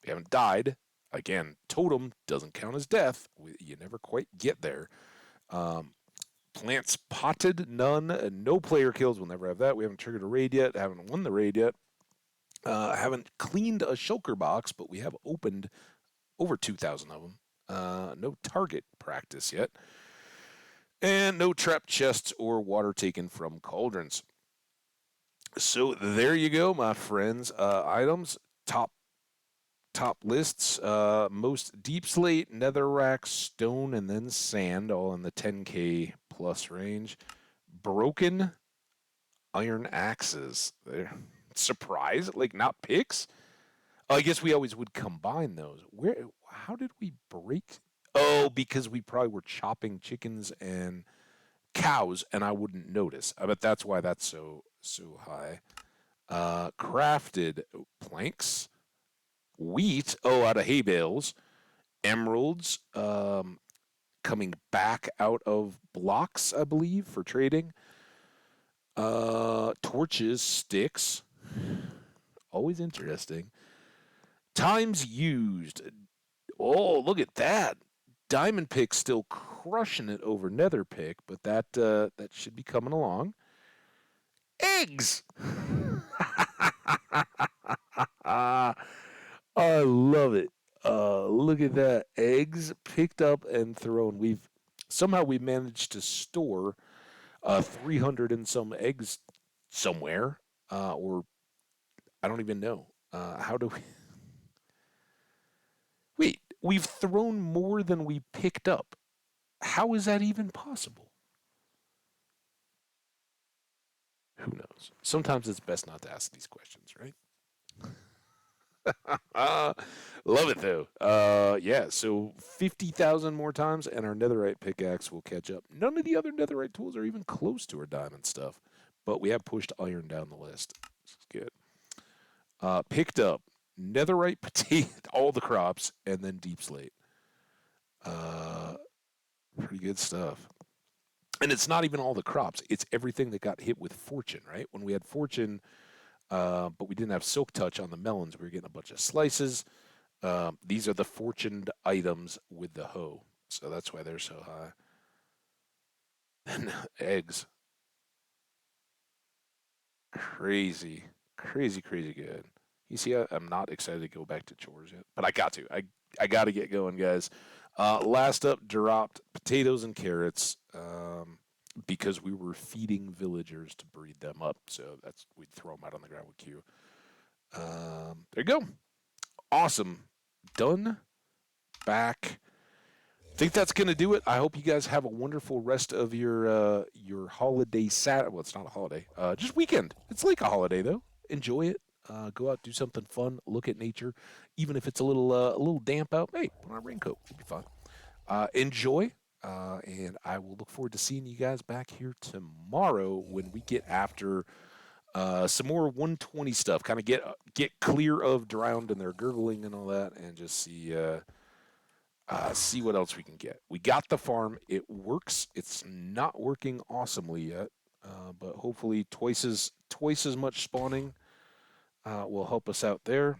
We haven't died. Again, totem doesn't count as death. You never quite get there. Plants potted, none. No player kills. We'll never have that. We haven't triggered a raid yet. Haven't won the raid yet. Haven't cleaned a shulker box, but we have opened over 2,000 of them. No target practice yet. And no trap chests or water taken from cauldrons. So there you go, my friends. Items, top lists. Most deep slate, netherrack, stone, and then sand, all in the 10k plus range. Broken iron axes. They're surprise, like not picks. I guess we always would combine those. Where? How did we break? Oh, because we probably were chopping chickens and cows, and I wouldn't notice. I bet that's why that's so high. Crafted planks, wheat. Oh, out of hay bales, emeralds. Coming back out of blocks, I believe, for trading. Torches, sticks. Always interesting. Times used. Oh, look at that. Diamond pick still crushing it over nether pick, but that should be coming along. Eggs. I love it. Look at that. Eggs picked up and thrown. We've managed to store 300 and some eggs somewhere, or I don't even know. How do we? Wait, we've thrown more than we picked up. How is that even possible? Who knows? Sometimes it's best not to ask these questions, right? Love it though. Yeah. So 50,000 more times, and our netherite pickaxe will catch up. None of the other netherite tools are even close to our diamond stuff, but we have pushed iron down the list. This is good. Picked up netherite, potato, all the crops, and then deep slate. Uh, Pretty good stuff. And it's not even all the crops; it's everything that got hit with fortune. Right when we had fortune, but we didn't have silk touch on the melons. We were getting a bunch of slices. These are the fortuned items with the hoe, so that's why they're so high. And eggs, crazy, crazy, crazy good. You see, I'm not excited to go back to chores yet, but I got to. I got to get going, guys. Last up, dropped potatoes and carrots because we were feeding villagers to breed them up. So that's we'd throw them out on the ground with Q. There you go. Awesome. Done. Back. Think that's gonna do it. I hope you guys have a wonderful rest of your holiday Saturday. Well, it's not a holiday. Just weekend. It's like a holiday though. Enjoy it. Go out, do something fun. Look at nature, even if it's a little damp out. Hey, put on a raincoat. It'll be fun. Enjoy. And I will look forward to seeing you guys back here tomorrow when we get after some more 120 stuff. Kind of get clear of drowned and their gurgling and all that, and just see what else we can get. We got the farm. It works. It's not working awesomely yet, but hopefully twice as much spawning will help us out there,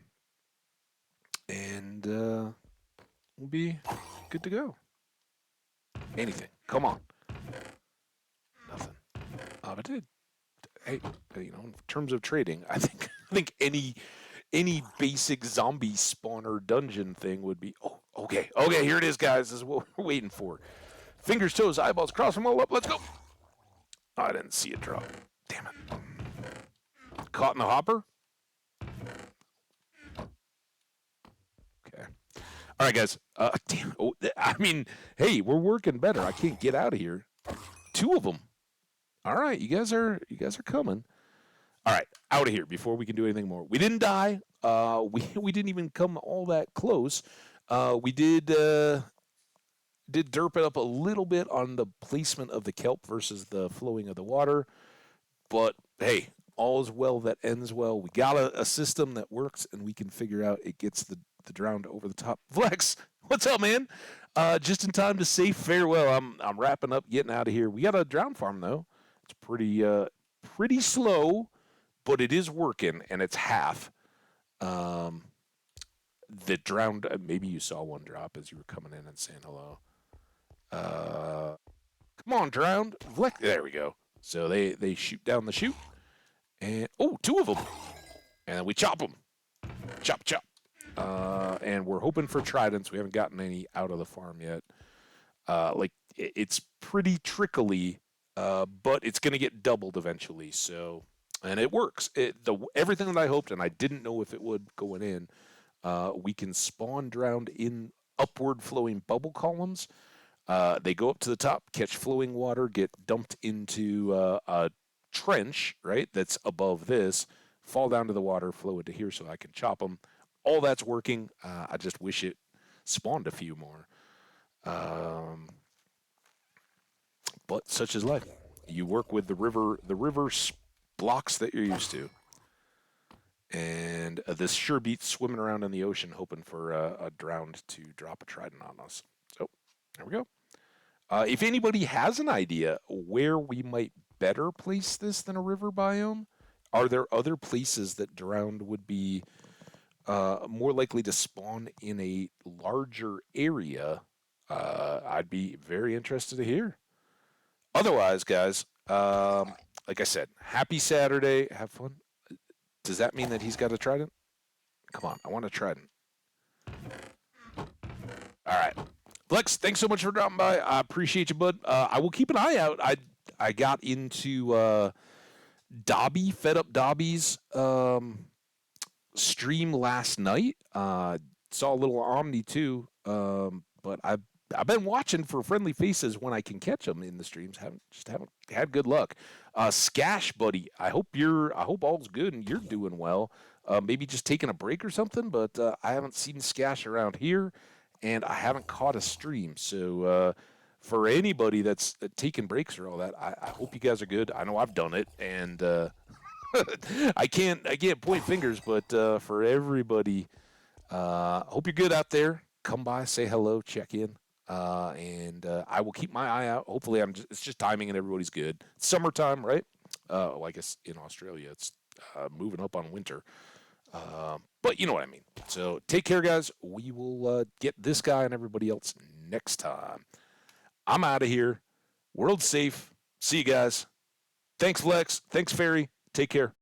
and we'll be good to go. Anything. Come on. Nothing. But did. Hey, in terms of trading, I think any basic zombie spawner dungeon thing would be. Oh, okay. Here it is, guys. This is what we're waiting for. Fingers, toes, eyeballs, cross them all up. Let's go. Oh, I didn't see it drop. Damn it. Caught in the hopper. Okay. All right, guys. Damn. Oh, I mean, hey, we're working better. I can't get out of here. Two of them. All right, you guys are coming. All right, out of here before we can do anything more. We didn't die. We didn't even come all that close. We did derp it up a little bit on the placement of the kelp versus the flowing of the water. But hey, all is well that ends well. We got a system that works, and we can figure out it gets the drowned over the top. Flex, what's up, man? Just in time to say farewell. I'm wrapping up, getting out of here. We got a drown farm though. It's pretty slow, but it is working, and it's half. The drowned. Maybe you saw one drop as you were coming in and saying hello. Come on, drowned. There we go. So they shoot down the chute, and two of them, and we chop them. Chop chop. And we're hoping for tridents. We haven't gotten any out of the farm yet. it's pretty trickly, but it's going to get doubled eventually. So, and it works. Everything that I hoped, and I didn't know if it would going in. We can spawn drowned in upward flowing bubble columns. They go up to the top, catch flowing water, get dumped into a trench, right? That's above this, fall down to the water, flow into here, so I can chop them. All that's working. I just wish it spawned a few more. Um, but such is life. You work with the river blocks that you're used to, and this sure beats swimming around in the ocean hoping for a drowned to drop a trident on us. So there we go. If anybody has an idea where we might better place this than a river biome, are there other places that drowned would be more likely to spawn in a larger area? I'd be very interested to hear. Otherwise, guys, like I said, happy Saturday. Have fun. Does that mean that he's got a trident? Come on, I want a trident. All right. Flex, thanks so much for dropping by. I appreciate you, bud. I will keep an eye out. I got into Dobby, Fed Up Dobby's stream last night. Saw a little Omni too, but I've been watching for friendly faces when I can catch them in the streams. Haven't had good luck. Scash, buddy. I hope all's good and you're doing well. Maybe just taking a break or something, but I haven't seen Scash around here, and I haven't caught a stream. So for anybody that's taking breaks or all that, I hope you guys are good. I know I've done it, and I can't point fingers, but for everybody, hope you're good out there. Come by, say hello, check in. And I will keep my eye out. Hopefully, it's just timing and everybody's good. It's summertime, right? Well, I guess in Australia it's moving up on winter. But you know what I mean. So take care, guys. We will get this guy and everybody else next time. I'm out of here. World safe. See you guys. Thanks, Flex. Thanks, Ferry. Take care.